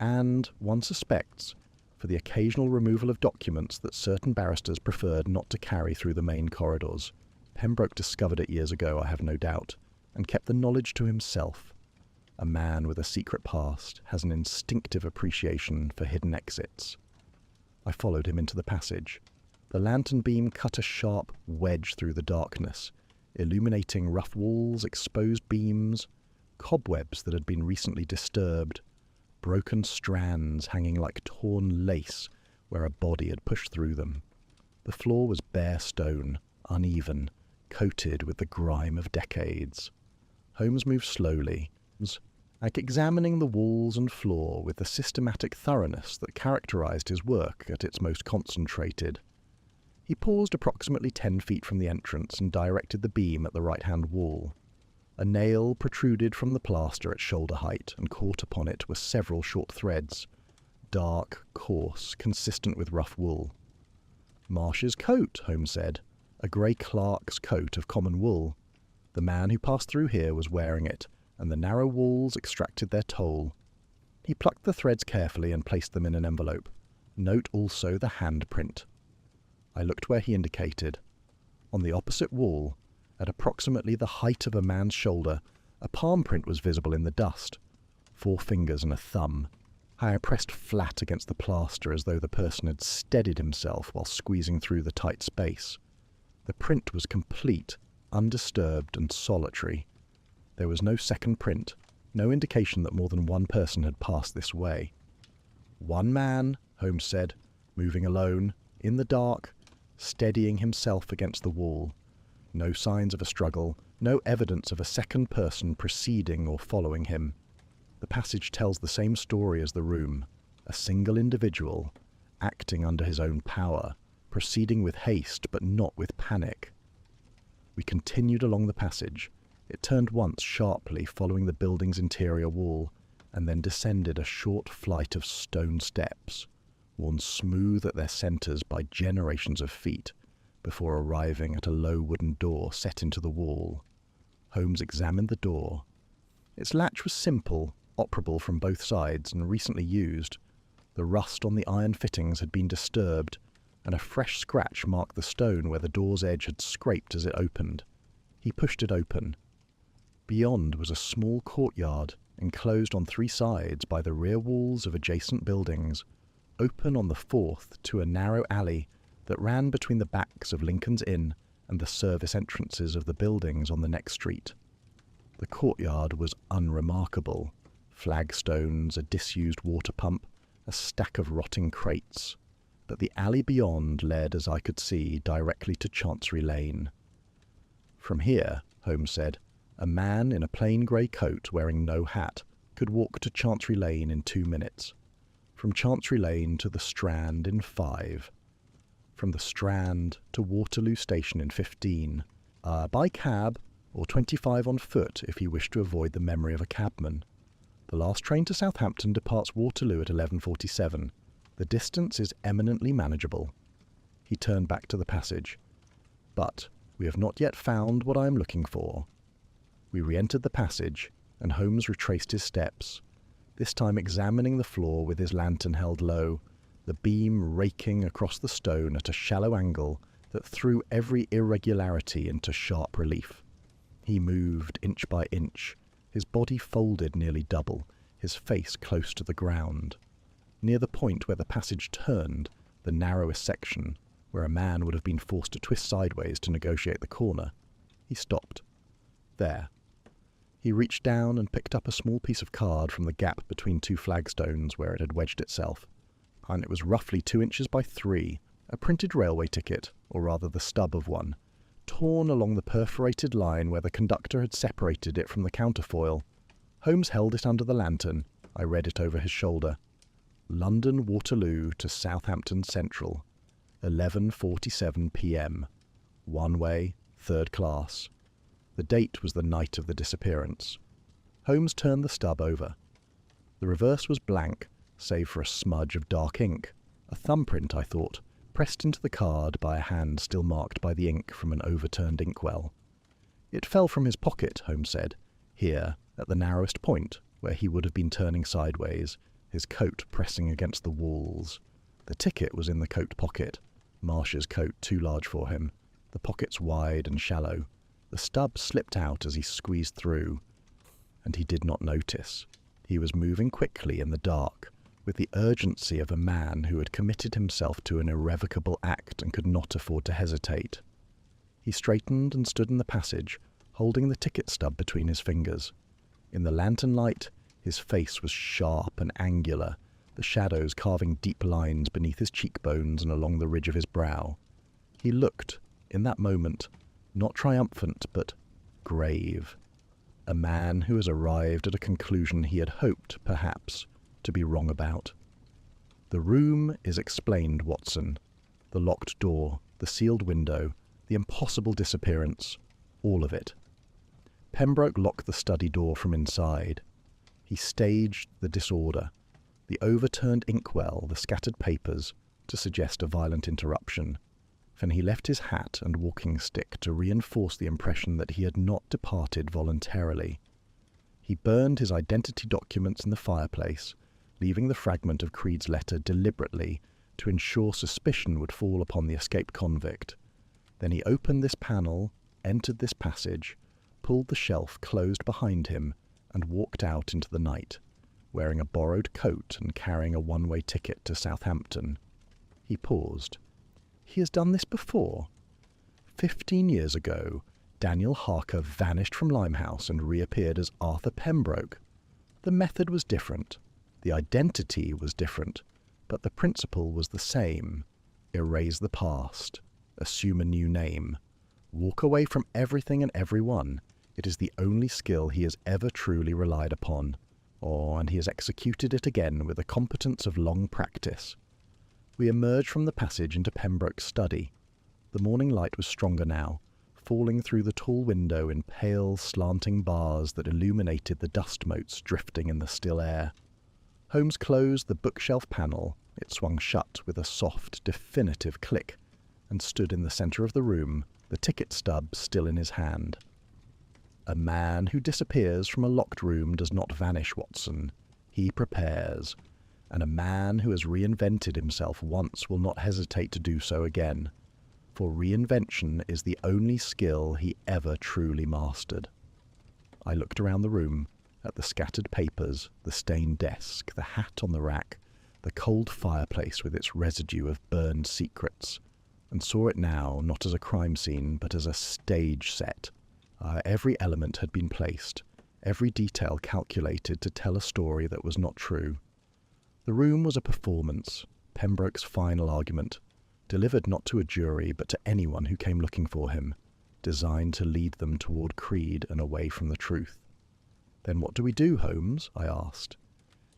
Speaker 1: and, one suspects, for the occasional removal of documents that certain barristers preferred not to carry through the main corridors. Pembroke discovered it years ago, I have no doubt, and kept the knowledge to himself. A man with a secret past has an instinctive appreciation for hidden exits. I followed him into the passage. The lantern beam cut a sharp wedge through the darkness, illuminating rough walls, exposed beams, cobwebs that had been recently disturbed, broken strands hanging like torn lace where a body had pushed through them. The floor was bare stone, uneven, coated with the grime of decades. Holmes moved slowly, like examining the walls and floor with the systematic thoroughness that characterized his work at its most concentrated. He paused approximately 10 feet from the entrance and directed the beam at the right-hand wall. A nail protruded from the plaster at shoulder height, and caught upon it were several short threads, dark, coarse, consistent with rough wool. "Marsh's coat," Holmes said, "a grey clerk's coat of common wool. The man who passed through here was wearing it, and the narrow walls extracted their toll." He plucked the threads carefully and placed them in an envelope. "Note also the handprint." I looked where he indicated. On the opposite wall, at approximately the height of a man's shoulder, a palm print was visible in the dust. 4 fingers and a thumb. I pressed flat against the plaster as though the person had steadied himself while squeezing through the tight space. The print was complete, undisturbed and solitary. There was no second print, no indication that more than one person had passed this way. "One man," Holmes said, moving alone, in the dark, steadying himself against the wall. No signs of a struggle, no evidence of a second person preceding or following him. The passage tells the same story as the room, a single individual, acting under his own power, proceeding with haste but not with panic. We continued along the passage. It turned once sharply, following the building's interior wall, and then descended a short flight of stone steps, worn smooth at their centres by generations of feet, before arriving at a low wooden door set into the wall. Holmes examined the door. Its latch was simple, operable from both sides, and recently used. The rust on the iron fittings had been disturbed, and a fresh scratch marked the stone where the door's edge had scraped as it opened. He pushed it open. Beyond was a small courtyard, enclosed on three sides by the rear walls of adjacent buildings, open on the fourth to a narrow alley that ran between the backs of Lincoln's Inn and the service entrances of the buildings on the next street. The courtyard was unremarkable. Flagstones, a disused water pump, a stack of rotting crates. But the alley beyond led, as I could see, directly to Chancery Lane. From here, Holmes said, a man in a plain grey coat wearing no hat could walk to Chancery Lane in 2 minutes. From Chancery Lane to the Strand in 5. From the Strand to Waterloo Station in 15. By cab, or 25 on foot if he wished to avoid the memory of a cabman. The last train to Southampton departs Waterloo at 11:47. The distance is eminently manageable. He turned back to the passage. But we have not yet found what I am looking for. We re-entered the passage, and Holmes retraced his steps, this time examining the floor with his lantern held low, the beam raking across the stone at a shallow angle that threw every irregularity into sharp relief. He moved inch by inch, his body folded nearly double, his face close to the ground. Near the point where the passage turned, the narrowest section, where a man would have been forced to twist sideways to negotiate the corner, he stopped. There. He reached down and picked up a small piece of card from the gap between two flagstones where it had wedged itself, and it was roughly 2 inches by 3, a printed railway ticket, or rather the stub of one, torn along the perforated line where the conductor had separated it from the counterfoil. Holmes held it under the lantern. I read it over his shoulder. London Waterloo to Southampton Central, 11:47 p.m. One way, 3rd class. The date was the night of the disappearance. Holmes turned the stub over. The reverse was blank, save for a smudge of dark ink. A thumbprint, I thought, pressed into the card by a hand still marked by the ink from an overturned inkwell. It fell from his pocket, Holmes said, here, at the narrowest point, where he would have been turning sideways, his coat pressing against the walls. The ticket was in the coat pocket, Marsh's coat too large for him, the pockets wide and shallow. The stub slipped out as he squeezed through, and he did not notice. He was moving quickly in the dark, with the urgency of a man who had committed himself to an irrevocable act and could not afford to hesitate. He straightened and stood in the passage, holding the ticket stub between his fingers. In the lantern light, his face was sharp and angular, the shadows carving deep lines beneath his cheekbones and along the ridge of his brow. He looked, in that moment, not triumphant, but grave. A man who has arrived at a conclusion he had hoped, perhaps, to be wrong about. The room is explained, Watson. The locked door, the sealed window, the impossible disappearance, all of it. Pembroke locked the study door from inside. He staged the disorder, the overturned inkwell, the scattered papers, to suggest a violent interruption. Then he left his hat and walking stick to reinforce the impression that he had not departed voluntarily. He burned his identity documents in the fireplace, leaving the fragment of Creed's letter deliberately to ensure suspicion would fall upon the escaped convict. Then he opened this panel, entered this passage, pulled the shelf closed behind him, and walked out into the night. wearing a borrowed coat and carrying a one-way ticket to Southampton. He paused. He has done this before. 15 years ago, Daniel Harker vanished from Limehouse and reappeared as Arthur Pembroke. The method was different. The identity was different. But the principle was the same. Erase the past. Assume a new name. Walk away from everything and everyone. It is the only skill he has ever truly relied upon. And he has executed it again with the competence of long practice. We emerged from the passage into Pembroke's study. The morning light was stronger now, falling through the tall window in pale, slanting bars that illuminated the dust motes drifting in the still air. Holmes closed the bookshelf panel. It swung shut with a soft, definitive click, and stood in the centre of the room, the ticket stub still in his hand. A man who disappears from a locked room does not vanish, Watson. He prepares. And a man who has reinvented himself once will not hesitate to do so again. For reinvention is the only skill he ever truly mastered. I looked around the room, at the scattered papers, the stained desk, the hat on the rack, the cold fireplace with its residue of burned secrets, and saw it now not as a crime scene but as a stage set. Every element had been placed, every detail calculated to tell a story that was not true. The room was a performance, Pembroke's final argument, delivered not to a jury but to anyone who came looking for him, designed to lead them toward creed and away from the truth. "Then what do we do, Holmes?" I asked.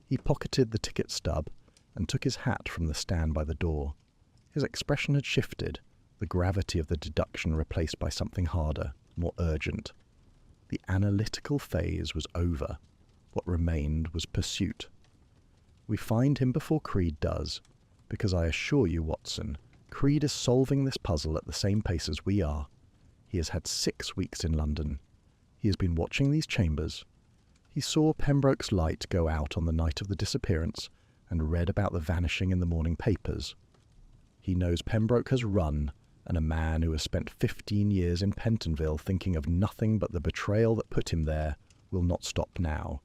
Speaker 1: He pocketed the ticket stub and took his hat from the stand by the door. His expression had shifted, the gravity of the deduction replaced by something harder, more urgent. The analytical phase was over. What remained was pursuit. We find him before Creed does, because I assure you, Watson, Creed is solving this puzzle at the same pace as we are. He has had 6 weeks in London. He has been watching these chambers. He saw Pembroke's light go out on the night of the disappearance and read about the vanishing in the morning papers. He knows Pembroke has run, and a man who has spent 15 years in Pentonville thinking of nothing but the betrayal that put him there will not stop now.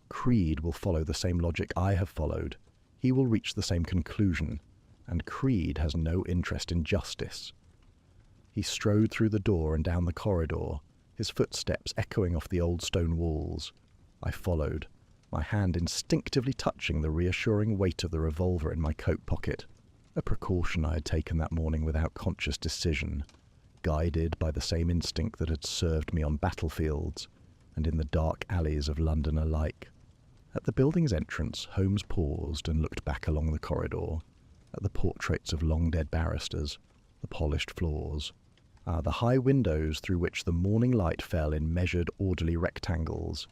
Speaker 1: Creed will follow the same logic I have followed. He will reach the same conclusion, and Creed has no interest in justice. He strode through the door and down the corridor, his footsteps echoing off the old stone walls. I followed, my hand instinctively touching the reassuring weight of the revolver in my coat pocket, a precaution I had taken that morning without conscious decision, guided by the same instinct that had served me on battlefields and in the dark alleys of London alike. At the building's entrance, Holmes paused and looked back along the corridor, at the portraits of long-dead barristers, the polished floors, the high windows through which the morning light fell in measured, orderly rectangles.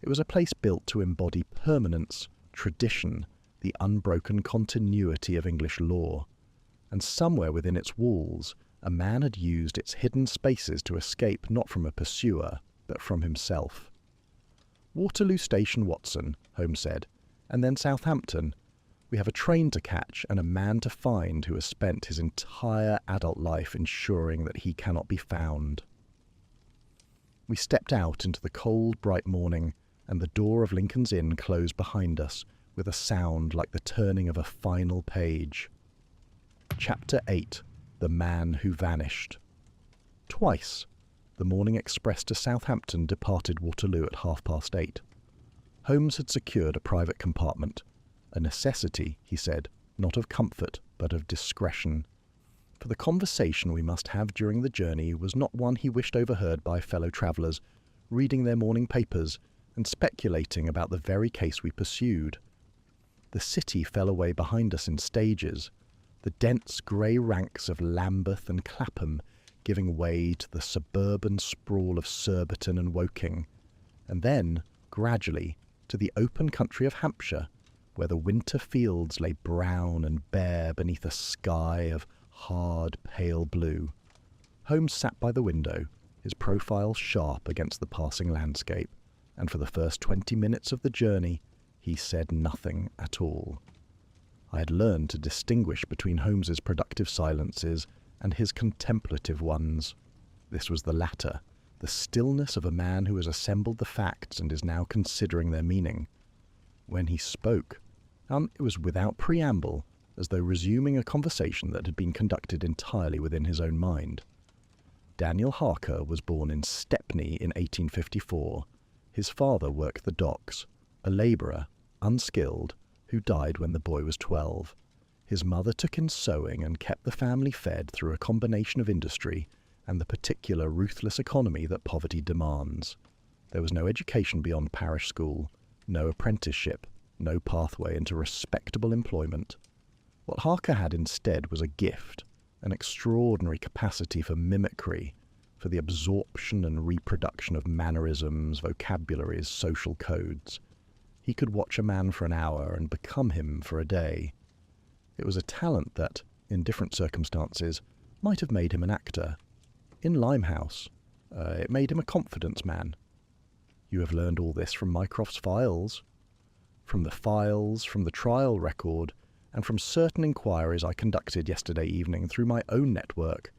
Speaker 1: It was a place built to embody permanence, tradition, the unbroken continuity of English law. And somewhere within its walls, a man had used its hidden spaces to escape not from a pursuer, but from himself. "Waterloo Station, Watson," Holmes said, "and then Southampton. We have a train to catch and a man to find who has spent his entire adult life ensuring that he cannot be found." We stepped out into the cold, bright morning, and the door of Lincoln's Inn closed behind us with a sound like the turning of a final page. Chapter 8. The Man Who Vanished. Twice, the morning express to Southampton departed Waterloo at 8:30. Holmes had secured a private compartment, a necessity, he said, not of comfort, but of discretion. For the conversation we must have during the journey was not one he wished overheard by fellow travellers, reading their morning papers and speculating about the very case we pursued. The city fell away behind us in stages, the dense grey ranks of Lambeth and Clapham giving way to the suburban sprawl of Surbiton and Woking, and then, gradually, to the open country of Hampshire, where the winter fields lay brown and bare beneath a sky of hard, pale blue. Holmes sat by the window, his profile sharp against the passing landscape, and for the first 20 minutes of the journey he said nothing at all. I had learned to distinguish between Holmes's productive silences and his contemplative ones. This was the latter, the stillness of a man who has assembled the facts and is now considering their meaning. When he spoke, it was without preamble, as though resuming a conversation that had been conducted entirely within his own mind. Daniel Harker was born in Stepney in 1854. His father worked the docks, a labourer, unskilled, who died when the boy was 12. His mother took in sewing and kept the family fed through a combination of industry and the particular ruthless economy that poverty demands. There was no education beyond parish school, no apprenticeship, no pathway into respectable employment. What Harker had instead was a gift, an extraordinary capacity for mimicry, for the absorption and reproduction of mannerisms, vocabularies, social codes. He could watch a man for an hour and become him for a day. It was a talent that, in different circumstances, might have made him an actor. In Limehouse, it made him a confidence man. You have learned all this from Mycroft's files. From the files, from the trial record, and from certain inquiries I conducted yesterday evening through my own network.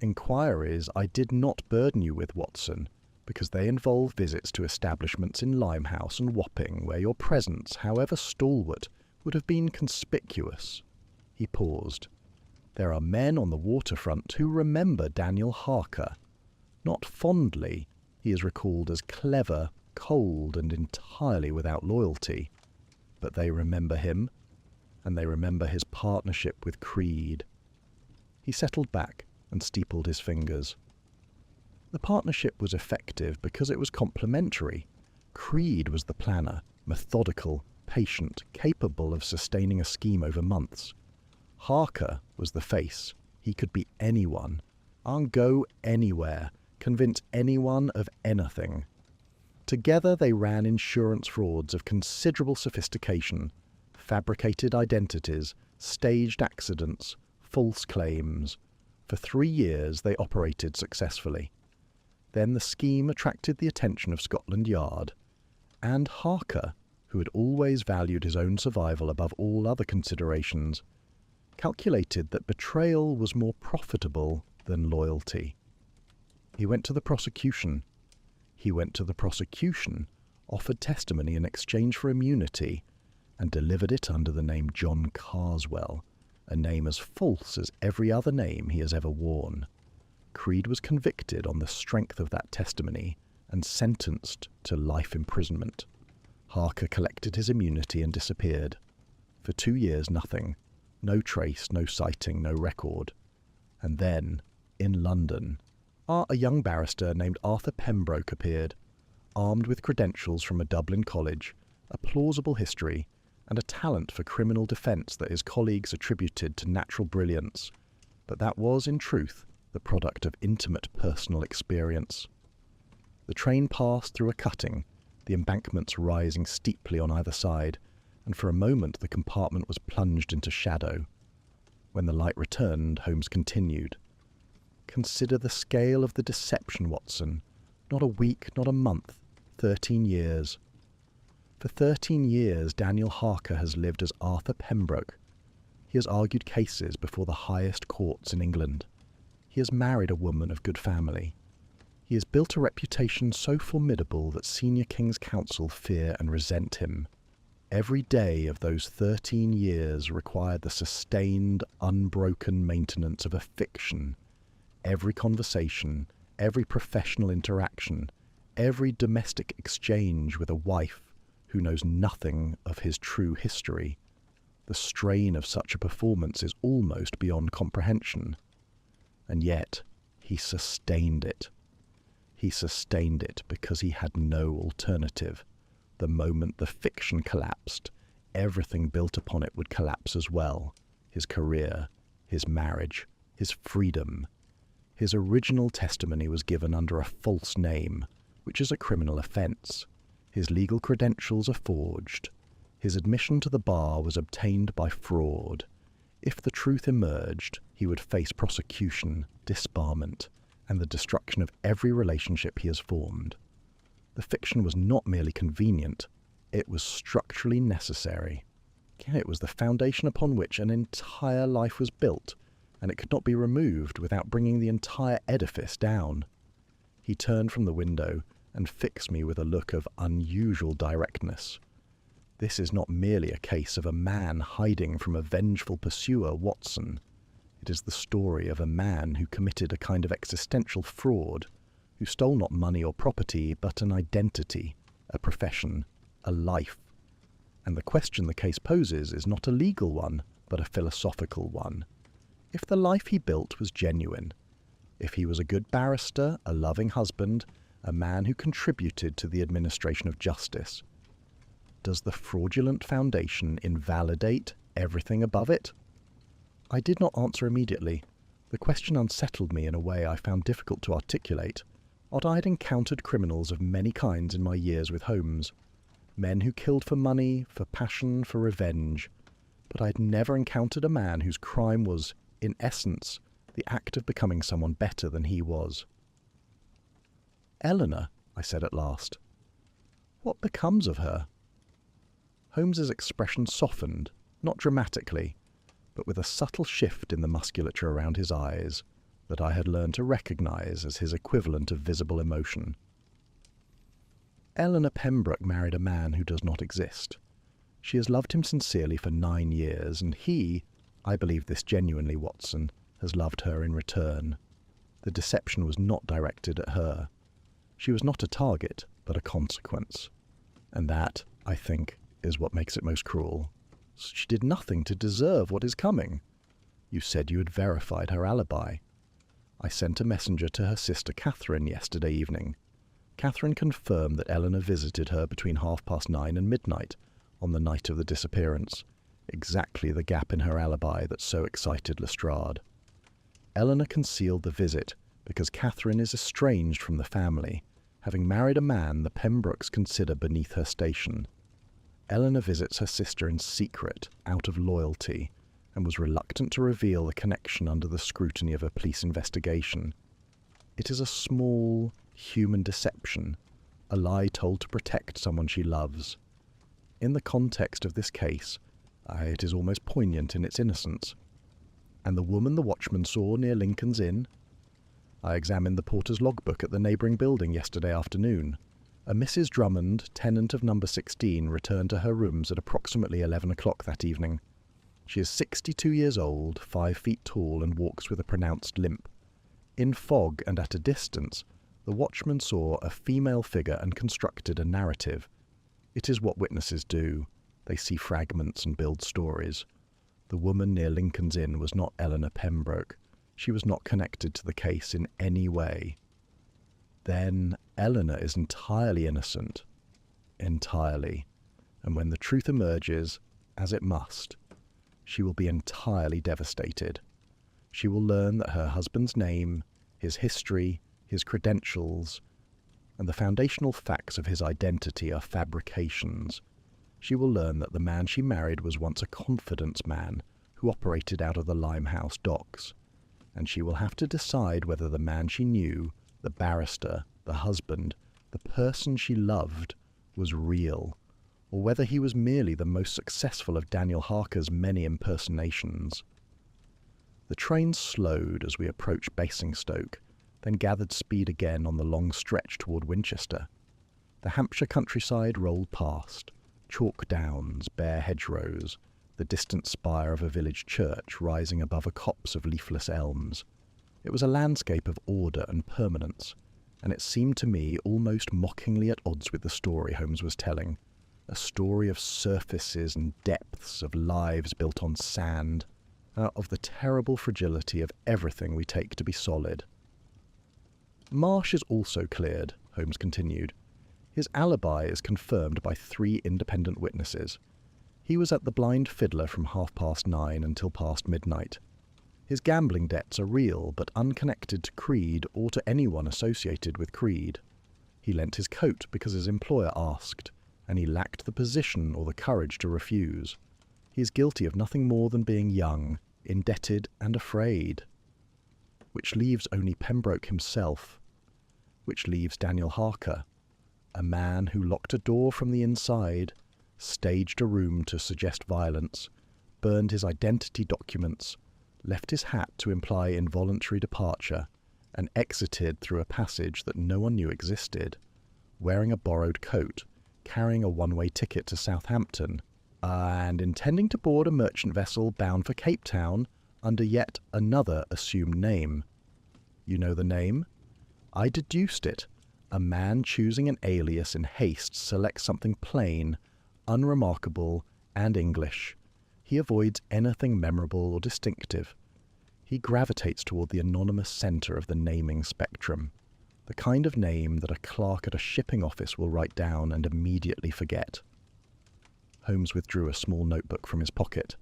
Speaker 1: Inquiries I did not burden you with, Watson, because they involve visits to establishments in Limehouse and Wapping where your presence, however stalwart, would have been conspicuous. He paused. There are men on the waterfront who remember Daniel Harker. Not fondly, he is recalled as clever, cold, and entirely without loyalty. But they remember him, and they remember his partnership with Creed. He settled back and steepled his fingers. The partnership was effective because it was complementary. Creed was the planner, methodical, patient, capable of sustaining a scheme over months. Harker was the face. He could be anyone, go anywhere, convince anyone of anything. Together they ran insurance frauds of considerable sophistication, fabricated identities, staged accidents, false claims. For 3 years they operated successfully. Then the scheme attracted the attention of Scotland Yard, and Harker, who had always valued his own survival above all other considerations, calculated that betrayal was more profitable than loyalty. He went to the prosecution. Offered testimony in exchange for immunity, and delivered it under the name John Carswell, a name as false as every other name he has ever worn. Creed was convicted on the strength of that testimony and sentenced to life imprisonment. Harker collected his immunity and disappeared. For 2 years, nothing. No trace, no sighting, no record. And then, in London, a young barrister named Arthur Pembroke appeared, armed with credentials from a Dublin college, a plausible history, and a talent for criminal defence that his colleagues attributed to natural brilliance, but that was, in truth, the product of intimate personal experience. The train passed through a cutting, the embankments rising steeply on either side, and for a moment the compartment was plunged into shadow. When the light returned, Holmes continued. Consider the scale of the deception, Watson. Not a week, not a month, 13 years. For 13 years Daniel Harker has lived as Arthur Pembroke. He has argued cases before the highest courts in England. He has married a woman of good family. He has built a reputation so formidable that senior King's Counsel fear and resent him. Every day of those 13 years required the sustained, unbroken maintenance of a fiction. Every conversation, every professional interaction, every domestic exchange with a wife who knows nothing of his true history. The strain of such a performance is almost beyond comprehension. And yet, he sustained it. He sustained it because he had no alternative. The moment the fiction collapsed, everything built upon it would collapse as well. His career, his marriage, his freedom. His original testimony was given under a false name, which is a criminal offence. His legal credentials are forged. His admission to the bar was obtained by fraud. If the truth emerged, he would face prosecution, disbarment, and the destruction of every relationship he has formed. The fiction was not merely convenient, it was structurally necessary. It was the foundation upon which an entire life was built, and it could not be removed without bringing the entire edifice down. He turned from the window and fixed me with a look of unusual directness. This is not merely a case of a man hiding from a vengeful pursuer, Watson. It is the story of a man who committed a kind of existential fraud, who stole not money or property, but an identity, a profession, a life. And the question the case poses is not a legal one, but a philosophical one. If the life he built was genuine, if he was a good barrister, a loving husband, a man who contributed to the administration of justice, does the fraudulent foundation invalidate everything above it? I did not answer immediately. The question unsettled me in a way I found difficult to articulate. I had encountered criminals of many kinds in my years with Holmes. Men who killed for money, for passion, for revenge. But I had never encountered a man whose crime was, in essence, the act of becoming someone better than he was. "Eleanor," I said at last. "What becomes of her?" Holmes's expression softened, not dramatically, but with a subtle shift in the musculature around his eyes that I had learned to recognize as his equivalent of visible emotion. "Eleanor Pembroke married a man who does not exist. She has loved him sincerely for 9 years, and he, I believe this genuinely, Watson, has loved her in return. The deception was not directed at her. She was not a target, but a consequence. And that, I think, is what makes it most cruel. She did nothing to deserve what is coming. You said you had verified her alibi. I sent a messenger to her sister Catherine yesterday evening. Catherine confirmed that Eleanor visited her between 9:30 and midnight on the night of the disappearance, exactly the gap in her alibi that so excited Lestrade. Eleanor concealed the visit because Catherine is estranged from the family, having married a man the Pembrokes consider beneath her station. Eleanor visits her sister in secret, out of loyalty, and was reluctant to reveal the connection under the scrutiny of a police investigation. It is a small, human deception, a lie told to protect someone she loves. In the context of this case, it is almost poignant in its innocence. And the woman the watchman saw near Lincoln's Inn? I examined the porter's logbook at the neighbouring building yesterday afternoon. A Mrs. Drummond, tenant of number 16, returned to her rooms at approximately 11 o'clock that evening. She is 62 years old, 5 feet tall, and walks with a pronounced limp. In fog and at a distance, the watchman saw a female figure and constructed a narrative. It is what witnesses do. They see fragments and build stories. The woman near Lincoln's Inn was not Eleanor Pembroke. She was not connected to the case in any way. Then Eleanor is entirely innocent. Entirely. And when the truth emerges, as it must, she will be entirely devastated. She will learn that her husband's name, his history, his credentials, and the foundational facts of his identity are fabrications. She will learn that the man she married was once a confidence man who operated out of the Limehouse docks, and she will have to decide whether the man she knew, the barrister, the husband, the person she loved, was real, or whether he was merely the most successful of Daniel Harker's many impersonations. The train slowed as we approached Basingstoke, then gathered speed again on the long stretch toward Winchester. The Hampshire countryside rolled past, chalk downs, bare hedgerows, the distant spire of a village church rising above a copse of leafless elms. It was a landscape of order and permanence, and it seemed to me almost mockingly at odds with the story Holmes was telling, a story of surfaces and depths, of lives built on sand, of the terrible fragility of everything we take to be solid. Marsh is also cleared, Holmes continued. His alibi is confirmed by 3 independent witnesses. He was at the Blind Fiddler from 9:30 until past midnight. His gambling debts are real, but unconnected to Creed or to anyone associated with Creed. He lent his coat because his employer asked, and he lacked the position or the courage to refuse. He is guilty of nothing more than being young, indebted, and afraid. Which leaves only Pembroke himself. Which leaves Daniel Harker, a man who locked a door from the inside, staged a room to suggest violence, burned his identity documents, left his hat to imply involuntary departure, and exited through a passage that no one knew existed, wearing a borrowed coat, carrying a one-way ticket to Southampton, and intending to board a merchant vessel bound for Cape Town under yet another assumed name. You know the name? I deduced it. A man choosing an alias in haste selects something plain, unremarkable, and English. He avoids anything memorable or distinctive. He gravitates toward the anonymous centre of the naming spectrum, the kind of name that a clerk at a shipping office will write down and immediately forget. Holmes withdrew a small notebook from his pocket.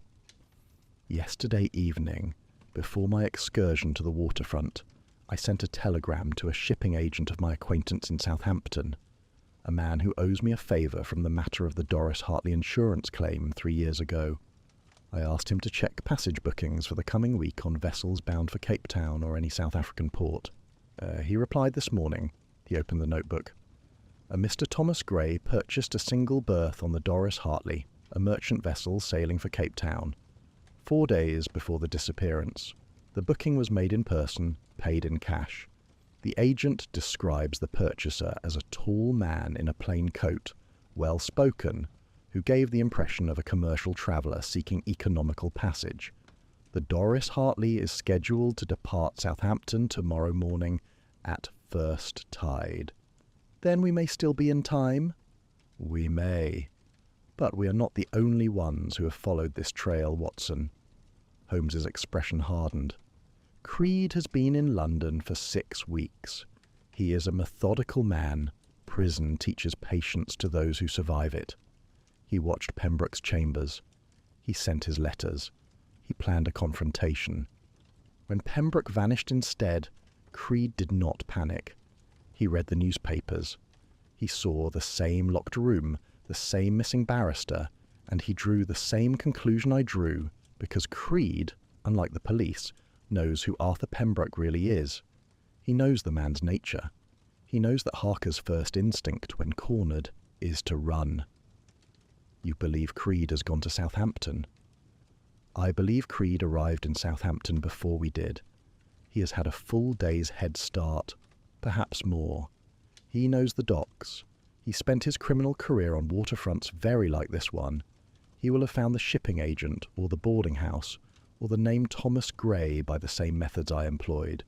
Speaker 1: Yesterday evening, before my excursion to the waterfront, I sent a telegram to a shipping agent of my acquaintance in Southampton, a man who owes me a favour from the matter of the Doris Hartley insurance claim 3 years ago. I asked him to check passage bookings for the coming week on vessels bound for Cape Town or any South African port. He replied this morning. He opened the notebook. A Mr. Thomas Gray purchased a single berth on the Doris Hartley, a merchant vessel sailing for Cape Town, 4 days before the disappearance. The booking was made in person, paid in cash. The agent describes the purchaser as a tall man in a plain coat, well-spoken, who gave the impression of a commercial traveller seeking economical passage. The Doris Hartley is scheduled to depart Southampton tomorrow morning at first tide. Then we may still be in time? We may. But we are not the only ones who have followed this trail, Watson. Holmes's expression hardened. Creed has been in London for 6 weeks. He is a methodical man. Prison teaches patience to those who survive it. He watched Pembroke's chambers. He sent his letters. He planned a confrontation. When Pembroke vanished instead, Creed did not panic. He read the newspapers. He saw the same locked room, the same missing barrister, and he drew the same conclusion I drew, because Creed, unlike the police, knows who Arthur Pembroke really is. He knows the man's nature. He knows that Harker's first instinct, when cornered, is to run. You believe Creed has gone to Southampton? I believe Creed arrived in Southampton before we did. He has had a full day's head start, perhaps more. He knows the docks. He spent his criminal career on waterfronts very like this one. He will have found the shipping agent, or the boarding house, or the name Thomas Gray by the same methods I employed.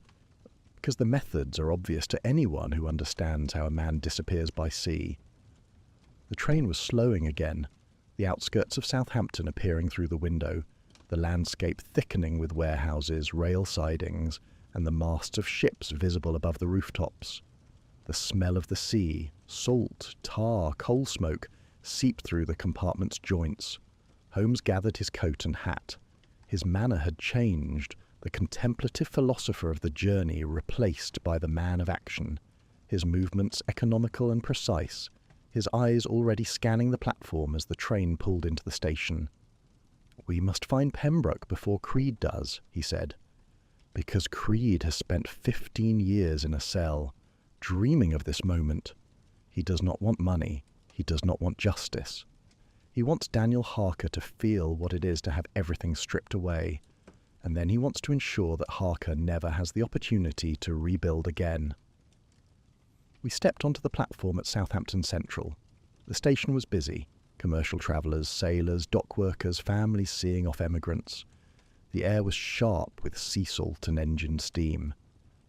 Speaker 1: Because the methods are obvious to anyone who understands how a man disappears by sea. The train was slowing again, the outskirts of Southampton appearing through the window, the landscape thickening with warehouses, rail sidings, and the masts of ships visible above the rooftops. The smell of the sea, salt, tar, coal smoke, seeped through the compartment's joints. Holmes gathered his coat and hat. His manner had changed, the contemplative philosopher of the journey replaced by the man of action, his movements economical and precise, his eyes already scanning the platform as the train pulled into the station. "We must find Pembroke before Creed does," he said, "because Creed has spent 15 years in a cell, dreaming of this moment. He does not want money. He does not want justice. He wants Daniel Harker to feel what it is to have everything stripped away, and then he wants to ensure that Harker never has the opportunity to rebuild again." We stepped onto the platform at Southampton Central. The station was busy. Commercial travellers, sailors, dock workers, families seeing off emigrants. The air was sharp with sea salt and engine steam.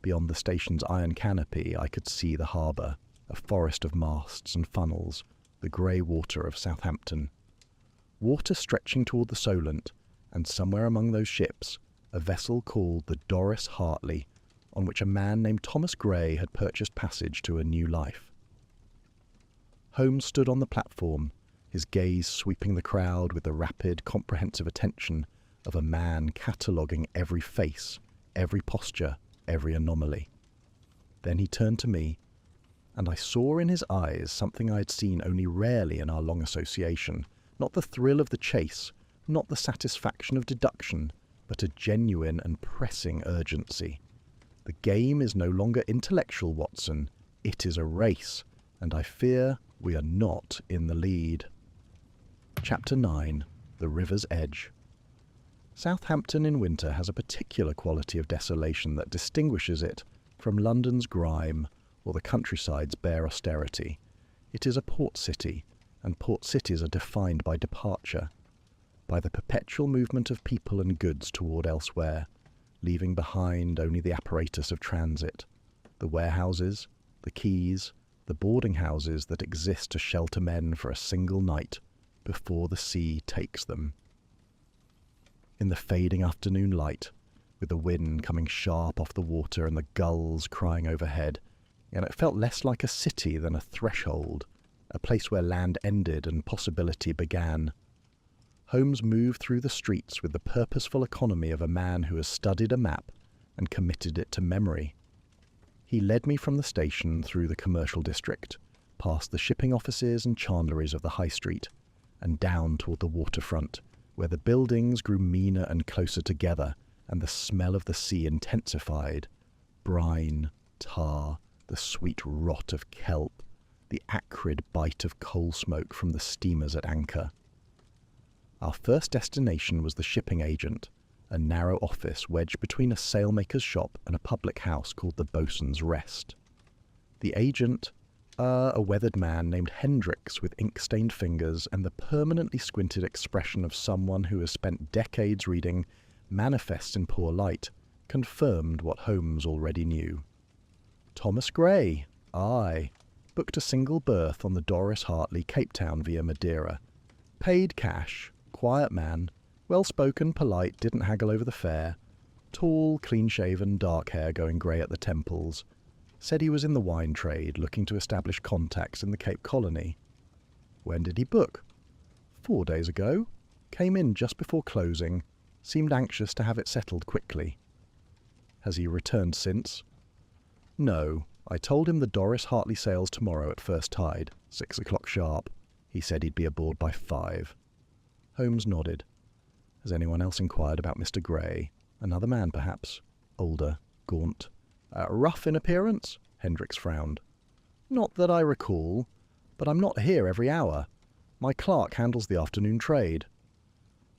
Speaker 1: Beyond the station's iron canopy I could see the harbour, a forest of masts and funnels, the grey water of Southampton. Water stretching toward the Solent, and somewhere among those ships, a vessel called the Doris Hartley, on which a man named Thomas Gray had purchased passage to a new life. Holmes stood on the platform, his gaze sweeping the crowd with the rapid, comprehensive attention of a man cataloguing every face, every posture, every anomaly. Then he turned to me, and I saw in his eyes something I had seen only rarely in our long association, not the thrill of the chase, not the satisfaction of deduction, but a genuine and pressing urgency. The game is no longer intellectual, Watson. It is a race, and I fear we are not in the lead. Chapter 9. The River's Edge. Southampton in winter has a particular quality of desolation that distinguishes it from London's grime or the countryside's bare austerity. It is a port city, and port cities are defined by departure, by the perpetual movement of people and goods toward elsewhere, leaving behind only the apparatus of transit, the warehouses, the quays, the boarding houses that exist to shelter men for a single night before the sea takes them. In the fading afternoon light, with the wind coming sharp off the water and the gulls crying overhead, and it felt less like a city than a threshold, a place where land ended and possibility began. Holmes moved through the streets with the purposeful economy of a man who has studied a map and committed it to memory. He led me from the station through the commercial district, past the shipping offices and chandleries of the high street, and down toward the waterfront, where the buildings grew meaner and closer together, and the smell of the sea intensified. Brine, tar, the sweet rot of kelp, the acrid bite of coal smoke from the steamers at anchor. Our first destination was the shipping agent, a narrow office wedged between a sailmaker's shop and a public house called the Boatswain's Rest. The agent, a weathered man named Hendricks with ink-stained fingers and the permanently squinted expression of someone who has spent decades reading manifests in poor light, confirmed what Holmes already knew. Thomas Gray, aye, booked a single berth on the Doris Hartley, Cape Town via Madeira. Paid cash, quiet man, well-spoken, polite, didn't haggle over the fare. Tall, clean-shaven, dark hair going grey at the temples. Said he was in the wine trade, looking to establish contacts in the Cape Colony. When did he book? 4 days ago. Came in just before closing. Seemed anxious to have it settled quickly. Has he returned since? No. I told him the Doris Hartley sails tomorrow at first tide, 6 o'clock sharp. He said he'd be aboard by 5. Holmes nodded. Has anyone else inquired about Mr. Gray? Another man, perhaps? Older, gaunt. Rough in appearance? Hendricks frowned. Not that I recall, but I'm not here every hour. My clerk handles the afternoon trade.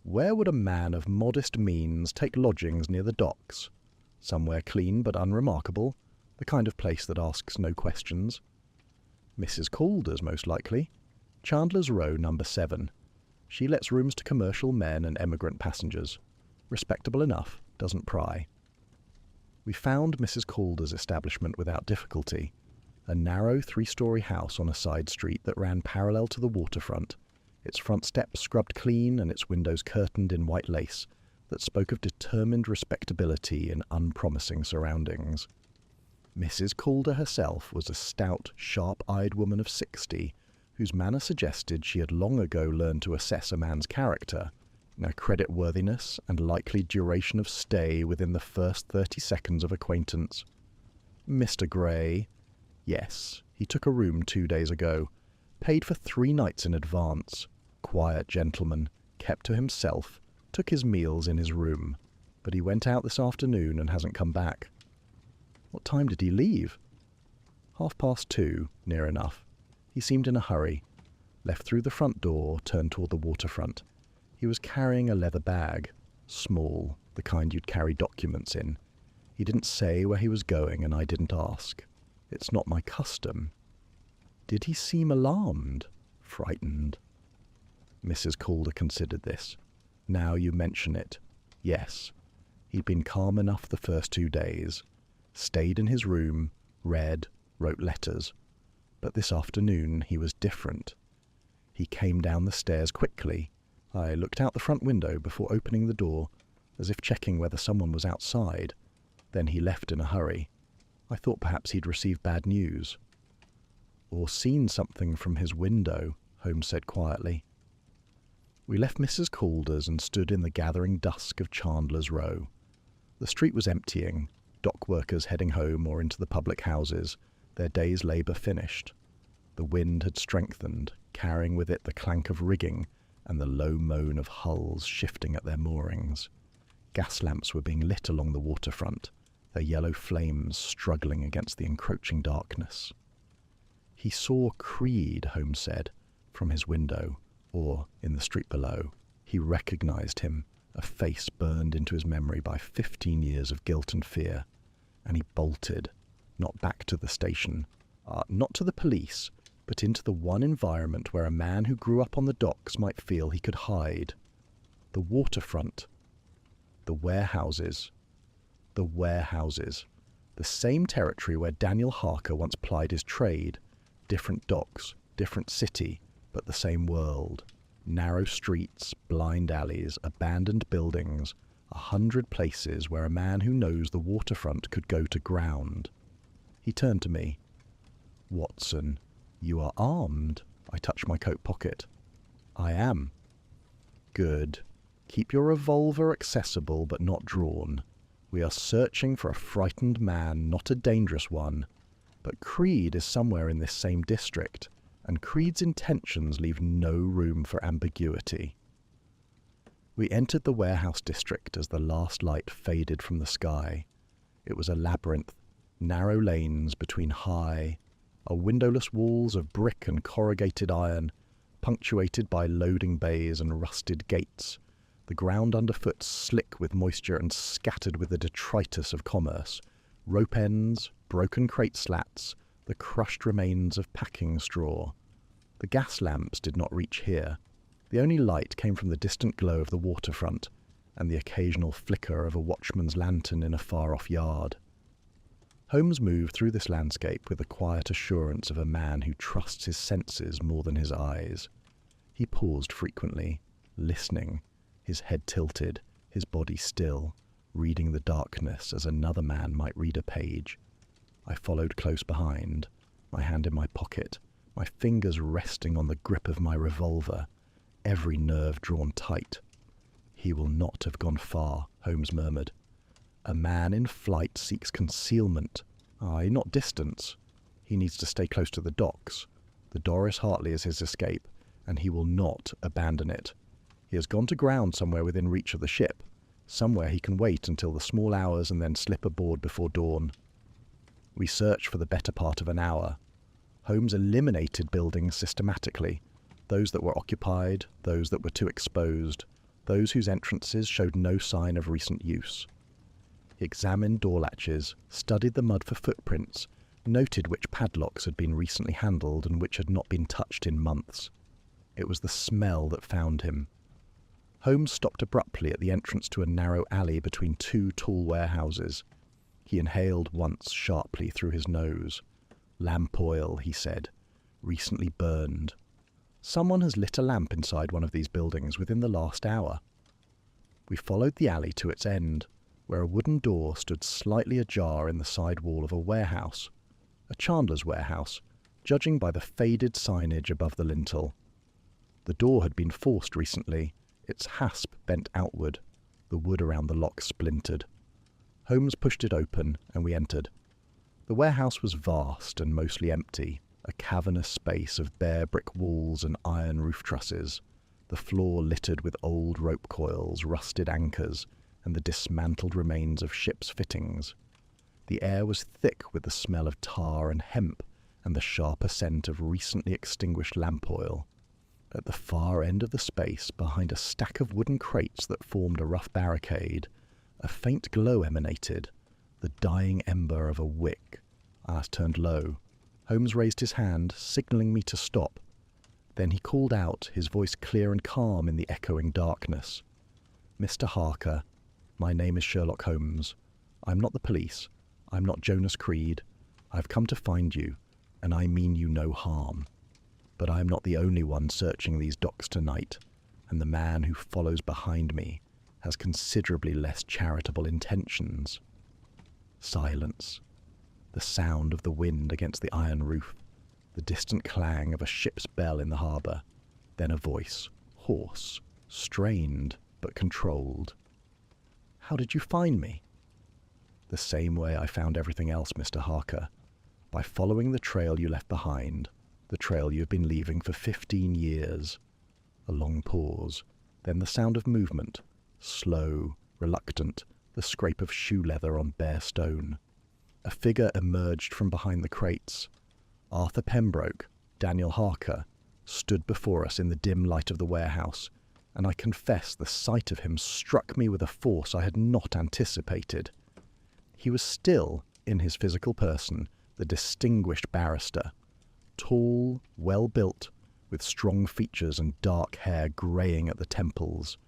Speaker 1: Where would a man of modest means take lodgings near the docks? Somewhere clean but unremarkable, the kind of place that asks no questions. Mrs. Calder's, most likely. Chandler's Row, number 7. She lets rooms to commercial men and emigrant passengers. Respectable enough, doesn't pry. We found Mrs. Calder's establishment without difficulty, a narrow 3-story house on a side street that ran parallel to the waterfront, its front steps scrubbed clean and its windows curtained in white lace that spoke of determined respectability in unpromising surroundings. Mrs. Calder herself was a stout, sharp-eyed woman of 60, whose manner suggested she had long ago learned to assess a man's character, creditworthiness and likely duration of stay within the first 30 seconds of acquaintance. Mr. Gray? Yes, he took a room 2 days ago, paid for 3 nights in advance. Quiet gentleman, kept to himself, took his meals in his room, but he went out this afternoon and hasn't come back. What time did he leave? 2:30, near enough. He seemed in a hurry. Left through the front door, turned toward the waterfront. He was carrying a leather bag, small, the kind you'd carry documents in. He didn't say where he was going, and I didn't ask. It's not my custom. Did he seem alarmed? Frightened? Mrs. Calder considered this. Now you mention it. Yes. He'd been calm enough the first 2 days. Stayed in his room, read, wrote letters. But this afternoon he was different. He came down the stairs quickly. I looked out the front window before opening the door, as if checking whether someone was outside. Then he left in a hurry. I thought perhaps he'd received bad news. Or seen something from his window, Holmes said quietly. We left Mrs. Calder's and stood in the gathering dusk of Chandler's Row. The street was emptying, dock workers heading home or into the public houses, their day's labour finished. The wind had strengthened, carrying with it the clank of rigging and the low moan of hulls shifting at their moorings. Gas lamps were being lit along the waterfront, their yellow flames struggling against the encroaching darkness. He saw Creed, Holmes said, from his window, or in the street below. He recognized him, a face burned into his memory by 15 years of guilt and fear, and he bolted, not back to the station, not to the police, but into the one environment where a man who grew up on the docks might feel he could hide. The waterfront. The warehouses. The warehouses. The same territory where Daniel Harker once plied his trade. Different docks, different city, but the same world. Narrow streets, blind alleys, abandoned buildings, 100 places where a man who knows the waterfront could go to ground. He turned to me. "Watson, you are armed." I touched my coat pocket. "I am." "Good. Keep your revolver accessible but not drawn. We are searching for a frightened man, not a dangerous one. But Creed is somewhere in this same district, and Creed's intentions leave no room for ambiguity." We entered the warehouse district as the last light faded from the sky. It was a labyrinth, narrow lanes between high, windowless walls of brick and corrugated iron, punctuated by loading bays and rusted gates, the ground underfoot slick with moisture and scattered with the detritus of commerce, rope ends, broken crate slats, the crushed remains of packing straw. The gas lamps did not reach here. The only light came from the distant glow of the waterfront and the occasional flicker of a watchman's lantern in a far-off yard. Holmes moved through this landscape with the quiet assurance of a man who trusts his senses more than his eyes. He paused frequently, listening, his head tilted, his body still, reading the darkness as another man might read a page. I followed close behind, my hand in my pocket, my fingers resting on the grip of my revolver, every nerve drawn tight. "He will not have gone far," Holmes murmured. "A man in flight seeks concealment. Aye, not distance. He needs to stay close to the docks. The Doris Hartley is his escape, and he will not abandon it. He has gone to ground somewhere within reach of the ship, somewhere he can wait until the small hours and then slip aboard before dawn." We searched for the better part of an hour. Holmes eliminated buildings systematically, those that were occupied, those that were too exposed, those whose entrances showed no sign of recent use. He examined door latches, studied the mud for footprints, noted which padlocks had been recently handled and which had not been touched in months. It was the smell that found him. Holmes stopped abruptly at the entrance to a narrow alley between two tall warehouses. He inhaled once sharply through his nose. "Lamp oil," he said, "recently burned. Someone has lit a lamp inside one of these buildings within the last hour." We followed the alley to its end, where a wooden door stood slightly ajar in the side wall of a warehouse. A chandler's warehouse, judging by the faded signage above the lintel. The door had been forced recently, its hasp bent outward, the wood around the lock splintered. Holmes pushed it open, and we entered. The warehouse was vast and mostly empty, a cavernous space of bare brick walls and iron roof trusses, the floor littered with old rope coils, rusted anchors, and the dismantled remains of ship's fittings. The air was thick with the smell of tar and hemp, and the sharper scent of recently extinguished lamp oil. At the far end of the space, behind a stack of wooden crates that formed a rough barricade, a faint glow emanated, the dying ember of a wick. Ours turned low. Holmes raised his hand, signalling me to stop. Then he called out, his voice clear and calm in the echoing darkness. "Mr. Harker, my name is Sherlock Holmes. I'm not the police. I'm not Jonas Creed. I've come to find you, and I mean you no harm. But I am not the only one searching these docks tonight, and the man who follows behind me has considerably less charitable intentions." Silence. The sound of the wind against the iron roof, the distant clang of a ship's bell in the harbour, then a voice, hoarse, strained, but controlled. "How did you find me?" "The same way I found everything else, Mr. Harker, by following the trail you left behind, the trail you've been leaving for 15 years. A long pause, then the sound of movement, slow, reluctant, the scrape of shoe leather on bare stone. A figure emerged from behind the crates. Arthur Pembroke, Daniel Harker, stood before us in the dim light of the warehouse, and I confess the sight of him struck me with a force I had not anticipated. He was still, in his physical person, the distinguished barrister, tall, well-built, with strong features and dark hair greying at the temples.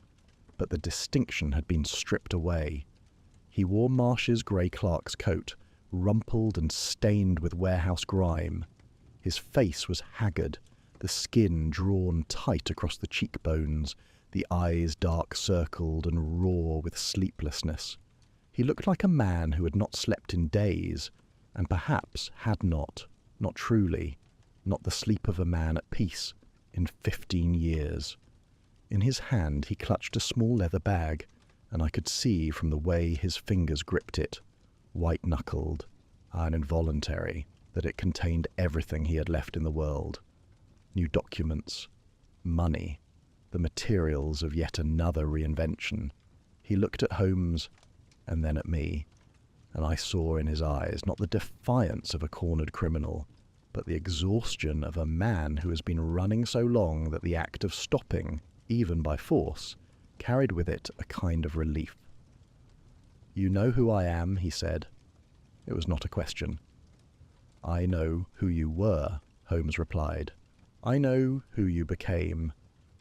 Speaker 1: But the distinction had been stripped away. He wore Marsh's grey clerk's coat, rumpled and stained with warehouse grime. His face was haggard, the skin drawn tight across the cheekbones, the eyes dark-circled and raw with sleeplessness. He looked like a man who had not slept in days, and perhaps had not truly, not the sleep of a man at peace, in 15 years. In his hand he clutched a small leather bag, and I could see from the way his fingers gripped it, white-knuckled and involuntary, that it contained everything he had left in the world. New documents, money, the materials of yet another reinvention. He looked at Holmes and then at me, and I saw in his eyes not the defiance of a cornered criminal, but the exhaustion of a man who has been running so long that the act of stopping, even by force, carried with it a kind of relief. "You know who I am," he said. It was not a question. "I know who you were," Holmes replied. "I know who you became,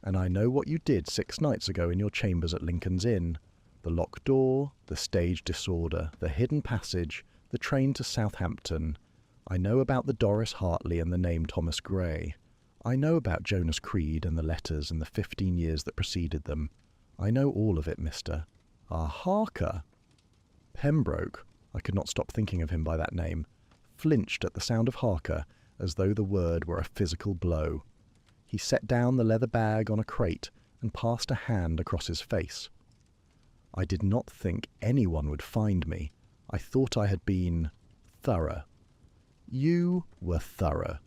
Speaker 1: and I know what you did 6 nights ago in your chambers at Lincoln's Inn. The locked door, the stage disorder, the hidden passage, the train to Southampton. I know about the Doris Hartley and the name Thomas Gray. I know about Jonas Creed and the letters and the 15 years that preceded them. I know all of it, mister. Ah, Harker!" Pembroke, I could not stop thinking of him by that name, flinched at the sound of Harker as though the word were a physical blow. He set down the leather bag on a crate and passed a hand across his face. "I did not think anyone would find me. I thought I had been thorough." "You were thorough.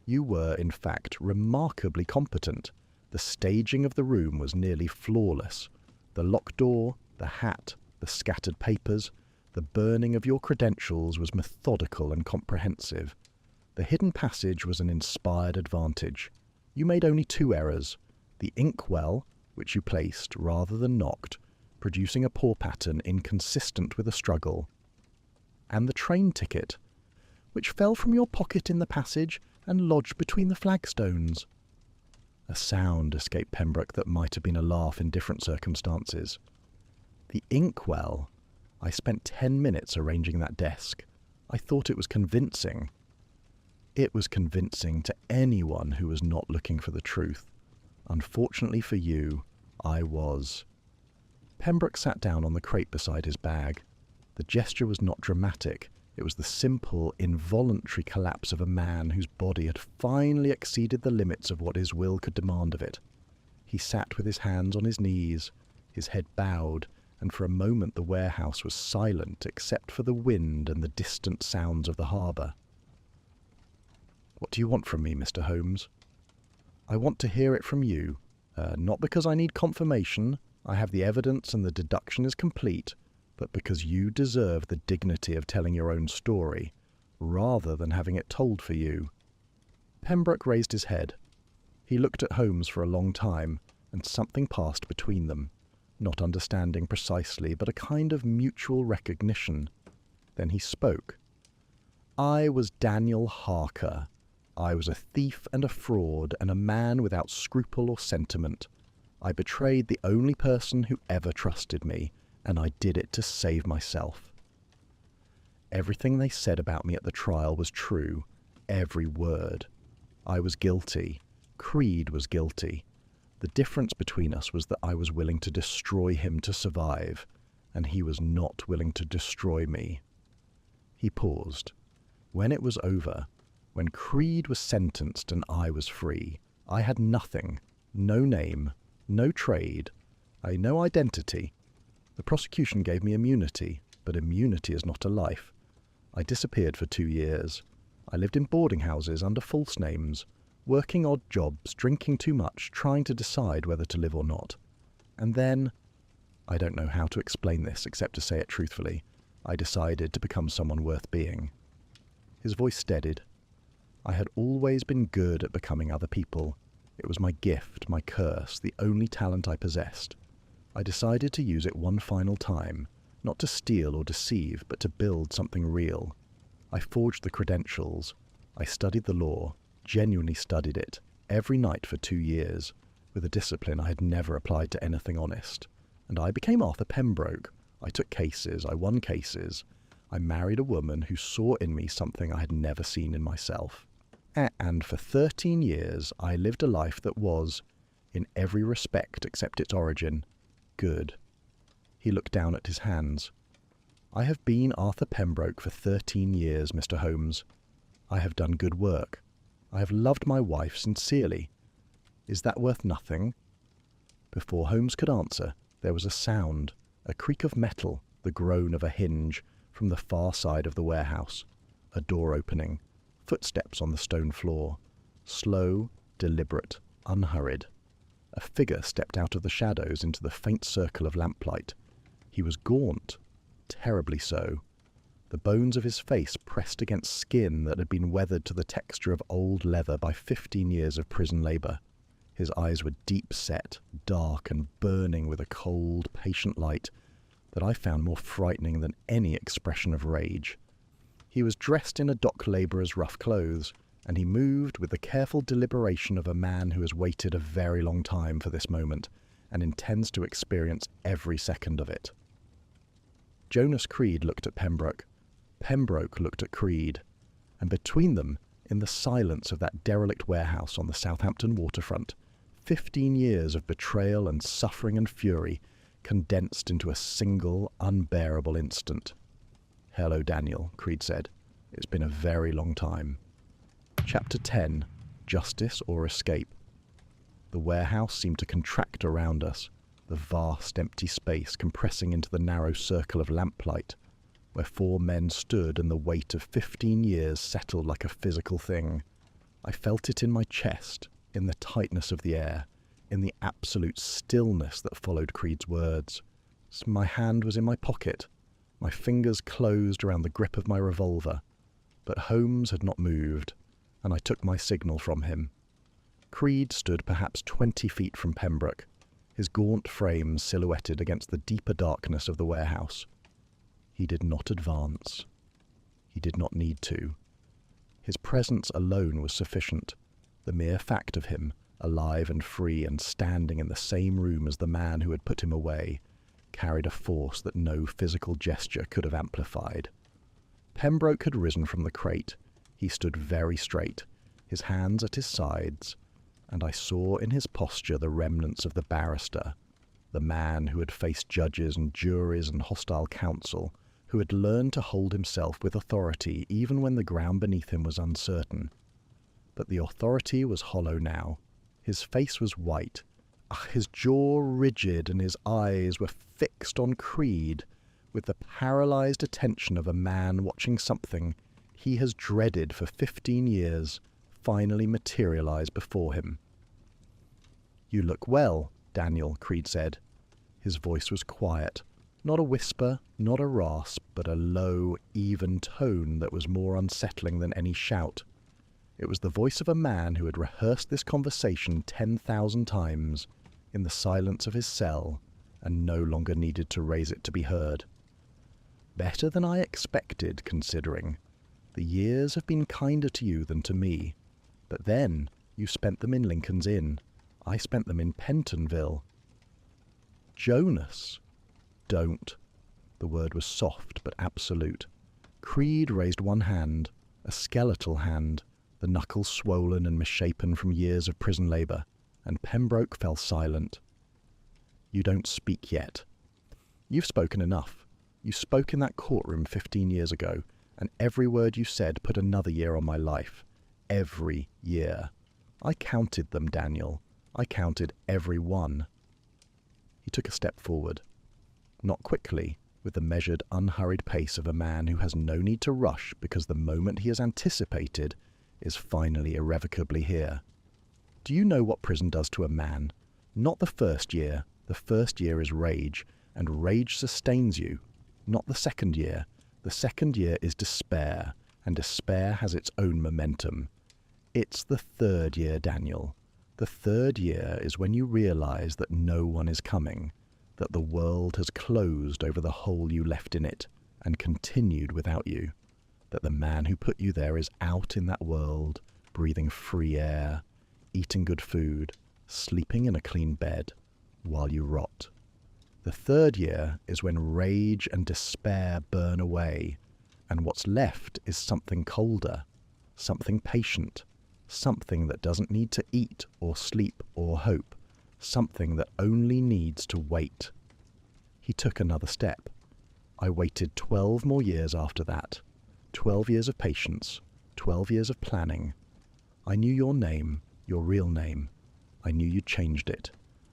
Speaker 1: You were, in fact, remarkably competent. The staging of the room was nearly flawless. The locked door, the hat, the scattered papers, the burning of your credentials was methodical and comprehensive. The hidden passage was an inspired advantage. You made only 2 errors. The inkwell, which you placed rather than knocked, producing a paw pattern inconsistent with a struggle, and the train ticket, which fell from your pocket in the passage and lodged between the flagstones." A sound escaped Pembroke that might have been a laugh in different circumstances. "The inkwell. I spent 10 minutes arranging that desk. I thought it was convincing." "It was convincing to anyone who was not looking for the truth. Unfortunately for you, I was." Pembroke sat down on the crate beside his bag. The gesture was not dramatic. It was the simple, involuntary collapse of a man whose body had finally exceeded the limits of what his will could demand of it. He sat with his hands on his knees, his head bowed, and for a moment the warehouse was silent except for the wind and the distant sounds of the harbour. "What do you want from me, Mr. Holmes?" "I want to hear it from you. Not because I need confirmation. I have the evidence and the deduction is complete, but because you deserve the dignity of telling your own story, rather than having it told for you." Pembroke raised his head. He looked at Holmes for a long time, and something passed between them, not understanding precisely, but a kind of mutual recognition. Then he spoke. "I was Daniel Harker. I was a thief and a fraud, and a man without scruple or sentiment. I betrayed the only person who ever trusted me, and I did it to save myself. Everything they said about me at the trial was true, every word. I was guilty. Creed was guilty. The difference between us was that I was willing to destroy him to survive, and he was not willing to destroy me." He paused. "When it was over, when Creed was sentenced and I was free, I had nothing, no name, no trade, no identity. The prosecution gave me immunity, but immunity is not a life. I disappeared for 2 years. I lived in boarding houses under false names, working odd jobs, drinking too much, trying to decide whether to live or not. And then, I don't know how to explain this except to say it truthfully, I decided to become someone worth being." His voice steadied. "I had always been good at becoming other people. It was my gift, my curse, the only talent I possessed. I decided to use it one final time, not to steal or deceive, but to build something real. I forged the credentials. I studied the law, genuinely studied it every night for 2 years, with a discipline I had never applied to anything honest. And I became Arthur Pembroke. I took cases, I won cases. I married a woman who saw in me something I had never seen in myself. And for 13 years, I lived a life that was, in every respect except its origin, good. He looked down at his hands. I have been Arthur Pembroke for 13 years, Mr. Holmes. I have done good work. I have loved my wife sincerely. Is that worth nothing? Before Holmes could answer, there was a sound, a creak of metal, the groan of a hinge, from the far side of the warehouse. A door opening, footsteps on the stone floor. Slow, deliberate, unhurried. A figure stepped out of the shadows into the faint circle of lamplight. He was gaunt, terribly so. The bones of his face pressed against skin that had been weathered to the texture of old leather by 15 years of prison labour. His eyes were deep-set, dark and burning with a cold, patient light that I found more frightening than any expression of rage. He was dressed in a dock labourer's rough clothes, and he moved with the careful deliberation of a man who has waited a very long time for this moment and intends to experience every second of it. Jonas Creed looked at Pembroke. Pembroke looked at Creed, and between them, in the silence of that derelict warehouse on the Southampton waterfront, 15 years of betrayal and suffering and fury condensed into a single, unbearable instant. "Hello, Daniel," Creed said. "It's been a very long time." Chapter 10. Justice or Escape. The warehouse seemed to contract around us, the vast empty space compressing into the narrow circle of lamplight, where 4 men stood and the weight of 15 years settled like a physical thing. I felt it in my chest, in the tightness of the air, in the absolute stillness that followed Creed's words. My hand was in my pocket, my fingers closed around the grip of my revolver, but Holmes had not moved, and I took my signal from him. Creed stood perhaps 20 feet from Pembroke, his gaunt frame silhouetted against the deeper darkness of the warehouse. He did not advance. He did not need to. His presence alone was sufficient. The mere fact of him, alive and free and standing in the same room as the man who had put him away, carried a force that no physical gesture could have amplified. Pembroke had risen from the crate. He stood very straight, his hands at his sides, and I saw in his posture the remnants of the barrister, the man who had faced judges and juries and hostile counsel, who had learned to hold himself with authority even when the ground beneath him was uncertain. But the authority was hollow now. His face was white, his jaw rigid, and his eyes were fixed on Creed with the paralysed attention of a man watching something he has dreaded for 15 years finally materialise before him. "You look well, Daniel," Creed said. His voice was quiet, not a whisper, not a rasp, but a low, even tone that was more unsettling than any shout. It was the voice of a man who had rehearsed this conversation 10,000 times in the silence of his cell and no longer needed to raise it to be heard. "Better than I expected, considering. The years have been kinder to you than to me. But then, you spent them in Lincoln's Inn. I spent them in Pentonville." "Jonas." "Don't." The word was soft but absolute. Creed raised one hand, a skeletal hand, the knuckles swollen and misshapen from years of prison labour, and Pembroke fell silent. "You don't speak yet. You've spoken enough. You spoke in that courtroom 15 years ago, and every word you said put another year on my life. Every year. I counted them, Daniel. I counted every one." He took a step forward. Not quickly, with the measured, unhurried pace of a man who has no need to rush because the moment he has anticipated is finally irrevocably here. "Do you know what prison does to a man? Not the first year. The first year is rage, and rage sustains you. Not the second year. The second year is despair, and despair has its own momentum. It's the third year, Daniel. The third year is when you realise that no one is coming, that the world has closed over the hole you left in it, and continued without you, that the man who put you there is out in that world, breathing free air, eating good food, sleeping in a clean bed, while you rot. The third year is when rage and despair burn away, and what's left is something colder, something patient, something that doesn't need to eat or sleep or hope, something that only needs to wait. He took another step. I waited 12 more years after that. 12 years of patience, 12 years of planning. I knew your name, your real name. I knew you'd changed it.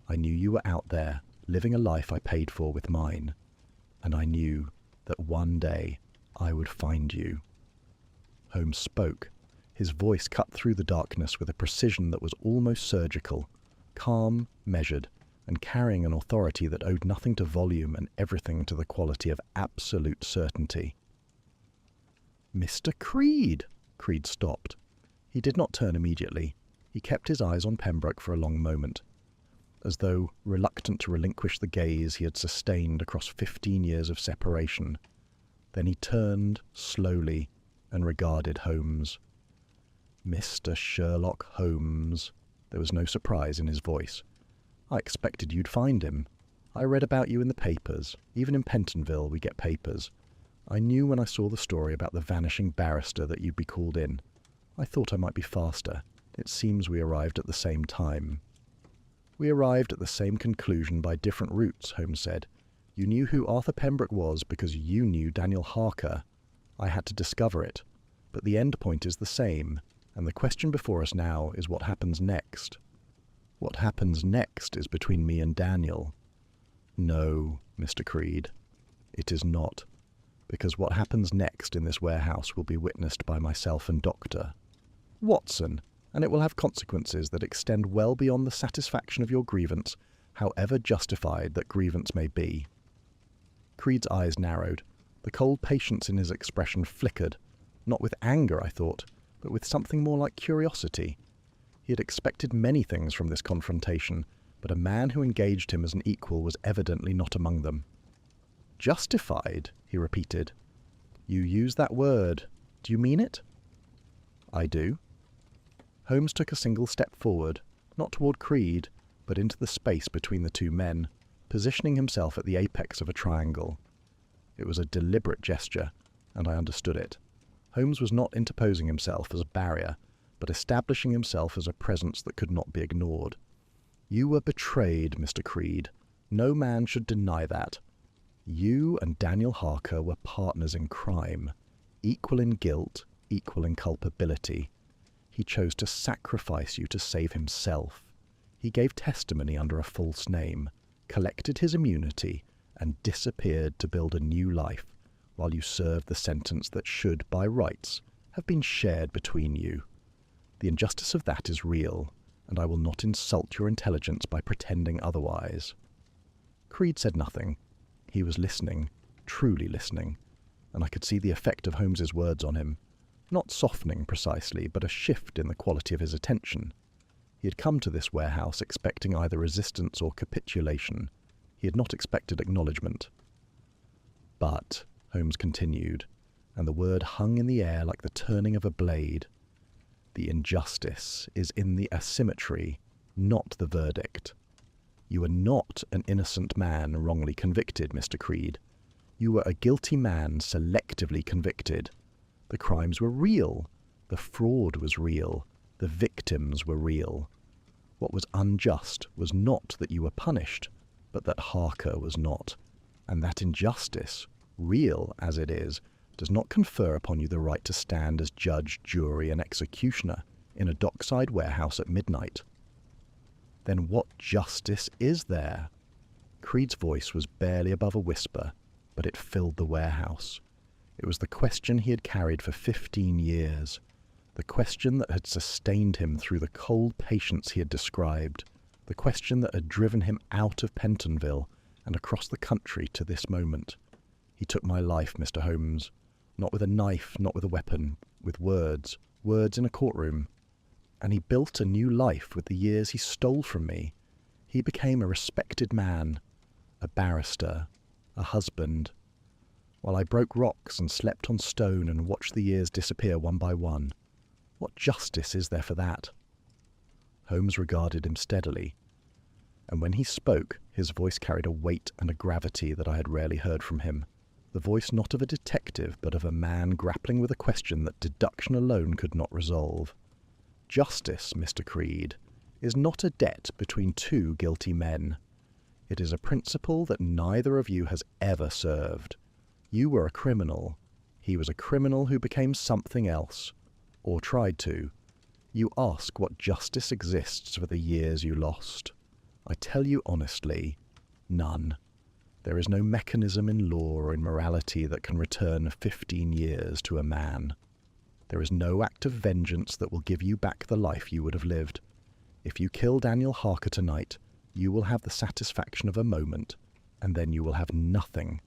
Speaker 1: I knew you were out there, living a life I paid for with mine. And I knew that one day I would find you. Holmes spoke. His voice cut through the darkness with a precision that was almost surgical, calm, measured, and carrying an authority that owed nothing to volume and everything to the quality of absolute certainty. "Mr. Creed!" Creed stopped. He did not turn immediately. He kept his eyes on Pembroke for a long moment, as though reluctant to relinquish the gaze he had sustained across 15 years of separation. Then he turned slowly and regarded Holmes. "Mr. Sherlock Holmes." There was no surprise in his voice. "I expected you'd find him. I read about you in the papers. Even in Pentonville we get papers. I knew when I saw the story about the vanishing barrister that you'd be called in. I thought I might be faster. It seems we arrived at the same time." "We arrived at the same conclusion by different routes," Holmes said. "You knew who Arthur Pembroke was because you knew Daniel Harker. I had to discover it. But the end point is the same, and the question before us now is what happens next. What happens next is between me and Daniel. No, Mr. Creed, it is not, because what happens next in this warehouse will be witnessed by myself and Dr. Watson, and it will have consequences that extend well beyond the satisfaction of your grievance, however justified that grievance may be." Creed's eyes narrowed. The cold patience in his expression flickered, not with anger, I thought, but with something more like curiosity. He had expected many things from this confrontation, but a man who engaged him as an equal was evidently not among them. "Justified?" he repeated. "You use that word. Do you mean it?" "I do." Holmes took a single step forward, not toward Creed, but into the space between the two men, positioning himself at the apex of a triangle. It was a deliberate gesture, and I understood it. Holmes was not interposing himself as a barrier, but establishing himself as a presence that could not be ignored. "You were betrayed, Mr. Creed. No man should deny that. You and Daniel Harker were partners in crime, equal in guilt, equal in culpability. He chose to sacrifice you to save himself. He gave testimony under a false name, collected his immunity, and disappeared to build a new life, while you served the sentence that should, by rights, have been shared between you. The injustice of that is real, and I will not insult your intelligence by pretending otherwise." Creed said nothing. He was listening, truly listening, and I could see the effect of Holmes's words on him. Not softening precisely, but a shift in the quality of his attention. He had come to this warehouse expecting either resistance or capitulation. He had not expected acknowledgement. "But," Holmes continued, and the word hung in the air like the turning of a blade, "the injustice is in the asymmetry, not the verdict. You were not an innocent man wrongly convicted, Mr. Creed. You were a guilty man selectively convicted. The crimes were real. The fraud was real. The victims were real. What was unjust was not that you were punished, but that Harker was not. And that injustice, real as it is, does not confer upon you the right to stand as judge, jury, and executioner in a dockside warehouse at midnight." "Then what justice is there?" Creed's voice was barely above a whisper, but it filled the warehouse. It was the question he had carried for 15 years, the question that had sustained him through the cold patience he had described, the question that had driven him out of Pentonville and across the country to this moment. "He took my life, Mr. Holmes. Not with a knife, not with a weapon, with words, words in a courtroom. And he built a new life with the years he stole from me. He became a respected man, a barrister, a husband, while I broke rocks and slept on stone and watched the years disappear one by one. What justice is there for that?" Holmes regarded him steadily, and when he spoke, his voice carried a weight and a gravity that I had rarely heard from him. The voice not of a detective, but of a man grappling with a question that deduction alone could not resolve. "Justice, Mr. Creed, is not a debt between two guilty men. It is a principle that neither of you has ever served. You were a criminal. He was a criminal who became something else, or tried to. You ask what justice exists for the years you lost. I tell you honestly, none. There is no mechanism in law or in morality that can return 15 years to a man. There is no act of vengeance that will give you back the life you would have lived. If you kill Daniel Harker tonight, you will have the satisfaction of a moment, and then you will have nothing.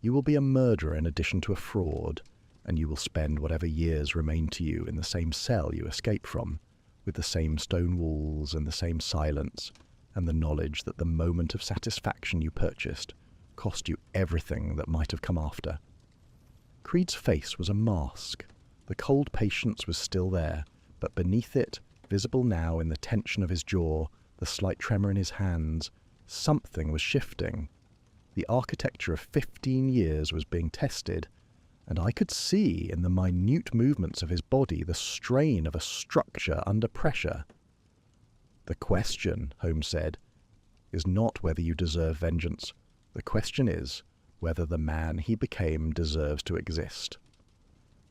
Speaker 1: You will be a murderer in addition to a fraud, and you will spend whatever years remain to you in the same cell you escaped from, with the same stone walls and the same silence, and the knowledge that the moment of satisfaction you purchased cost you everything that might have come after." Creed's face was a mask. The cold patience was still there, but beneath it, visible now in the tension of his jaw, the slight tremor in his hands, something was shifting. The architecture of 15 years was being tested, and I could see in the minute movements of his body the strain of a structure under pressure. "The question," Holmes said, "is not whether you deserve vengeance. The question is whether the man he became deserves to exist."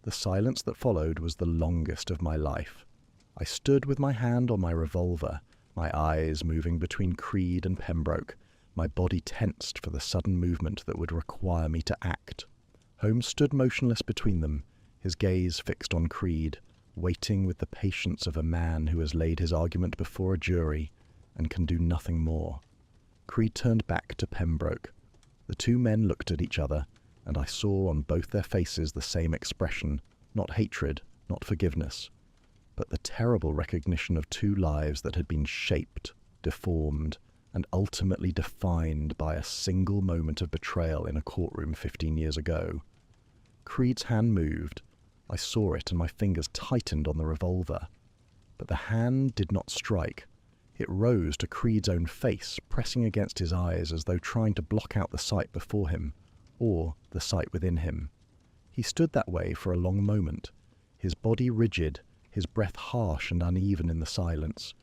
Speaker 1: The silence that followed was the longest of my life. I stood with my hand on my revolver, my eyes moving between Creed and Pembroke, my body tensed for the sudden movement that would require me to act. Holmes stood motionless between them, his gaze fixed on Creed, waiting with the patience of a man who has laid his argument before a jury and can do nothing more. Creed turned back to Pembroke. The two men looked at each other, and I saw on both their faces the same expression, not hatred, not forgiveness, but the terrible recognition of two lives that had been shaped, deformed, and ultimately defined by a single moment of betrayal in a courtroom 15 years ago. Creed's hand moved. I saw it, and my fingers tightened on the revolver. But the hand did not strike. It rose to Creed's own face, pressing against his eyes as though trying to block out the sight before him, or the sight within him. He stood that way for a long moment, his body rigid, his breath harsh and uneven in the silence.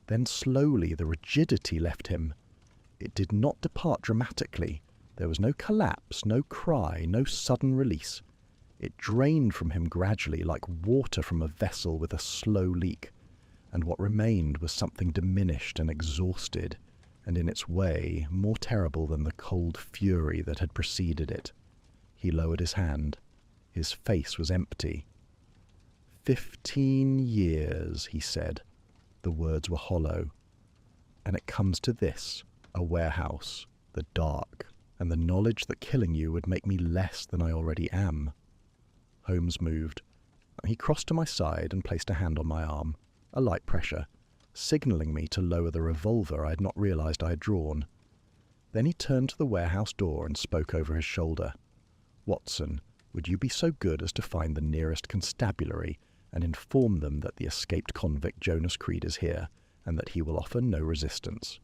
Speaker 1: Then slowly the rigidity left him. It did not depart dramatically. There was no collapse, no cry, no sudden release. It drained from him gradually like water from a vessel with a slow leak, and what remained was something diminished and exhausted, and in its way more terrible than the cold fury that had preceded it. He lowered his hand. His face was empty. 15 years, he said. The words were hollow. "And it comes to this, a warehouse, the dark, and the knowledge that killing you would make me less than I already am." Holmes moved. He crossed to my side and placed a hand on my arm, a light pressure, signalling me to lower the revolver I had not realized I had drawn. Then he turned to the warehouse door and spoke over his shoulder. "Watson, would you be so good as to find the nearest constabulary and inform them that the escaped convict Jonas Creed is here, and that he will offer no resistance.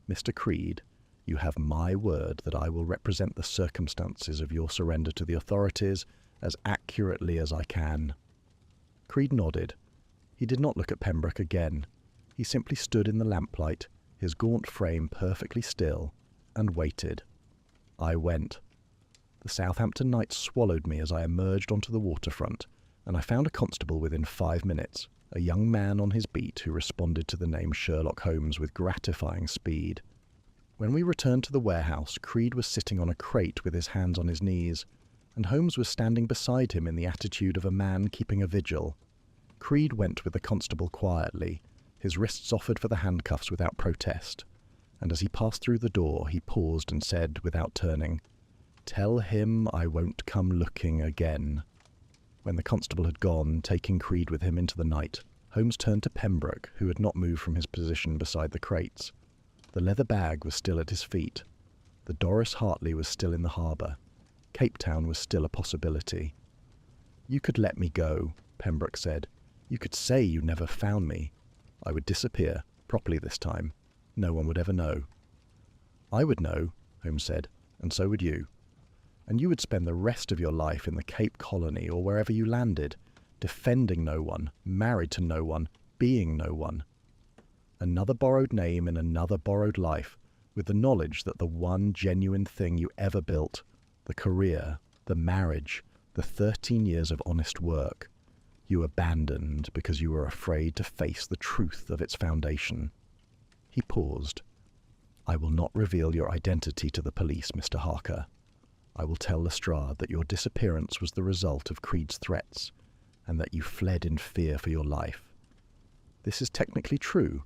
Speaker 1: Mr. Creed, you have my word that I will represent the circumstances of your surrender to the authorities as accurately as I can." Creed nodded. He did not look at Pembroke again. He simply stood in the lamplight, his gaunt frame perfectly still, and waited. I went. The Southampton night swallowed me as I emerged onto the waterfront, and I found a constable within 5 minutes, a young man on his beat who responded to the name Sherlock Holmes with gratifying speed. When we returned to the warehouse, Creed was sitting on a crate with his hands on his knees, and Holmes was standing beside him in the attitude of a man keeping a vigil. Creed went with the constable quietly, his wrists offered for the handcuffs without protest, and as he passed through the door he paused and said, without turning, "Tell him I won't come looking again." When the constable had gone, taking Creed with him into the night, Holmes turned to Pembroke, who had not moved from his position beside the crates. The leather bag was still at his feet. The Doris Hartley was still in the harbour. Cape Town was still a possibility. "You could let me go," Pembroke said. You could say you never found me. I would disappear, properly this time. No one would ever know. I would know, Holmes said, and so would you. And you would spend the rest of your life in the Cape Colony or wherever you landed, defending no one, married to no one, being no one. Another borrowed name in another borrowed life, with the knowledge that the one genuine thing you ever built, the career, the marriage, the 13 years of honest work, you abandoned because you were afraid to face the truth of its foundation. He paused. I will not reveal your identity to the police, Mr. Harker. I will tell Lestrade that your disappearance was the result of Creed's threats, and that you fled in fear for your life. This is technically true.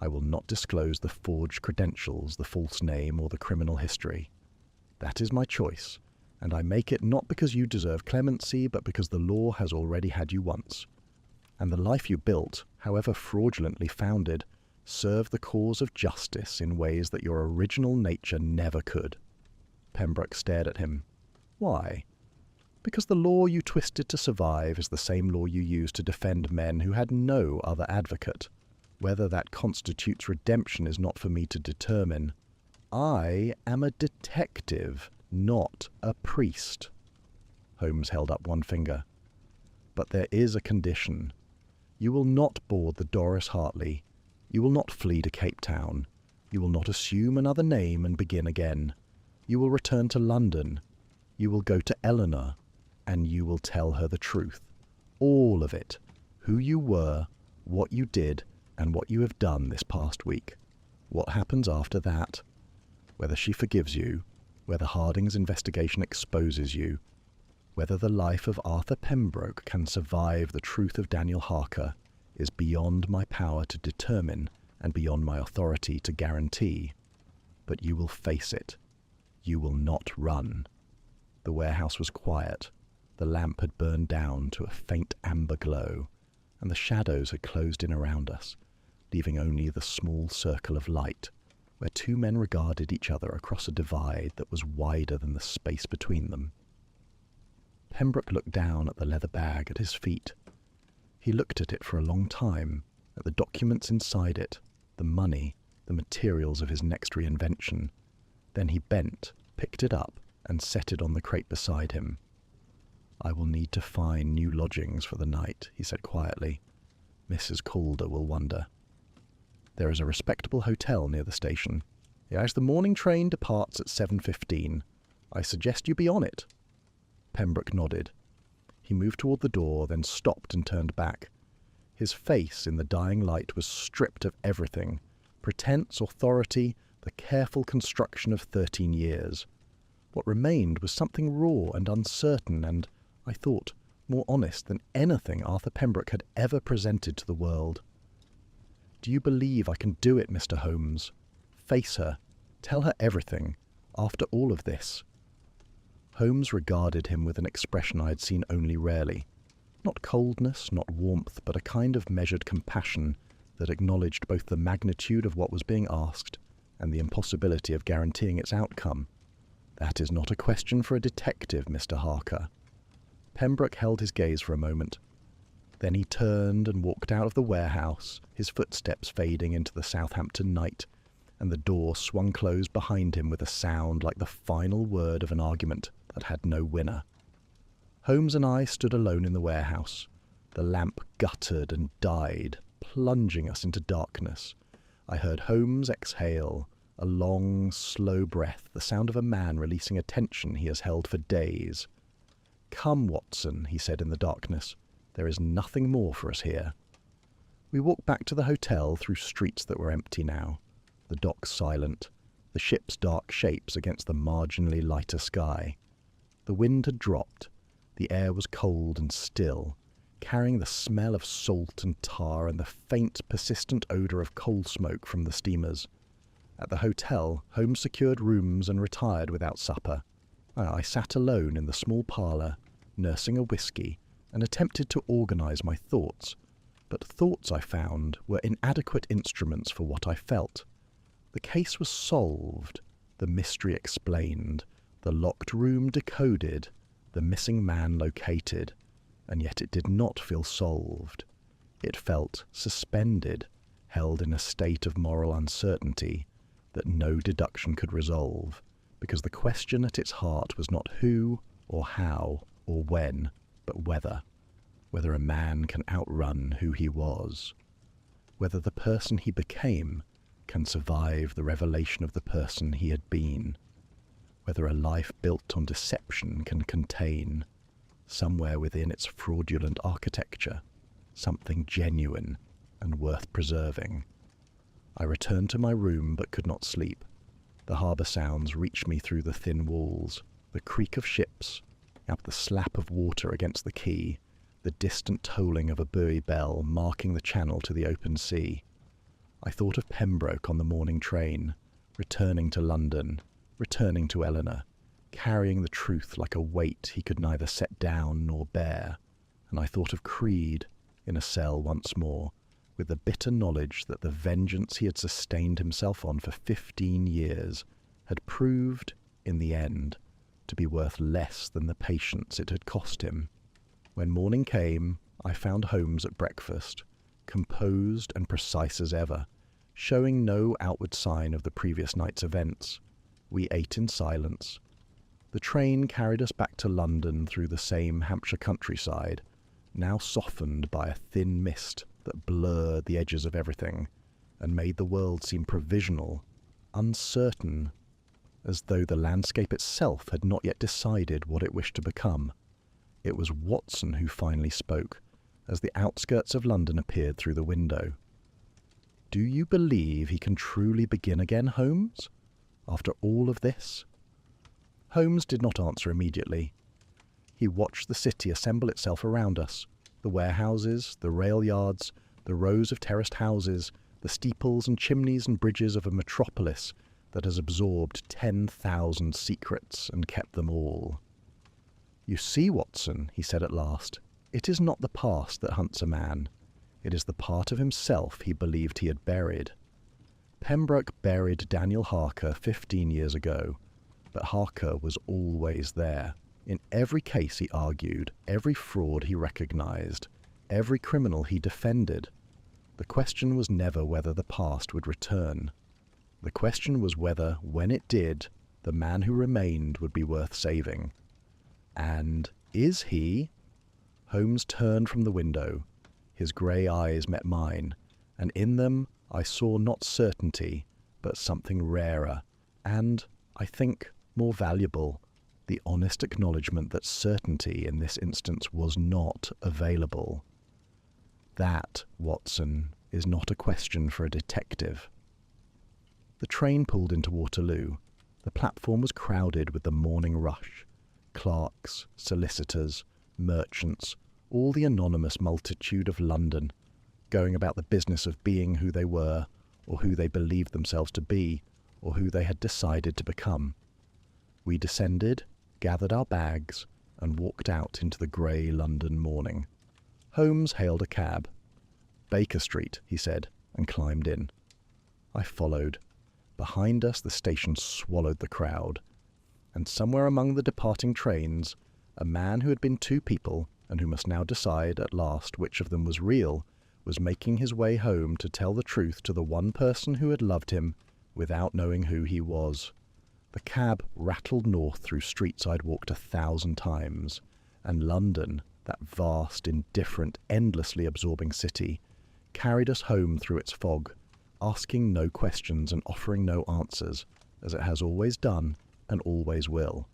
Speaker 1: I will not disclose the forged credentials, the false name, or the criminal history. That is my choice, and I make it not because you deserve clemency, but because the law has already had you once. And the life you built, however fraudulently founded, served the cause of justice in ways that your original nature never could. Pembroke stared at him. Why? Because the law you twisted to survive is the same law you used to defend men who had no other advocate. Whether that constitutes redemption is not for me to determine. I am a detective, not a priest. Holmes held up one finger. But there is a condition. You will not board the Doris Hartley. You will not flee to Cape Town. You will not assume another name and begin again. You will return to London. You will go to Eleanor, and you will tell her the truth. All of it. Who you were, what you did, and what you have done this past week. What happens after that? Whether she forgives you, whether Harding's investigation exposes you, whether the life of Arthur Pembroke can survive the truth of Daniel Harker, is beyond my power to determine and beyond my authority to guarantee. But you will face it. You will not run. The warehouse was quiet. The lamp had burned down to a faint amber glow, and the shadows had closed in around us, leaving only the small circle of light, where two men regarded each other across a divide that was wider than the space between them. Pembroke looked down at the leather bag at his feet. He looked at it for a long time, at the documents inside it, the money, the materials of his next reinvention. Then he bent, picked it up, and set it on the crate beside him. I will need to find new lodgings for the night, he said quietly. Mrs. Calder will wonder. There is a respectable hotel near the station. Yes, the morning train departs at 7:15. I suggest you be on it. Pembroke nodded. He moved toward the door, then stopped and turned back. His face in the dying light was stripped of everything, pretense, authority, the careful construction of 13 years. What remained was something raw and uncertain and, I thought, more honest than anything Arthur Pembroke had ever presented to the world. Do you believe I can do it, Mr. Holmes? Face her. Tell her everything. After all of this. Holmes regarded him with an expression I had seen only rarely. Not coldness, not warmth, but a kind of measured compassion that acknowledged both the magnitude of what was being asked and the impossibility of guaranteeing its outcome. That is not a question for a detective, Mr. Harker. Pembroke held his gaze for a moment. Then he turned and walked out of the warehouse, his footsteps fading into the Southampton night, and the door swung closed behind him with a sound like the final word of an argument that had no winner. Holmes and I stood alone in the warehouse. The lamp guttered and died, plunging us into darkness. I heard Holmes exhale, a long, slow breath, the sound of a man releasing a tension he has held for days. "Come, Watson," he said in the darkness. "There is nothing more for us here." We walked back to the hotel through streets that were empty now, the docks silent, the ship's dark shapes against the marginally lighter sky. The wind had dropped. The air was cold and still, carrying the smell of salt and tar and the faint, persistent odour of coal smoke from the steamers. At the hotel, Holmes secured rooms and retired without supper. I sat alone in the small parlour, nursing a whisky, and attempted to organise my thoughts. But thoughts, I found, were inadequate instruments for what I felt. The case was solved, the mystery explained, the locked room decoded, the missing man located, and yet it did not feel solved. It felt suspended, held in a state of moral uncertainty that no deduction could resolve, because the question at its heart was not who or how or when, but whether a man can outrun who he was, whether the person he became can survive the revelation of the person he had been, whether a life built on deception can contain, somewhere within its fraudulent architecture, something genuine and worth preserving. I returned to my room but could not sleep. The harbour sounds reached me through the thin walls, the creak of ships, up the slap of water against the quay, the distant tolling of a buoy bell marking the channel to the open sea. I thought of Pembroke on the morning train, returning to London, returning to Eleanor, carrying the truth like a weight he could neither set down nor bear, and I thought of Creed in a cell once more, with the bitter knowledge that the vengeance he had sustained himself on for 15 years had proved, in the end, to be worth less than the patience it had cost him. When morning came, I found Holmes at breakfast, composed and precise as ever, showing no outward sign of the previous night's events. We ate in silence. The train carried us back to London through the same Hampshire countryside, now softened by a thin mist that blurred the edges of everything and made the world seem provisional, uncertain, as though the landscape itself had not yet decided what it wished to become. It was Watson who finally spoke, as the outskirts of London appeared through the window. "Do you believe he can truly begin again, Holmes? After all of this?" Holmes did not answer immediately. He watched the city assemble itself around us, the warehouses, the rail yards, the rows of terraced houses, the steeples and chimneys and bridges of a metropolis that has absorbed 10,000 secrets and kept them all. "You see, Watson," he said at last, "it is not the past that hunts a man. It is the part of himself he believed he had buried. Pembroke buried Daniel Harker 15 years ago, but Harker was always there. In every case he argued, every fraud he recognized, every criminal he defended. The question was never whether the past would return. The question was whether, when it did, the man who remained would be worth saving. And is he?" Holmes turned from the window. His grey eyes met mine, and in them I saw not certainty, but something rarer, and, I think, more valuable, the honest acknowledgement that certainty in this instance was not available. "That, Watson, is not a question for a detective." The train pulled into Waterloo. The platform was crowded with the morning rush. Clerks, solicitors, merchants, all the anonymous multitude of London, going about the business of being who they were, or who they believed themselves to be, or who they had decided to become. We descended, gathered our bags, and walked out into the grey London morning. Holmes hailed a cab. "Baker Street," he said, and climbed in. I followed. Behind us the station swallowed the crowd, and somewhere among the departing trains, a man who had been two people, and who must now decide at last which of them was real, was making his way home to tell the truth to the one person who had loved him without knowing who he was. The cab rattled north through streets I'd walked 1,000 times, and London, that vast, indifferent, endlessly absorbing city, carried us home through its fog, asking no questions and offering no answers, as it has always done and always will.